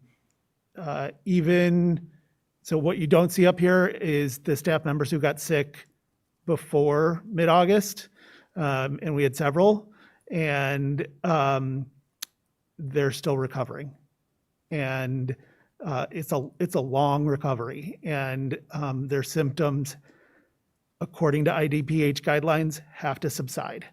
K: what you don't see up here is the staff members who got sick before mid-August, and we had several, and they're still recovering. And it's a long recovery, and their symptoms, according to IDPH guidelines, have to subside.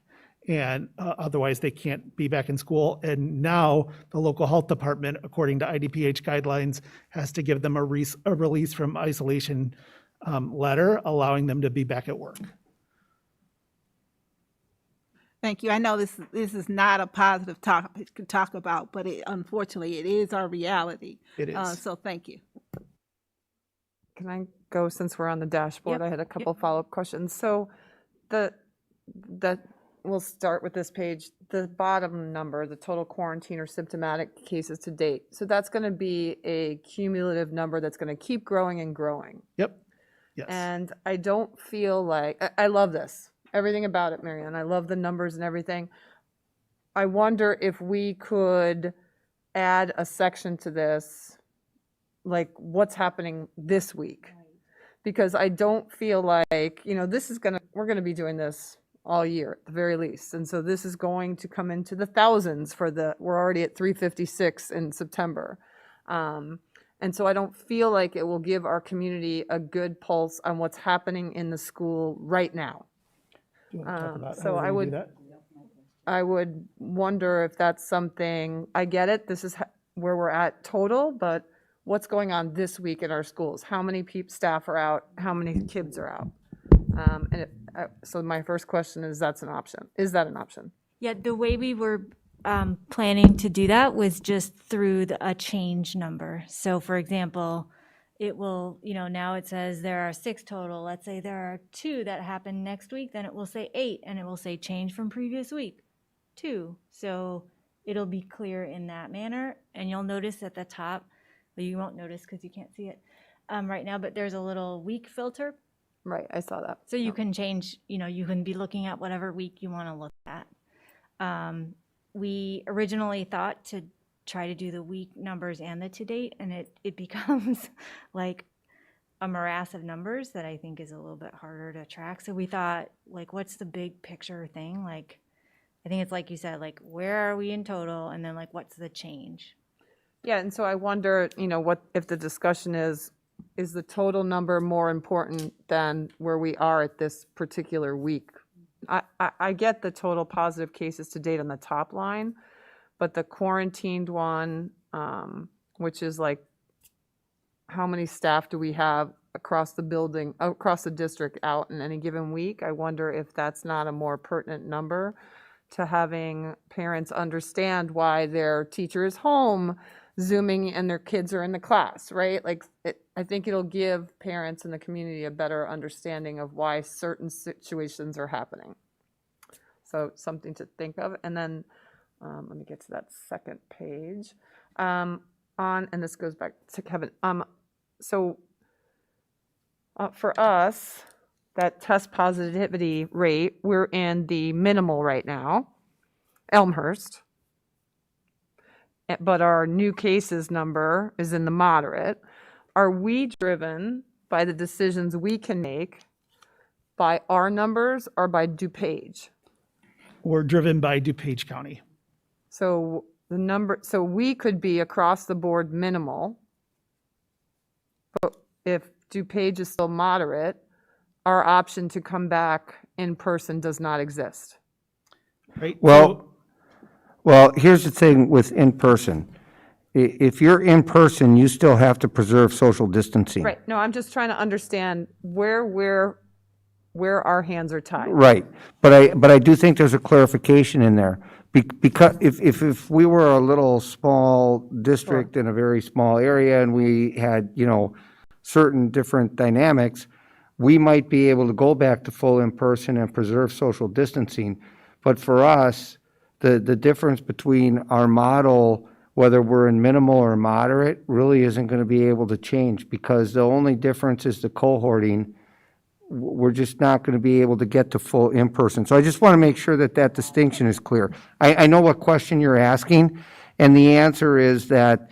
K: And otherwise they can't be back in school. And now the local health department, according to IDPH guidelines, has to give them a release from isolation letter, allowing them to be back at work.
I: Thank you. I know this is not a positive topic to talk about, but unfortunately it is our reality.
K: It is.
I: So thank you.
H: Can I go, since we're on the dashboard?
I: Yep.
H: I had a couple follow-up questions. So we'll start with this page. The bottom number, the total quarantine or symptomatic cases to date. So that's going to be a cumulative number that's going to keep growing and growing.
K: Yep. Yes.
H: And I don't feel like, I love this, everything about it, Marianne. I love the numbers and everything. I wonder if we could add a section to this, like what's happening this week. Because I don't feel like, we're gonna be doing this all year at the very least. And so this is going to come into the thousands we're already at 356 in September. And so I don't feel like it will give our community a good pulse on what's happening in the school right now.
K: Do you want to talk about
H: So
K: how
H: I
K: we're
H: would,
K: gonna do
H: I would wonder if that's something, I get it, this is where we're at total, but what's going on this week in our schools? How many staff are out? How many kids are out? So my first question is, that's an option. Is that an option?
J: Yeah, the way we were planning to do that was just through a change number. So for example, it will, now it says there are 6 total. Let's say there are 2 that happen next week, then it will say 8, and it will say change from previous week, 2. So it'll be clear in that manner. And you'll notice at the top, well, you won't notice because you can't see it right now, but there's a little week filter.
H: Right, I saw that.
J: So you can change, you can be looking at whatever week you want to look at. We originally thought to try to do the week numbers and the to date, and it becomes like a morass of numbers that I think is a little bit harder to track. So we thought, like, what's the big picture thing? Like, I think it's like you said, like, where are we in total? And then, like, what's the change?
H: Yeah, and so I wonder, what if the discussion is the total number more important than where we are at this particular week? I get the total positive cases to date on the top line, but the quarantined one, which is like, how many staff do we have across the building, across the district out in any given week? I wonder if that's not a more pertinent number to having parents understand why their teacher is home Zooming and their kids are in the class, right? I think it'll give parents in the community a better understanding of why certain situations are happening. So something to think of. And then let me get to that second page. And this goes back to Kevin. For us, that test positivity rate, we're in the minimal right now, Elmhurst. But our new cases number is in the moderate. Are we driven by the decisions we can make by our numbers or by DuPage?
K: We're driven by DuPage County.
H: So we could be across the board minimal, but if DuPage is still moderate, our option to come back in person does not exist.
K: Right?
D: Well, here's the thing with in-person. If you're in person, you still have to preserve social distancing.
H: Right. No, I'm just trying to understand where our hands are tied.
D: Right. But I do think there's a clarification in there. Because if we were a little small district in a very small area and we had, certain different dynamics, we might be able to go back to full in-person and preserve social distancing. But for us, the difference between our model, whether we're in minimal or moderate, really isn't going to be able to change because the only difference is the cohorting. We're just not going to be able to get to full in-person. So I just want to make sure that distinction is clear. I know what question you're asking, and the answer is that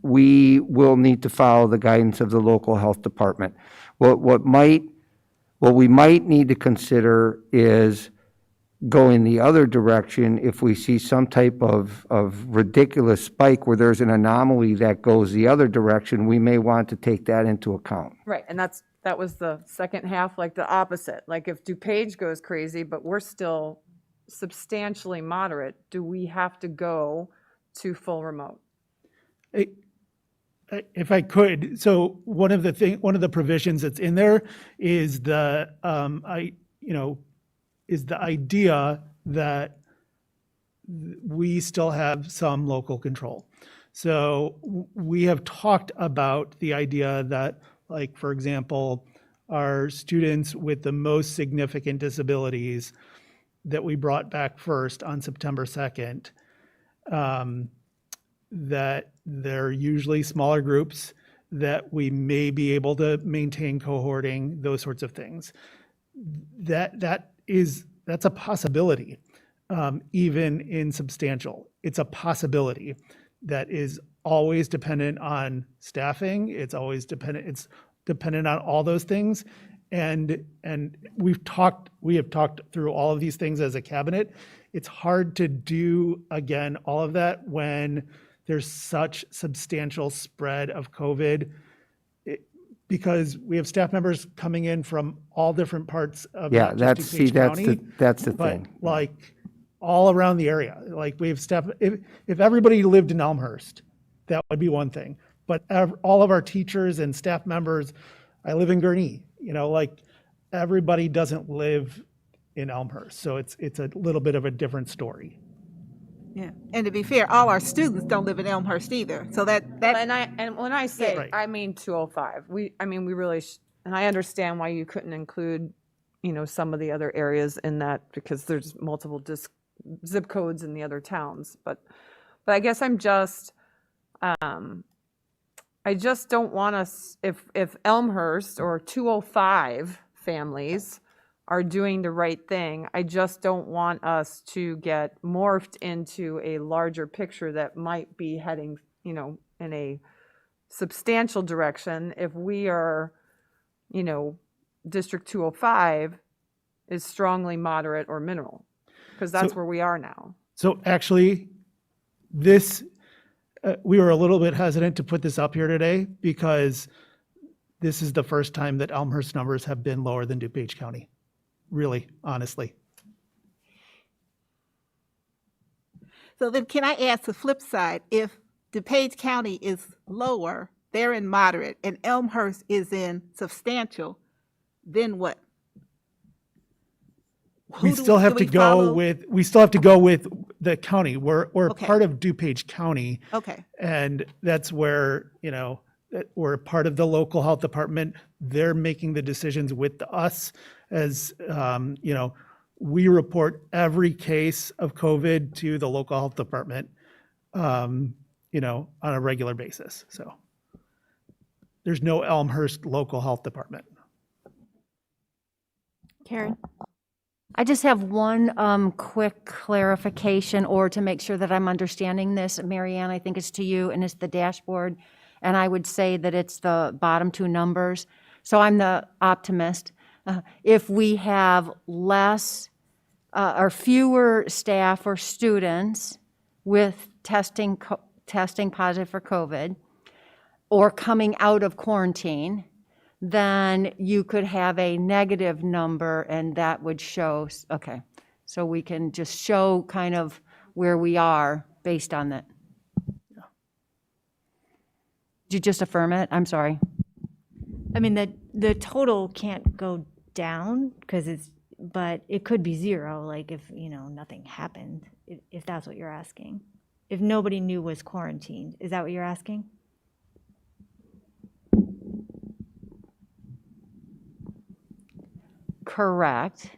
D: we will need to follow the guidance of the local health department. What we might need to consider is going the other direction if we see some type of ridiculous spike where there's an anomaly that goes the other direction. We may want to take that into account.
H: Right, and that was the second half, like the opposite. Like if DuPage goes crazy, but we're still substantially moderate, do we have to go to full remote?
K: If I could, so one of the provisions that's in there is the idea that we still have some local control. So we have talked about the idea that, like, for example, our students with the most significant disabilities that we brought back first on September 2nd, that they're usually smaller groups. that we may be able to maintain cohorting, those sorts of things. That's a possibility, even in substantial. It's a possibility that is always dependent on staffing. It's dependent on all those things. And we have talked through all of these things as a cabinet. It's hard to do, again, all of that when there's such substantial spread of COVID, because we have staff members coming in from all different parts of
D: Yeah,
K: not just DuPage County,
D: that's the
K: but
D: thing.
K: like all around the area. Like we have staff, if everybody lived in Elmhurst, that would be one thing. But all of our teachers and staff members, I live in Gurnee, like everybody doesn't live in Elmhurst. So it's a little bit of a different story.
I: Yeah, and to be fair, all our students don't live in Elmhurst either. So that
H: And when I say,
K: Right.
H: I mean 205. We really, and I understand why you couldn't include, some of the other areas in that because there's multiple zip codes in the other towns. But I guess I just don't want us, if Elmhurst or 205 families are doing the right thing, I just don't want us to get morphed into a larger picture that might be heading, in a substantial direction if we are, District 205 is strongly moderate or minimal, because that's where we are now.
K: So actually, we were a little bit hesitant to put this up here today because this is the first time that Elmhurst numbers have been lower than DuPage County. Really, honestly.
I: So then can I ask the flip side? If DuPage County is lower, they're in moderate, and Elmhurst is in substantial, then what?
K: We still have to go with the county. We're
I: Okay.
K: part of DuPage County.
I: Okay.
K: And that's where, that we're part of the local health department. They're making the decisions with us as, we report every case of COVID to the local health department, on a regular basis. So there's no Elmhurst local health department.
A: Karen?
F: I just have one quick clarification, or to make sure that I'm understanding this. Mary Ann, I think it's to you, and it's the dashboard. And I would say that it's the bottom two numbers. So I'm the optimist. If we have less or fewer staff or students with testing positive for COVID or coming out of quarantine, then you could have a negative number, and that would show, okay, so we can just show kind of where we are based on that. Did you just affirm it? I'm sorry.
J: I mean, the total can't go down but it could be zero, like if, nothing happened, if that's what you're asking. If nobody new was quarantined, is that what you're asking?
F: Correct.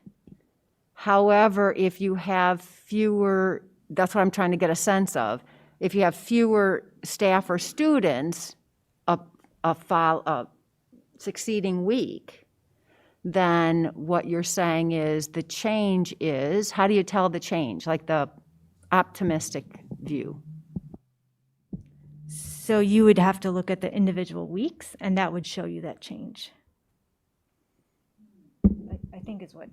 F: However, if you have fewer, that's what I'm trying to get a sense of. If you have fewer staff or students a succeeding week, then what you're saying is the change is, how do you tell the change? Like the optimistic view?
J: So you would have to look at the individual weeks, and that would show you that change. I think is what,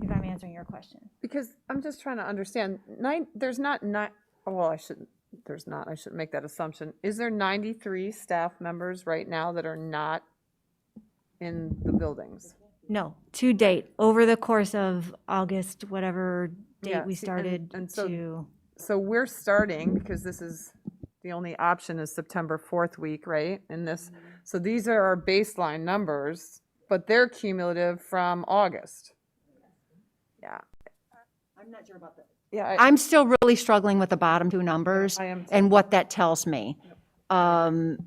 J: if I'm answering your question.
H: Because I'm just trying to understand, I shouldn't make that assumption. Is there 93 staff members right now that are not in the buildings?
J: No, to date, over the course of August, whatever date
H: Yeah,
J: we
H: see,
J: started
H: and
J: to.
H: So we're starting, because this is, the only option is September 4th week, right? And this, so these are our baseline numbers, but they're cumulative from August. Yeah.
F: I'm not sure about that.
H: Yeah.
F: I'm still really struggling with the bottom two numbers
H: I am too.
F: and what that tells me. And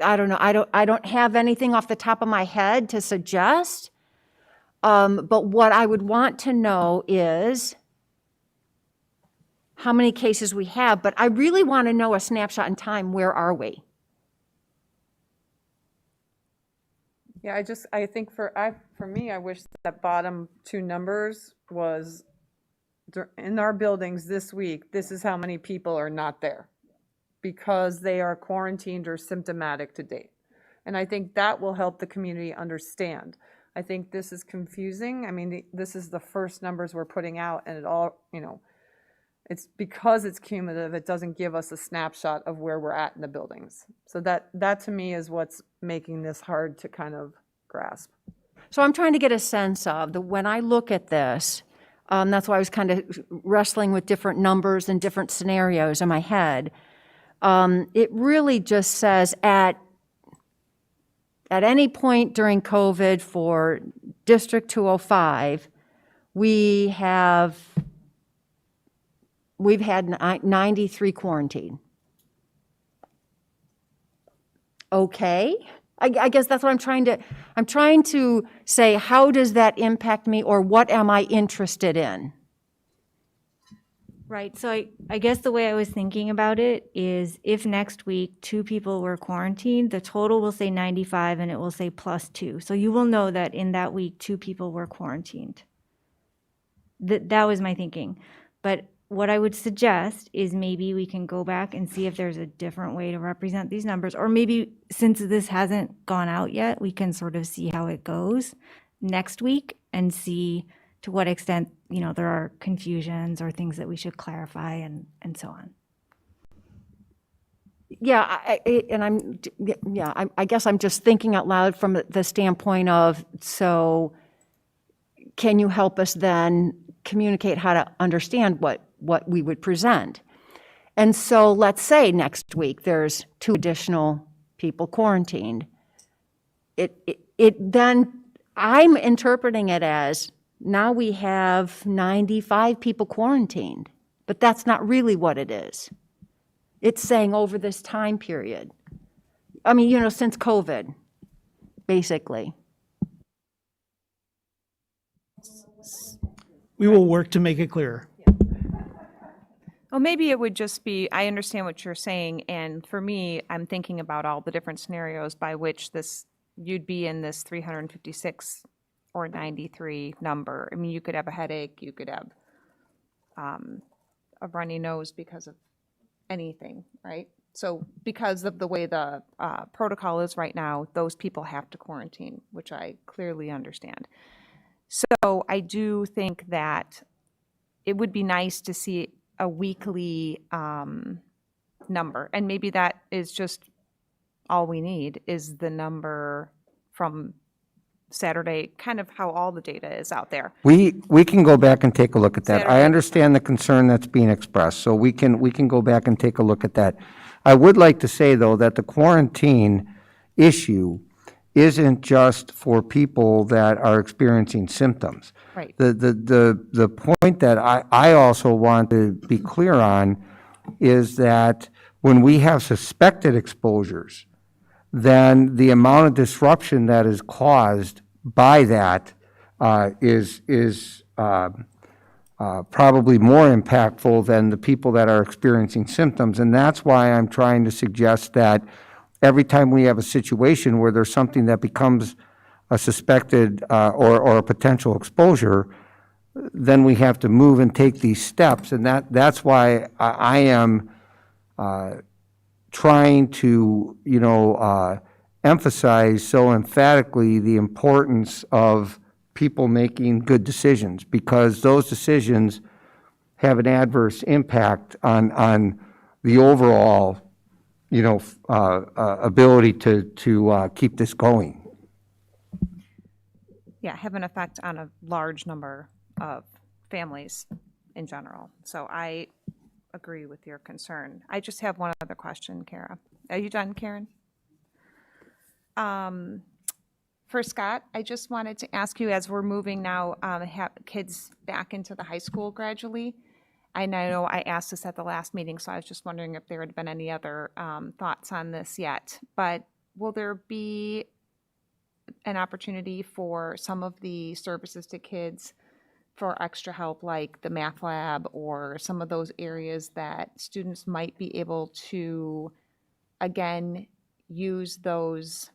F: I don't know, I don't have anything off the top of my head to suggest. But what I would want to know is, how many cases we have, but I really want to know a snapshot in time. Where are we?
H: Yeah, I think for me, I wish that bottom two numbers was in our buildings this week, this is how many people are not there because they are quarantined or symptomatic to date. And I think that will help the community understand. I think this is confusing. I mean, this is the first numbers we're putting out, and it all, it's because it's cumulative, it doesn't give us a snapshot of where we're at in the buildings. So that to me is what's making this hard to kind of grasp.
F: So I'm trying to get a sense of when I look at this, that's why I was kind of wrestling with different numbers and different scenarios in my head. It really just says at any point during COVID for District 205, we've had 93 quarantine. Okay. I guess that's what I'm trying to say, how does that impact me, or what am I interested in?
J: Right, so I guess the way I was thinking about it is if next week 2 people were quarantined, the total will say 95 and it will say +2. So you will know that in that week 2 people were quarantined. That was my thinking. But what I would suggest is maybe we can go back and see if there's a different way to represent these numbers. Or maybe since this hasn't gone out yet, we can sort of see how it goes next week and see to what extent, there are confusions or things that we should clarify and so on.
F: Yeah, I guess I'm just thinking out loud from the standpoint of, so can you help us then communicate how to understand what we would present? And so let's say next week there's 2 additional people quarantined. It then, I'm interpreting it as now we have 95 people quarantined, but that's not really what it is. It's saying over this time period. I mean, since COVID, basically.
K: We will work to make it clearer.
L: Well, maybe it would just be, I understand what you're saying, and for me, I'm thinking about all the different scenarios by which you'd be in this 356 or 93 number. I mean, you could have a headache, you could have a runny nose because of anything, right? So because of the way the protocol is right now, those people have to quarantine, which I clearly understand. So I do think that it would be nice to see a weekly number, and maybe that is just all we need is the number from Saturday, kind of how all the data is out there.
D: We can go back and take a look at that.
L: Saturday.
D: I understand the concern that's being expressed, so we can go back and take a look at that. I would like to say, though, that the quarantine issue isn't just for people that are experiencing symptoms.
L: Right.
D: The point that I also want to be clear on is that when we have suspected exposures, then the amount of disruption that is caused by that is probably more impactful than the people that are experiencing symptoms. And that's why I'm trying to suggest that every time we have a situation where there's something that becomes a suspected or a potential exposure, then we have to move and take these steps. And that's why I am trying to, emphasize so emphatically the importance of people making good decisions, because those decisions have an adverse impact on the overall, ability to keep this going.
L: Yeah, have an effect on a large number of families in general. So I agree with your concern. I just have one other question, Kara. Are you done, Karen? For Scott, I just wanted to ask you, as we're moving now, have kids back into the high school gradually. I know I asked this at the last meeting, so I was just wondering if there had been any other thoughts on this yet. But will there be an opportunity for some of the services to kids for extra help, like the math lab or some of those areas that students might be able to, again, use those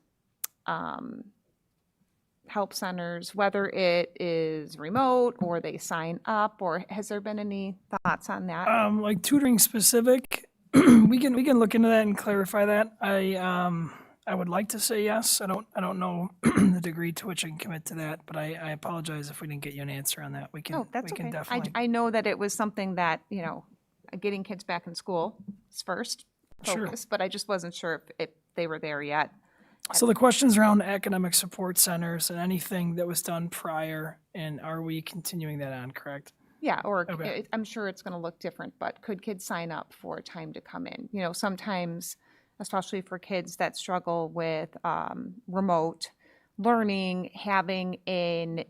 L: help centers, whether it is remote or they sign up, or has there been any thoughts on that?
N: Like tutoring specific, we can look into that and clarify that. I would like to say yes. I don't know the degree to which I can commit to that, but I apologize if we didn't get you an answer on that. We can
L: Oh, that's
N: we can
L: okay.
N: definitely.
L: I know that it was something that, getting kids back in school is first
N: Sure.
L: focus, but I just wasn't sure if they were there yet.
N: So the questions around academic support centers and anything that was done prior, and are we continuing that on, correct?
L: Yeah, or
N: Okay.
L: I'm sure it's going to look different, but could kids sign up for a time to come in? Sometimes, especially for kids that struggle with remote learning, having an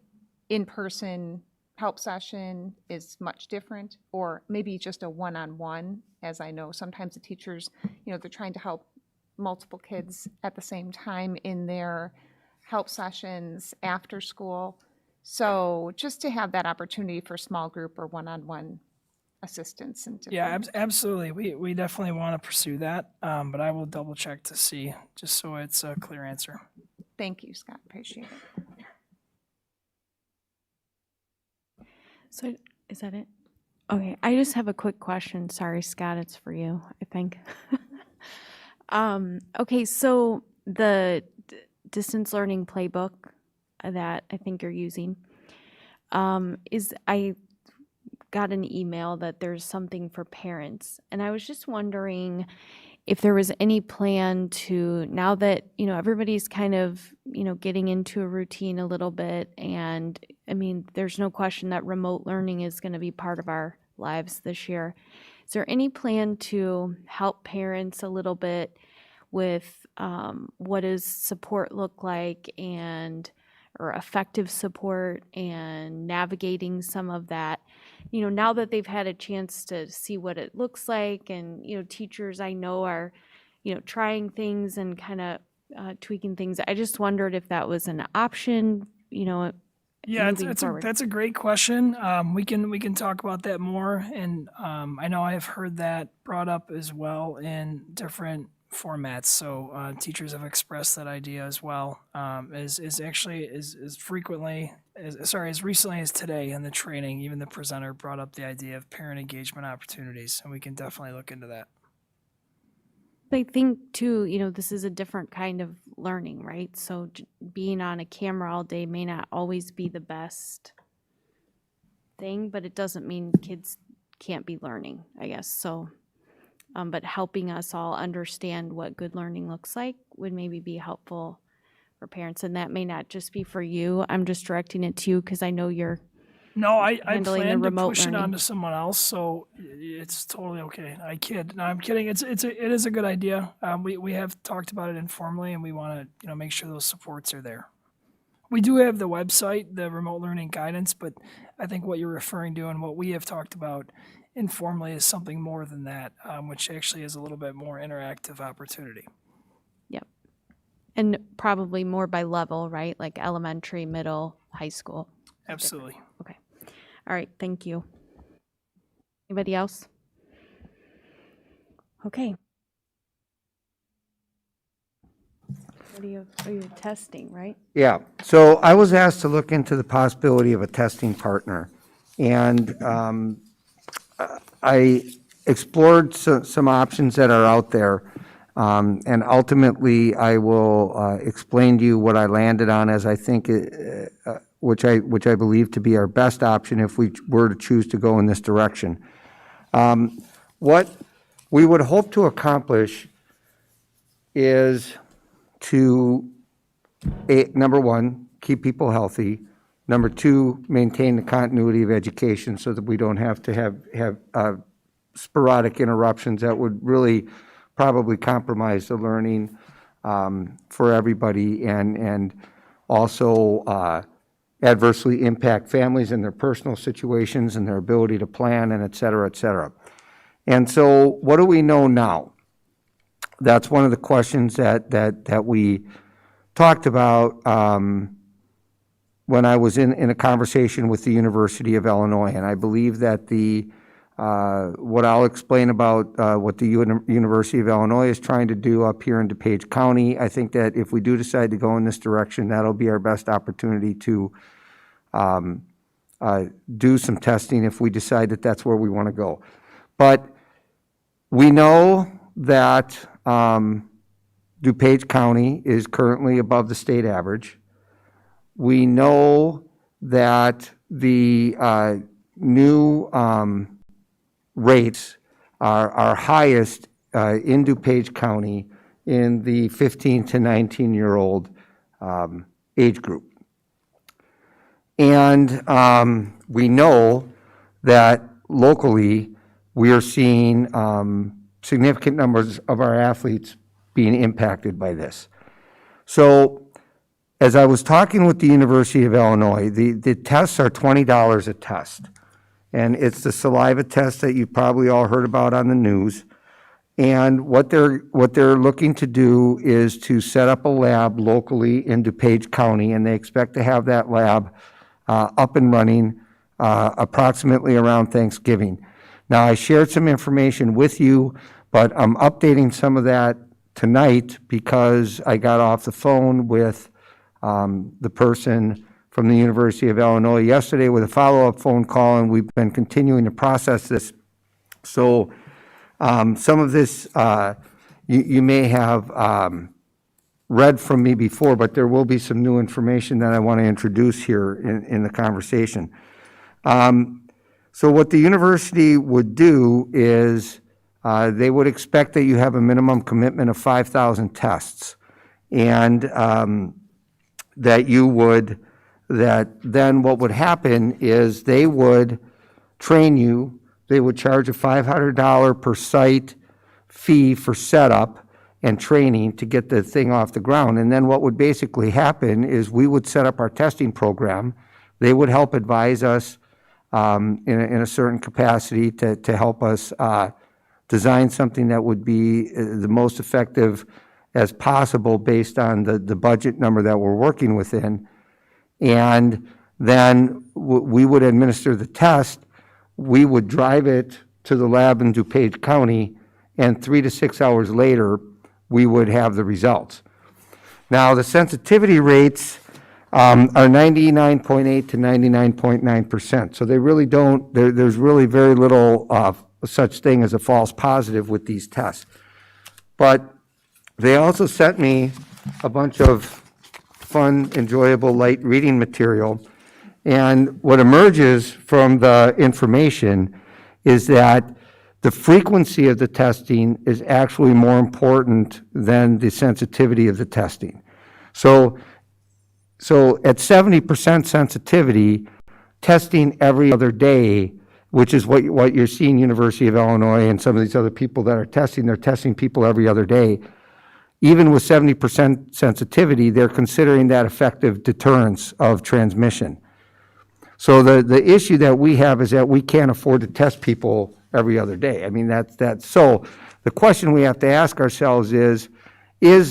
L: in-person help session is much different, or maybe just a one-on-one, as I know sometimes the teachers, they're trying to help multiple kids at the same time in their help sessions after school. So just to have that opportunity for small group or one-on-one assistance and different.
N: Yeah, absolutely. We definitely want to pursue that, but I will double check to see, just so it's a clear answer.
L: Thank you, Scott. Appreciate it.
A: So is that it? Okay, I just have a quick question. Sorry, Scott, it's for you, I think. Okay, so the distance learning playbook that I think you're using, I got an email that there's something for parents, and I was just wondering if there was any plan to, now that, everybody's kind of, getting into a routine a little bit, and I mean, there's no question that remote learning is going to be part of our lives this year. Is there any plan to help parents a little bit with what does support look like, or effective support, and navigating some of that, now that they've had a chance to see what it looks like, and, teachers I know are, trying things and kind of tweaking things. I just wondered if that was an option,
N: Yeah,
A: moving forward.
N: that's a great question. We can talk about that more, and I know I have heard that brought up as well in different formats. So teachers have expressed that idea as well. As recently as today in the training, even the presenter brought up the idea of parent engagement opportunities, and we can definitely look into that.
A: I think too, this is a different kind of learning, right? So being on a camera all day may not always be the best thing, but it doesn't mean kids can't be learning, I guess. So, but helping us all understand what good learning looks like would maybe be helpful for parents. And that may not just be for you. I'm just directing it to you because I know you're
N: No, I
A: handling the
N: plan to
A: remote
N: push it
A: learning.
N: on to someone else, so it's totally okay. I kid. No, I'm kidding. It is a good idea. We have talked about it informally, and we want to make sure those supports are there. We do have the website, the remote learning guidance, but I think what you're referring to and what we have talked about informally is something more than that, which actually is a little bit more interactive opportunity.
A: Yep. And probably more by level, right? Like elementary, middle, high school.
N: Absolutely.
A: Okay. All right. Thank you. Anybody else? Okay. What are you testing, right?
D: Yeah, so I was asked to look into the possibility of a testing partner. And I explored some options that are out there. And ultimately, I will explain to you what I landed on as I think, which I believe to be our best option if we were to choose to go in this direction. What we would hope to accomplish is to, number one, keep people healthy. Number two, maintain the continuity of education so that we don't have to have sporadic interruptions that would really probably compromise the learning for everybody, and also adversely impact families and their personal situations and their ability to plan, and et cetera, et cetera. And so what do we know now? That's one of the questions that we talked about. when I was in a conversation with the University of Illinois, and I believe that what I'll explain about what the University of Illinois is trying to do up here in DuPage County, I think that if we do decide to go in this direction, that'll be our best opportunity to do some testing if we decide that that's where we want to go. But we know that DuPage County is currently above the state average. We know that the new rates are highest in DuPage County in the 15 to 19-year-old age group. And we know that locally we are seeing significant numbers of our athletes being impacted by this. So as I was talking with the University of Illinois, the tests are $20 a test. And it's the saliva test that you probably all heard about on the news. And what they're looking to do is to set up a lab locally in DuPage County, and they expect to have that lab up and running approximately around Thanksgiving. Now, I shared some information with you, but I'm updating some of that tonight because I got off the phone with the person from the University of Illinois yesterday with a follow-up phone call, and we've been continuing to process this. So some of this you may have read from me before, but there will be some new information that I want to introduce here in the conversation. So what the university would do is they would expect that you have a minimum commitment of 5,000 tests, and that then what would happen is they would train you. They would charge a $500 per site fee for setup and training to get the thing off the ground. And then what would basically happen is we would set up our testing program. They would help advise us in a certain capacity to help us design something that would be the most effective as possible based on the budget number that we're working within. And then we would administer the test. We would drive it to the lab in DuPage County, and 3 to 6 hours later, we would have the results. Now, the sensitivity rates are 99.8 to 99.9%. So they really don't, there's really very little such thing as a false positive with these tests. But they also sent me a bunch of fun, enjoyable, light reading material. And what emerges from the information is that the frequency of the testing is actually more important than the sensitivity of the testing. So at 70% sensitivity, testing every other day, which is what you're seeing University of Illinois and some of these other people that are testing, they're testing people every other day. Even with 70% sensitivity, they're considering that effective deterrence of transmission. So the issue that we have is that we can't afford to test people every other day. I mean, that's so the question we have to ask ourselves is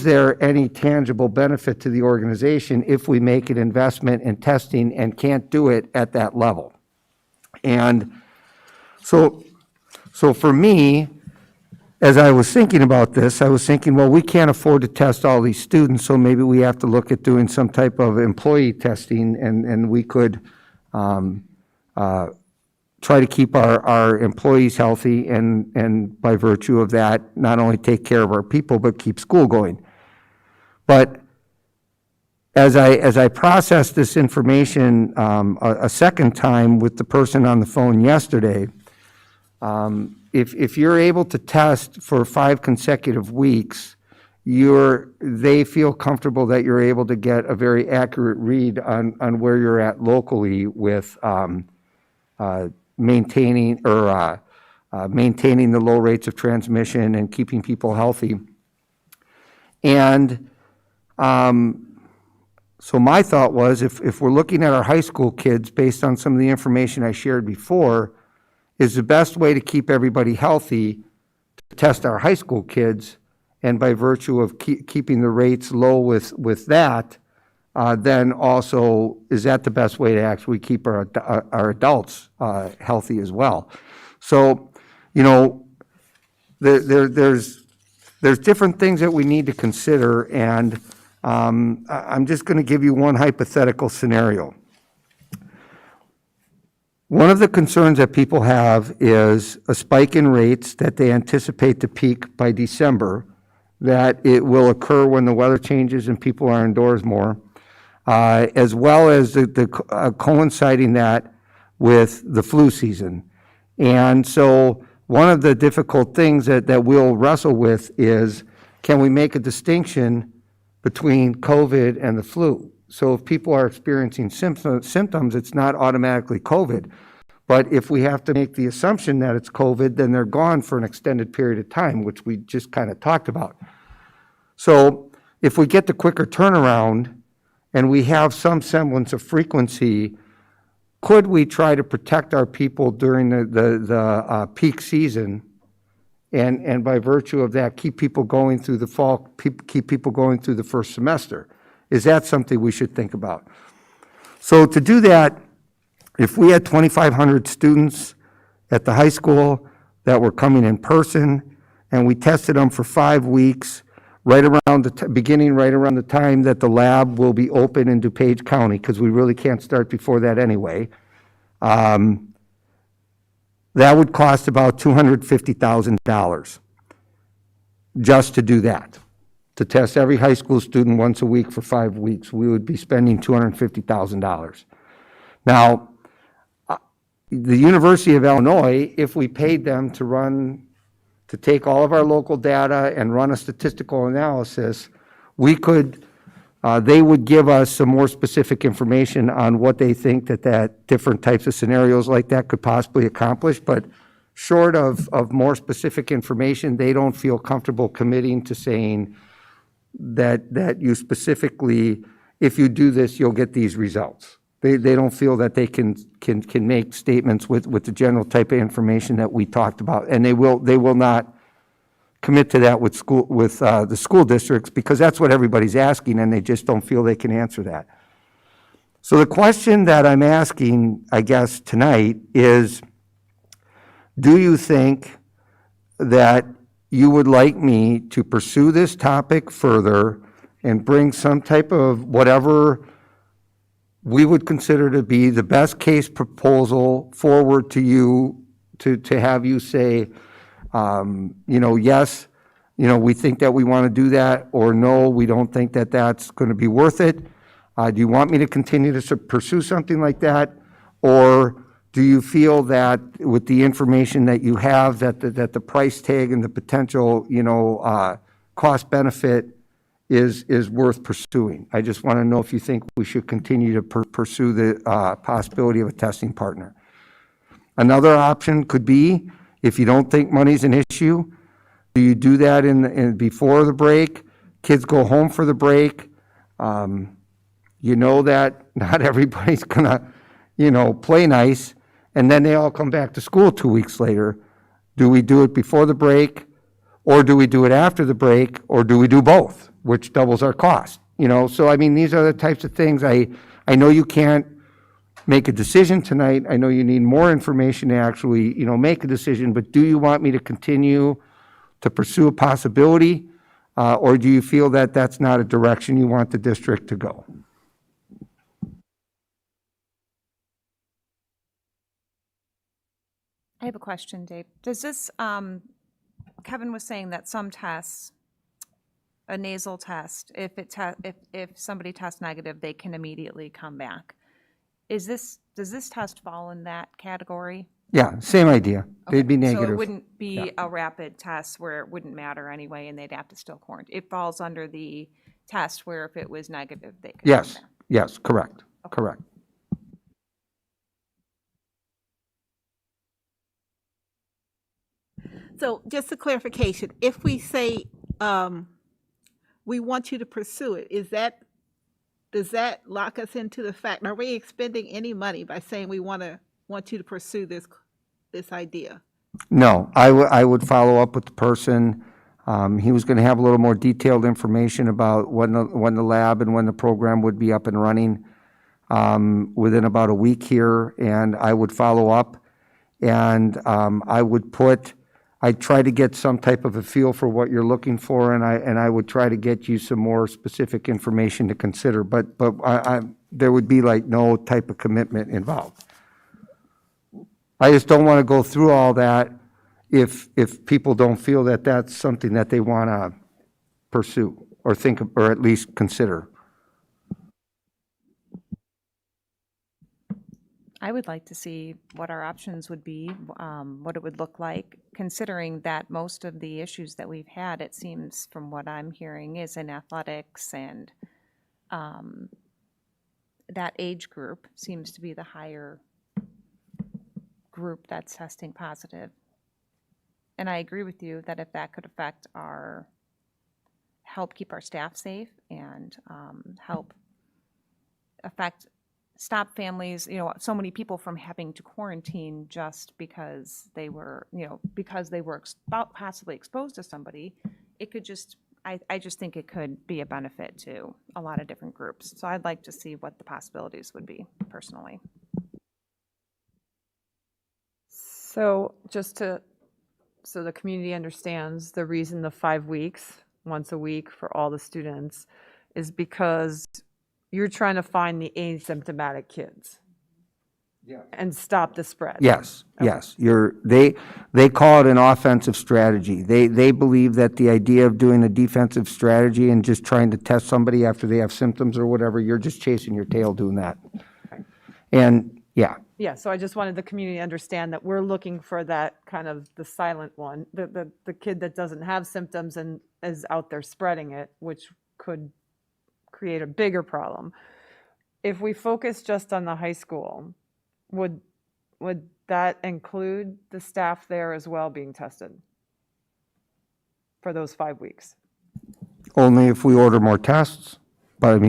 D: there any tangible benefit to the organization if we make an investment in testing and can't do it at that level? And so for me, as I was thinking about this, I was thinking, well, we can't afford to test all these students, so maybe we have to look at doing some type of employee testing, and we could try to keep our employees healthy, and by virtue of that, not only take care of our people, but keep school going. But as I processed this information a second time with the person on the phone yesterday, if you're able to test for 5 consecutive weeks, they feel comfortable that you're able to get a very accurate read on where you're at locally with maintaining the low rates of transmission and keeping people healthy. And so my thought was, if we're looking at our high school kids based on some of the information I shared before, is the best way to keep everybody healthy to test our high school kids, and by virtue of keeping the rates low with that, then also, is that the best way to actually keep our adults healthy as well? So, you know, there's different things that we need to consider, and I'm just going to give you one hypothetical scenario. One of the concerns that people have is a spike in rates that they anticipate to peak by December, that it will occur when the weather changes and people are indoors more, as well as coinciding that with the flu season. And so one of the difficult things that we'll wrestle with is, can we make a distinction between COVID and the flu? So if people are experiencing symptoms, it's not automatically COVID. But if we have to make the assumption that it's COVID, then they're gone for an extended period of time, which we just kind of talked about. So if we get the quicker turnaround and we have some semblance of frequency, could we try to protect our people during the peak season, and by virtue of that, keep people going through the fall, keep people going through the first semester? Is that something we should think about? So to do that, if we had 2,500 students at the high school that were coming in person, and we tested them for 5 weeks, right around beginning right around the time that the lab will be open in DuPage County, because we really can't start before that anyway, that would cost about $250,000 just to do that. To test every high school student once a week for 5 weeks, we would be spending $250,000. Now, the University of Illinois, if we paid them to take all of our local data and run a statistical analysis, they would give us some more specific information on what they think that different types of scenarios like that could possibly accomplish. But short of more specific information, they don't feel comfortable committing to saying that you specifically, if you do this, you'll get these results. They don't feel that they can make statements with the general type of information that we talked about, and they will not commit to that with the school districts, because that's what everybody's asking, and they just don't feel they can answer that. So the question that I'm asking, I guess, tonight is, do you think that you would like me to pursue this topic further and bring some type of whatever we would consider to be the best case proposal forward to you, to have you say, yes, we think that we want to do that, or no, we don't think that that's going to be worth it? Do you want me to continue to pursue something like that? Or do you feel that with the information that you have, that the price tag and the potential, cost benefit is worth pursuing? I just want to know if you think we should continue to pursue the possibility of a testing partner. Another option could be, if you don't think money's an issue, do you do that before the break? Kids go home for the break. You know that not everybody's gonna, play nice, and then they all come back to school 2 weeks later. Do we do it before the break, or do we do it after the break, or do we do both, which doubles our cost? So I mean, these are the types of things. I know you can't make a decision tonight. I know you need more information to actually, make a decision, but do you want me to continue to pursue a possibility, or do you feel that that's not a direction you want the district to go?
L: I have a question, Dave. Does this, Kevin was saying that some tests, a nasal test, if somebody tests negative, they can immediately come back. Does this test fall in that category?
D: Yeah, same idea. They'd be negative.
L: So it wouldn't be a rapid test where it wouldn't matter anyway, and they'd have to still quarantine. It falls under the test where if it was negative, they could come back.
D: Yes, correct, correct.
I: So just a clarification, if we say we want you to pursue it, does that lock us into the fact, are we expending any money by saying we want you to pursue this idea?
D: No, I would follow up with the person. He was going to have a little more detailed information about when the lab and when the program would be up and running within about a week here, and I would follow up. And I'd try to get some type of a feel for what you're looking for, and I would try to get you some more specific information to consider. But there would be like no type of commitment involved. I just don't want to go through all that if people don't feel that that's something that they want to pursue or think of, or at least consider.
L: I would like to see what our options would be, what it would look like, considering that most of the issues that we've had, it seems from what I'm hearing, is in athletics, and that age group seems to be the higher group that's testing positive. And I agree with you that if that could affect help keep our staff safe and help stop families, so many people from having to quarantine just because they were, possibly exposed to somebody, it could just, I just think it could be a benefit to a lot of different groups. So I'd like to see what the possibilities would be, personally.
H: So so the community understands the reason the 5 weeks, once a week for all the students, is because you're trying to find the asymptomatic kids. Yeah. And stop the spread.
D: Yes, yes. They call it an offensive strategy. They believe that the idea of doing a defensive strategy and just trying to test somebody after they have symptoms or whatever, you're just chasing your tail doing that.
H: Okay.
D: And yeah.
H: Yeah, so I just wanted the community to understand that we're looking for that kind of the silent one, the kid that doesn't have symptoms and is out there spreading it, which could create a bigger problem. If we focus just on the high school, would that include the staff there as well being tested for those 5 weeks?
D: Only if we order more tests. But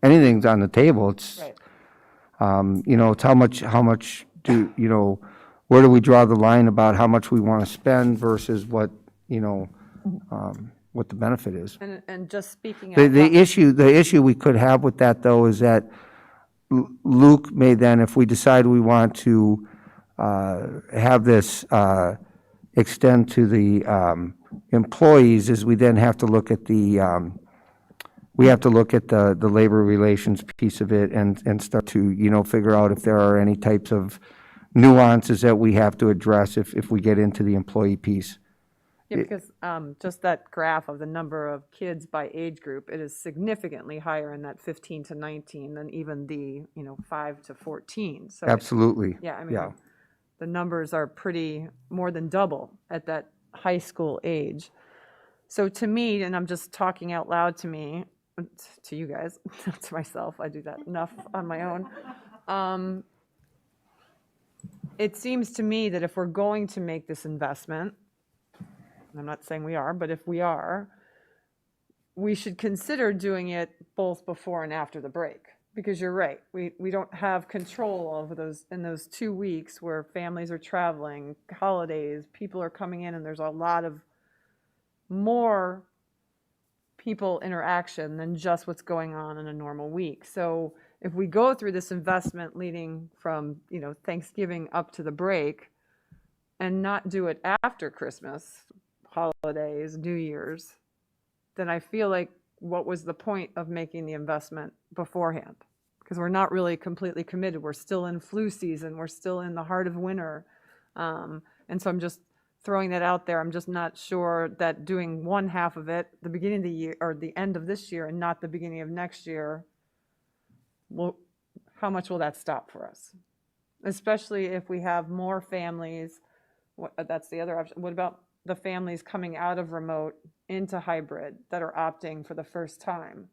D: anything's on the table. It's,
H: right.
D: It's how much where do we draw the line about how much we want to spend versus what the benefit is.
H: And just speaking
D: The issue we could have with that, though, is that Luke may then, if we decide we want to have this extend to the employees, is we then have to look at the labor relations piece of it and start to figure out if there are any types of nuances that we have to address if we get into the employee piece.
H: Yeah, because just that graph of the number of kids by age group, it is significantly higher in that 15 to 19 than even the 5 to 14. So
D: Absolutely.
H: The numbers are pretty more than double at that high school age. So to me, and I'm just talking out loud to you guys, not to myself, I do that enough on my own. It seems to me that if we're going to make this investment, I'm not saying we are, but if we are, we should consider doing it both before and after the break. Because you're right, we don't have control over those 2 weeks where families are traveling, holidays, people are coming in, and there's a lot of more people interaction than just what's going on in a normal week. So if we go through this investment leading from Thanksgiving up to the break and not do it after Christmas, holidays, New Year's, then I feel like what was the point of making the investment beforehand? Because we're not really completely committed. We're still in flu season. We're still in the heart of winter. And so I'm just throwing that out there. I'm just not sure that doing one half of it, the beginning of the year or the end of this year and not the beginning of next year, how much will that stop for us? Especially if we have more families. That's the other option. What about the families coming out of remote into hybrid that are opting for the first time?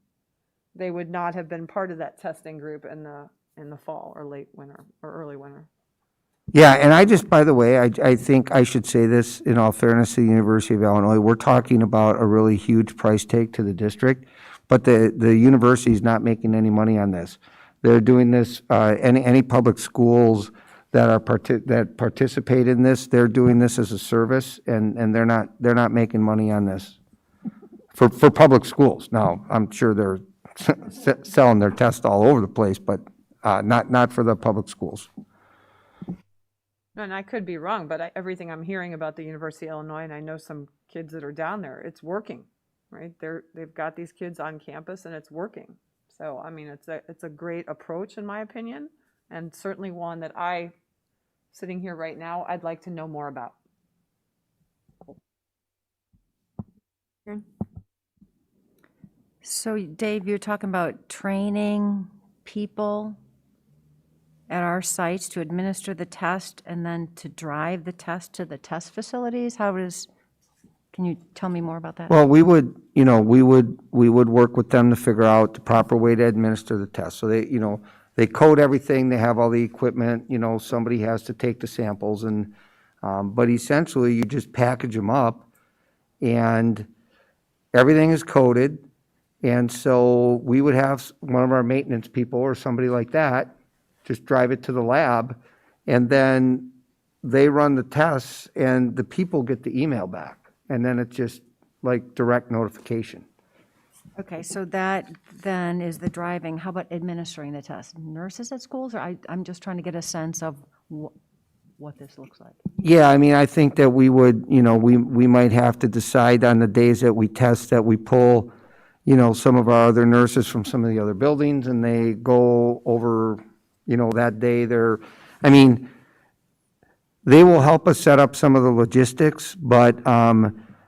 H: They would not have been part of that testing group in the fall or late winter or early winter.
D: Yeah, and I just, by the way, I think I should say this in all fairness to the University of Illinois. We're talking about a really huge price tag to the district, but the university is not making any money on this. They're doing this, any public schools that are that participate in this, they're doing this as a service, and they're not making money on this for public schools. Now, I'm sure they're selling their tests all over the place, but not for the public schools.
H: And I could be wrong, but everything I'm hearing about the University of Illinois, and I know some kids that are down there, it's working, right? They've got these kids on campus and it's working. So, I mean, it's a great approach in my opinion, and certainly one that sitting here right now, I'd like to know more about.
F: So Dave, you're talking about training people at our sites to administer the test and then to drive the test to the test facilities? Can you tell me more about that?
D: Well, we would work with them to figure out the proper way to administer the test. So they code everything, they have all the equipment, somebody has to take the samples, and but essentially you just package them up and everything is coded. And so we would have one of our maintenance people or somebody like that just drive it to the lab, and then they run the tests and the people get the email back. And then it's just like direct notification.
F: Okay, so that then is the driving. How about administering the test? Nurses at schools, or I'm just trying to get a sense of what this looks like.
D: Yeah, I mean, I think that we would, we might have to decide on the days that we test that we pull, some of our other nurses from some of the other buildings, and they go over, that day they will help us set up some of the logistics, but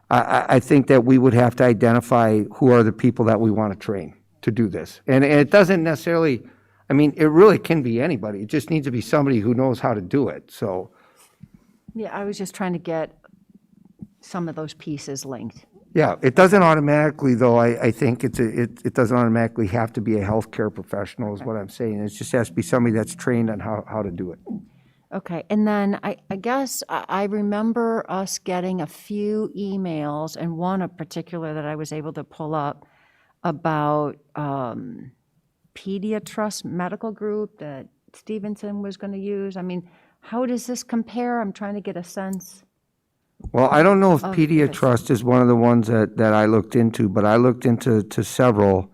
D: I think that we would have to identify who are the people that we want to train to do this. And it doesn't necessarily, it really can be anybody. It just needs to be somebody who knows how to do it, so.
F: Yeah, I was just trying to get some of those pieces linked.
D: Yeah, it doesn't automatically, though, I think it doesn't automatically have to be a healthcare professional is what I'm saying. It just has to be somebody that's trained on how to do it.
F: Okay, and then I guess I remember us getting a few emails, and one in particular that I was able to pull up about Pediatrust Medical Group that Stevenson was going to use. How does this compare? I'm trying to get a sense.
D: Well, I don't know if Pediatrust is one of the ones that I looked into, but I looked into several,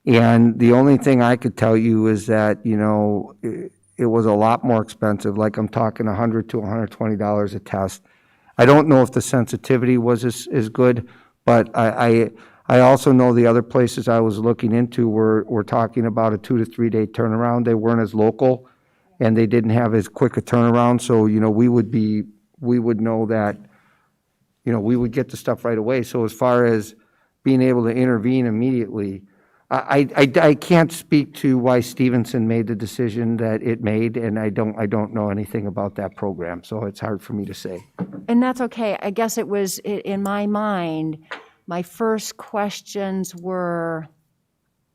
D: and the only thing I could tell you is that, it was a lot more expensive, like I'm talking $100 to $120 a test. I don't know if the sensitivity was as good, but I also know the other places I was looking into were talking about a 2 to 3 day turnaround. They weren't as local, and they didn't have as quick a turnaround, so, we would know that, we would get the stuff right away. So as far as being able to intervene immediately, I can't speak to why Stevenson made the decision that it made, and I don't know anything about that program, so it's hard for me to say.
F: And that's okay. I guess it was, in my mind, my first questions were,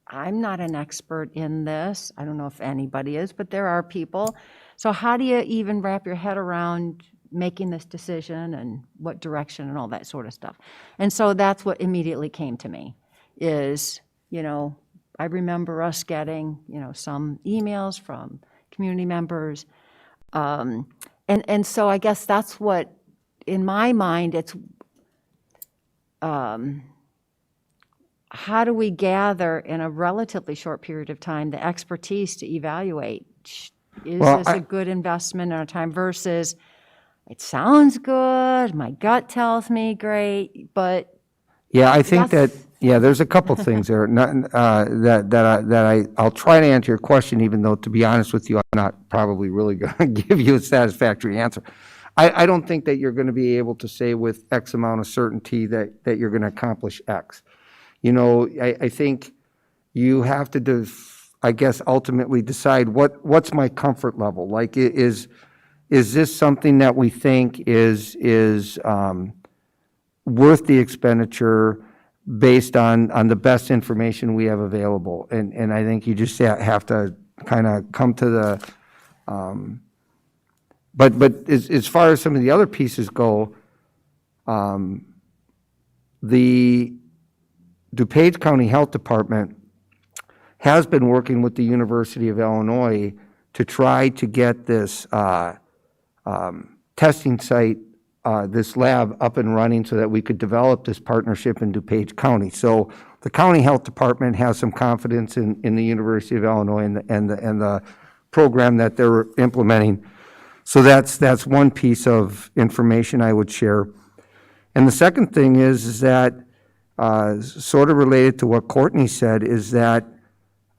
F: I'm not an expert in this. I don't know if anybody is, but there are people. So how do you even wrap your head around making this decision and what direction and all that sort of stuff? And so that's what immediately came to me is, I remember us getting, some emails from community members. And so I guess that's what, in my mind, it's how do we gather in a relatively short period of time the expertise to evaluate, is this a good investment in our time versus it sounds good, my gut tells me great, but.
D: Yeah, I think there's a couple things there. I'll try to answer your question, even though, to be honest with you, I'm not probably really going to give you a satisfactory answer. I don't think that you're going to be able to say with X amount of certainty that you're going to accomplish X. I think you have to, ultimately decide what's my comfort level. Like, is this something that we think is worth the expenditure based on the best information we have available? And I think you just have to kind of come to the, but as far as some of the other pieces go, the DuPage County Health Department has been working with the University of Illinois to try to get this testing site, this lab up and running so that we could develop this partnership in DuPage County. So the county health department has some confidence in the University of Illinois and the program that they're implementing. So that's one piece of information I would share. And the second thing is that sort of related to what Courtney said, is that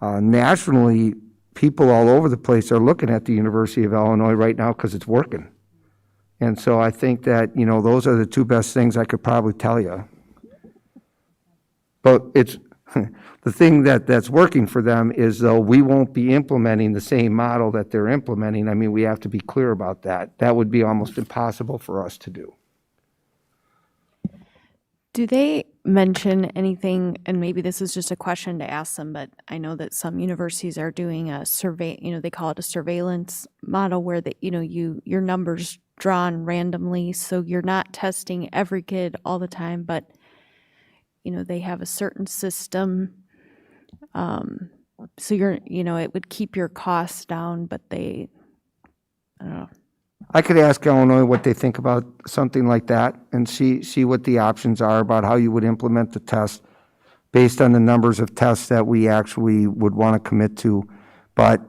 D: nationally, people all over the place are looking at the University of Illinois right now because it's working. And so I think that, those are the two best things I could probably tell you. But it's the thing that's working for them is, though, we won't be implementing the same model that they're implementing. I mean, we have to be clear about that. That would be almost impossible for us to do.
A: Do they mention anything, and maybe this is just a question to ask them, but I know that some universities are doing a survey, they call it a surveillance model where your numbers drawn randomly, so you're not testing every kid all the time, but they have a certain system, so it would keep your costs down, but I don't know.
D: I could ask Illinois what they think about something like that and see what the options are about how you would implement the test based on the numbers of tests that we actually would want to commit to. But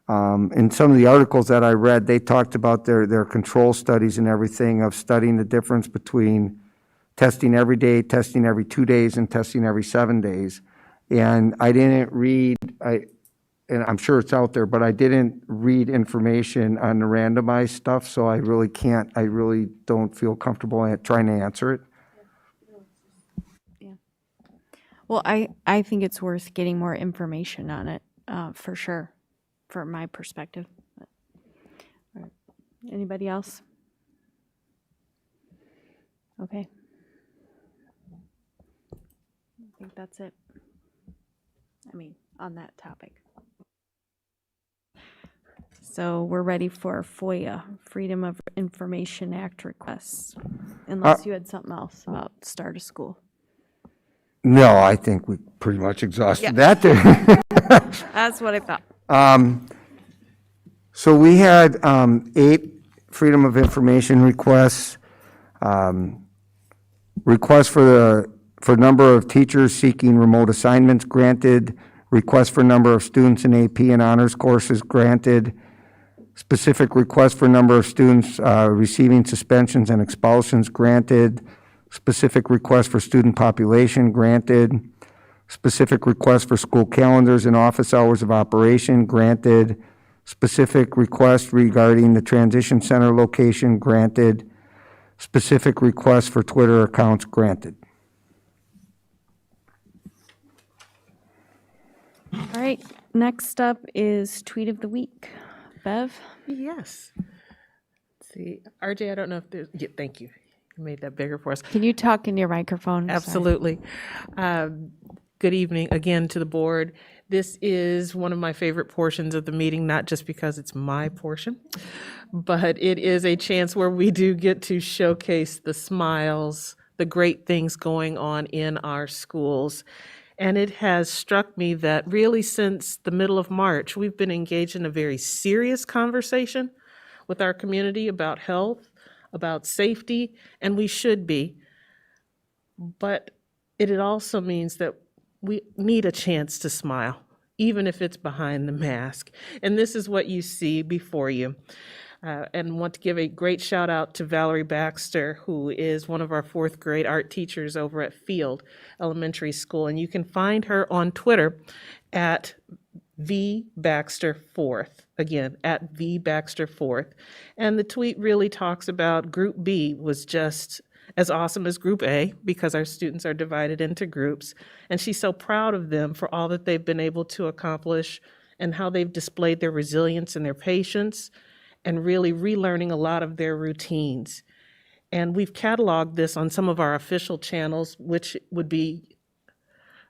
D: in some of the articles that I read, they talked about their control studies and everything of studying the difference between testing every day, testing every 2 days, and testing every 7 days. And I didn't read, and I'm sure it's out there, but I didn't read information on the randomized stuff, so I really don't feel comfortable trying to answer it.
A: Yeah. Well, I think it's worth getting more information on it, for sure, from my perspective. All right. Anybody else? Okay. I think that's it. On that topic. So we're ready for FOIA, Freedom of Information Act requests, unless you had something else about start of school.
D: No, I think we pretty much exhausted that.
A: That's what I thought.
D: So we had 8 Freedom of Information requests. Requests for number of teachers seeking remote assignments granted. Request for number of students in AP and honors courses granted. Specific request for number of students receiving suspensions and expulsions granted. Specific request for student population granted. Specific request for school calendars and office hours of operation granted. Specific request regarding the transition center location granted. Specific request for Twitter accounts granted.
A: All right, next up is Tweet of the Week. Bev?
O: Yes. Let's see, RJ, I don't know if there's, thank you. You made that bigger for us.
A: Can you talk in your microphone?
O: Absolutely. Good evening again to the board. This is one of my favorite portions of the meeting, not just because it's my portion, but it is a chance where we do get to showcase the smiles, the great things going on in our schools. And it has struck me that really since the middle of March, we've been engaged in a very serious conversation with our community about health, about safety, and we should be. But it also means that we need a chance to smile, even if it's behind the mask. And this is what you see before you. And want to give a great shout out to Valerie Baxter, who is one of our 4th grade art teachers over at Field Elementary School. And you can find her on Twitter at VBaxter4th. Again, at VBaxter4th. And the tweet really talks about Group B was just as awesome as Group A because our students are divided into groups. And she's so proud of them for all that they've been able to accomplish and how they've displayed their resilience and their patience and really relearning a lot of their routines. And we've cataloged this on some of our official channels, which would be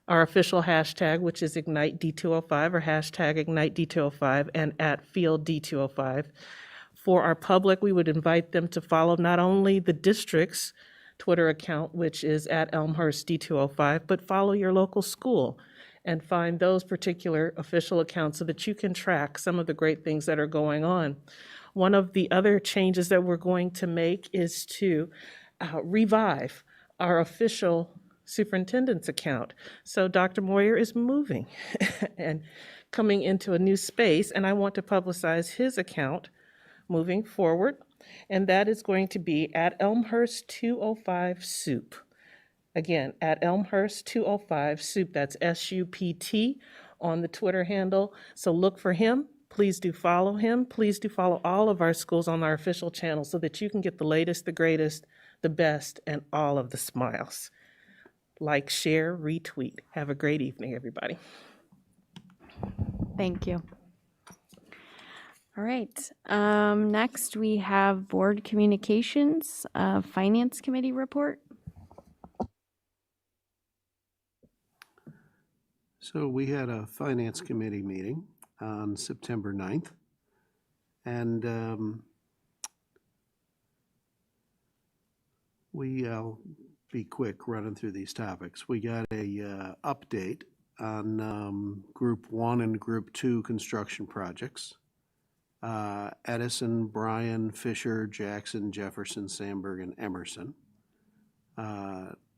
O: our official hashtag, which is Ignite D205 or hashtag Ignite D205 and at Field D205. For our public, we would invite them to follow not only the district's Twitter account, which is at Elmhurst D205, but follow your local school and find those particular official accounts so that you can track some of the great things that are going on. One of the other changes that we're going to make is to revive our official superintendent's account. So Dr. Moyer is moving and coming into a new space, and I want to publicize his account moving forward, and that is going to be at Elmhurst 205 Soup. Again, at Elmhurst 205 Soup, that's SUPT on the Twitter handle. So look for him. Please do follow him. Please do follow all of our schools on our official channel so that you can get the latest, the greatest, the best, and all of the smiles. Like, share, retweet. Have a great evening, everybody.
A: Thank you. All right. Next, we have Board Communications, Finance Committee report.
E: So we had a Finance Committee meeting on September 9th. And I'll be quick running through these topics. We got a update on Group 1 and Group 2 construction projects. Edison, Bryan, Fisher, Jackson, Jefferson, Sandburg, and Emerson.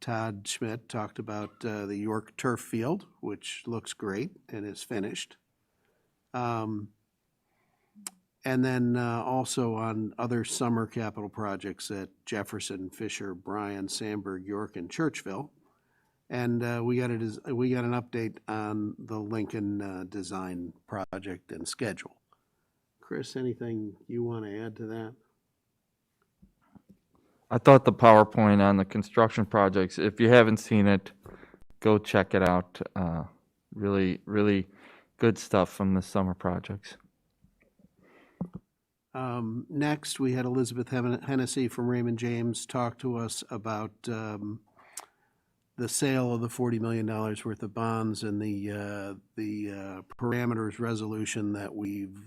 E: Todd Schmidt talked about the York turf field, which looks great and is finished. And then also on other summer capital projects at Jefferson, Fisher, Bryan, Sandburg, York, and Churchville. And we got an update on the Lincoln design project and schedule. Chris, anything you want to add to that?
B: I thought the PowerPoint on the construction projects, if you haven't seen it, go check it out. Really, really good stuff from the summer projects.
E: Next, we had Elizabeth Hennessy from Raymond James talk to us about the sale of the $40 million worth of bonds and the parameters resolution that we've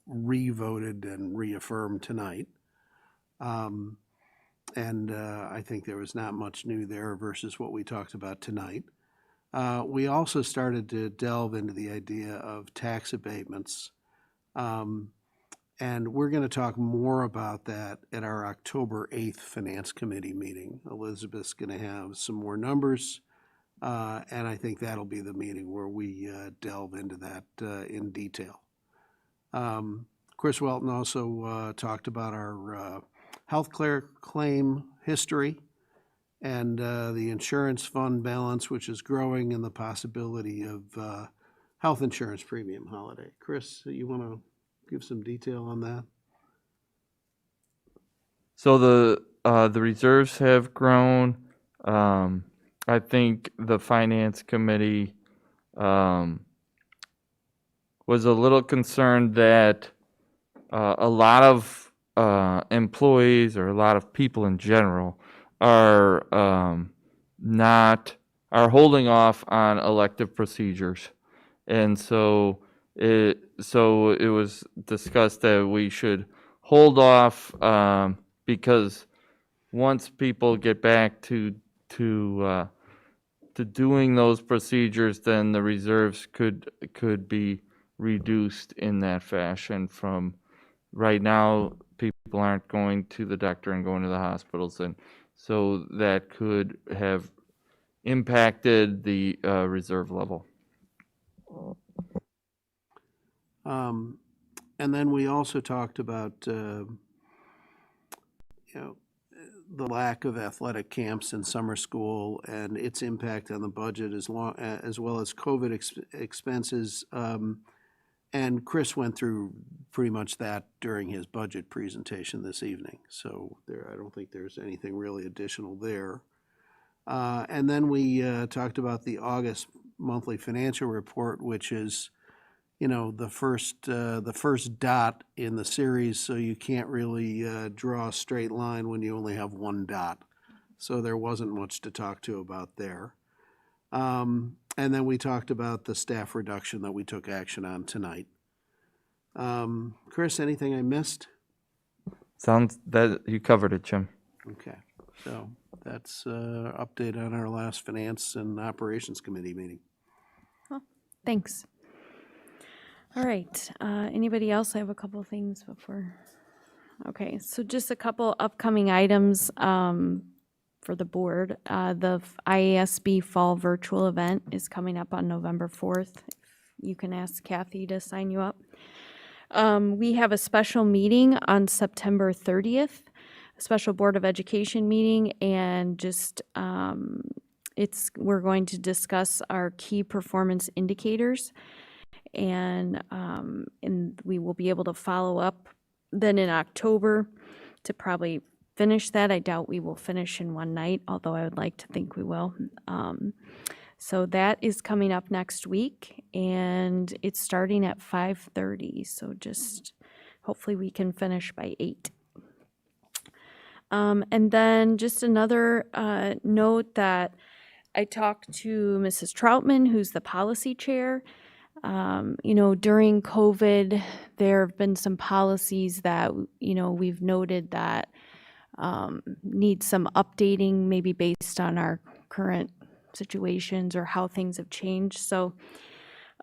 E: re-voted and reaffirmed tonight. I think there was not much new there versus what we talked about tonight. We also started to delve into the idea of tax abatements. And we're going to talk more about that at our October 8th Finance Committee meeting. Elizabeth's going to have some more numbers, and I think that'll be the meeting where we delve into that in detail. Chris Welton also talked about our healthcare claim history and the insurance fund balance, which is growing, and the possibility of health insurance premium holiday. Chris, you want to give some detail on that?
B: So the reserves have grown. I think the Finance Committee was a little concerned that a lot of employees or a lot of people in general are holding off on elective procedures, and so it was discussed that we should hold off because once people get back to doing those procedures, then the reserves could be reduced in that fashion. From right now, people aren't going to the doctor and going to the hospitals, and so that could have impacted the reserve level.
E: And then we also talked about the lack of athletic camps in summer school and its impact on the budget, as well as COVID expenses. And Chris went through pretty much that during his budget presentation this evening. So I don't think there's anything really additional there. And then we talked about the August monthly financial report, which is, the first dot in the series, so you can't really draw a straight line when you only have one dot. So there wasn't much to talk to about there. And then we talked about the staff reduction that we took action on tonight. Chris, anything I missed?
B: Sounds that you covered it, Jim.
E: Okay, so that's update on our last Finance and Operations Committee meeting.
A: Thanks. All right, anybody else? I have a couple of things before. Okay, so just a couple upcoming items for the board. The IASB Fall Virtual Event is coming up on November 4th. You can ask Kathy to sign you up. We have a special meeting on September 30th, a special Board of Education meeting, and just we're going to discuss our key performance indicators, and we will be able to follow up then in October to probably finish that. I doubt we will finish in one night, although I would like to think we will. So that is coming up next week, and it's starting at 5:30. So just hopefully we can finish by 8. And then just another note that I talked to Mrs. Troutman, who's the policy chair. During COVID, there have been some policies that, we've noted that need some updating, maybe based on our current situations or how things have changed. So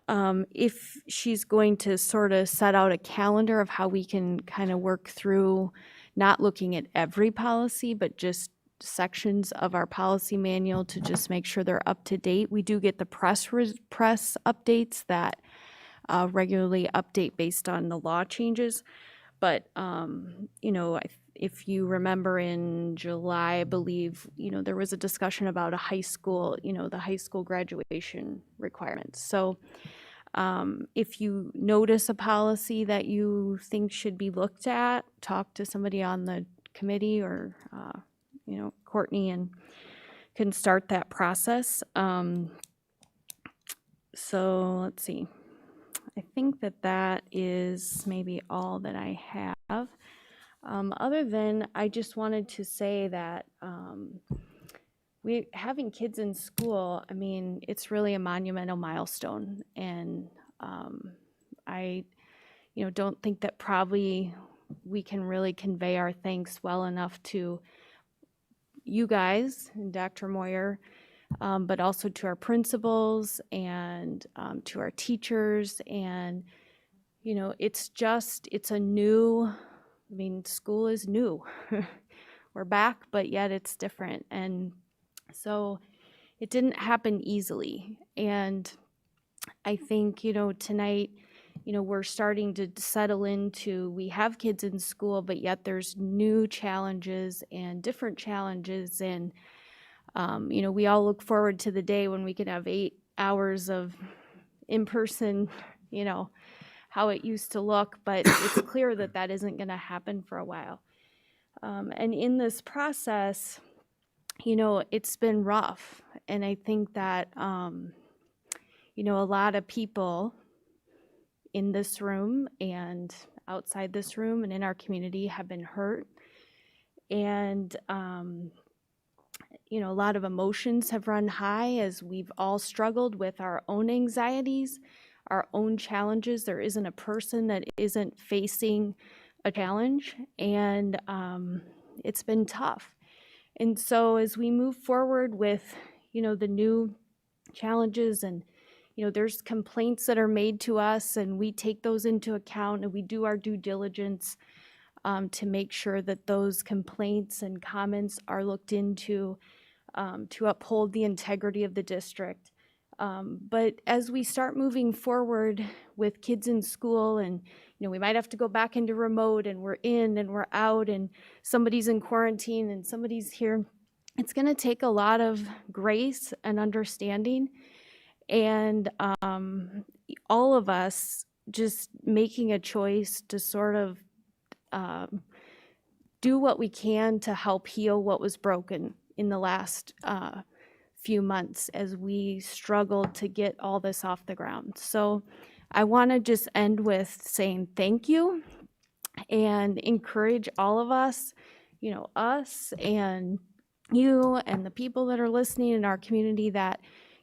A: if she's going to sort of set out a calendar of how we can kind of work through not looking at every policy, but just sections of our policy manual to just make sure they're up to date. We do get the press updates that regularly update based on the law changes. But, if you remember in July, I believe, there was a discussion about a high school, the high school graduation requirements. So if you notice a policy that you think should be looked at, talk to somebody on the committee or, Courtney, and can start that process. So let's see. I think that is maybe all that I have. Other than I just wanted to say that having kids in school, I mean, it's really a monumental milestone. And I, don't think that probably we can really convey our thanks well enough to you guys and Dr. Moyer, but also to our principals and to our teachers. And, it's a new, school is new. We're back, but yet it's different. And so it didn't happen easily. And I think, tonight, we're starting to settle into, we have kids in school, but yet there's new challenges and different challenges. And, we all look forward to the day when we can have 8 hours of in-person, how it used to look, but it's clear that isn't going to happen for a while. And in this process, it's been rough. And I think that, a lot of people in this room and outside this room and in our community have been hurt. And, a lot of emotions have run high as we've all struggled with our own anxieties, our own challenges. There isn't a person that isn't facing a challenge, and it's been tough. And so as we move forward with, the new challenges, and, there's complaints that are made to us, and we take those into account, and we do our due diligence to make sure that those complaints and comments are looked into to uphold the integrity of the district. But as we start moving forward with kids in school, and we might have to go back into remote, and we're in and we're out, and somebody's in quarantine and somebody's here, it's going to take a lot of grace and understanding, and all of us just making a choice to sort of do what we can to help heal what was broken in the last few months as we struggled to get all this off the ground. So I want to just end with saying thank you and encourage all of us, us and you and the people that are listening in our community, that,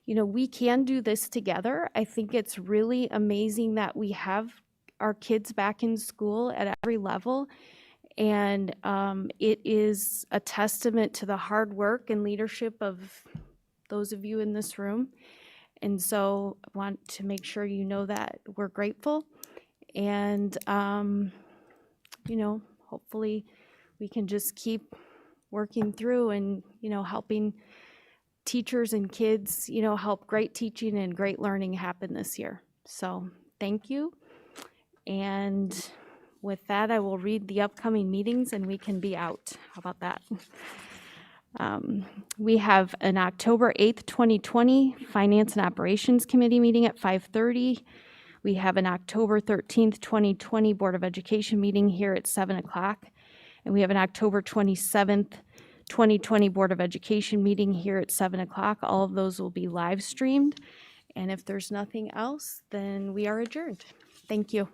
A: we can do this together. I think it's really amazing that we have our kids back in school at every level. And it is a testament to the hard work and leadership of those of you in this room. And so I want to make sure you know that we're grateful. And, hopefully we can just keep working through and, helping teachers and kids, help great teaching and great learning happen this year. So thank you. And with that, I will read the upcoming meetings and we can be out. How about that? We have an October 8th, 2020 Finance and Operations Committee meeting at 5:30. We have an October 13th, 2020 Board of Education meeting here at 7 o'clock. And we have an October 27th, 2020 Board of Education meeting here at 7 o'clock. All of those will be live streamed. And if there's nothing else, then we are adjourned. Thank you.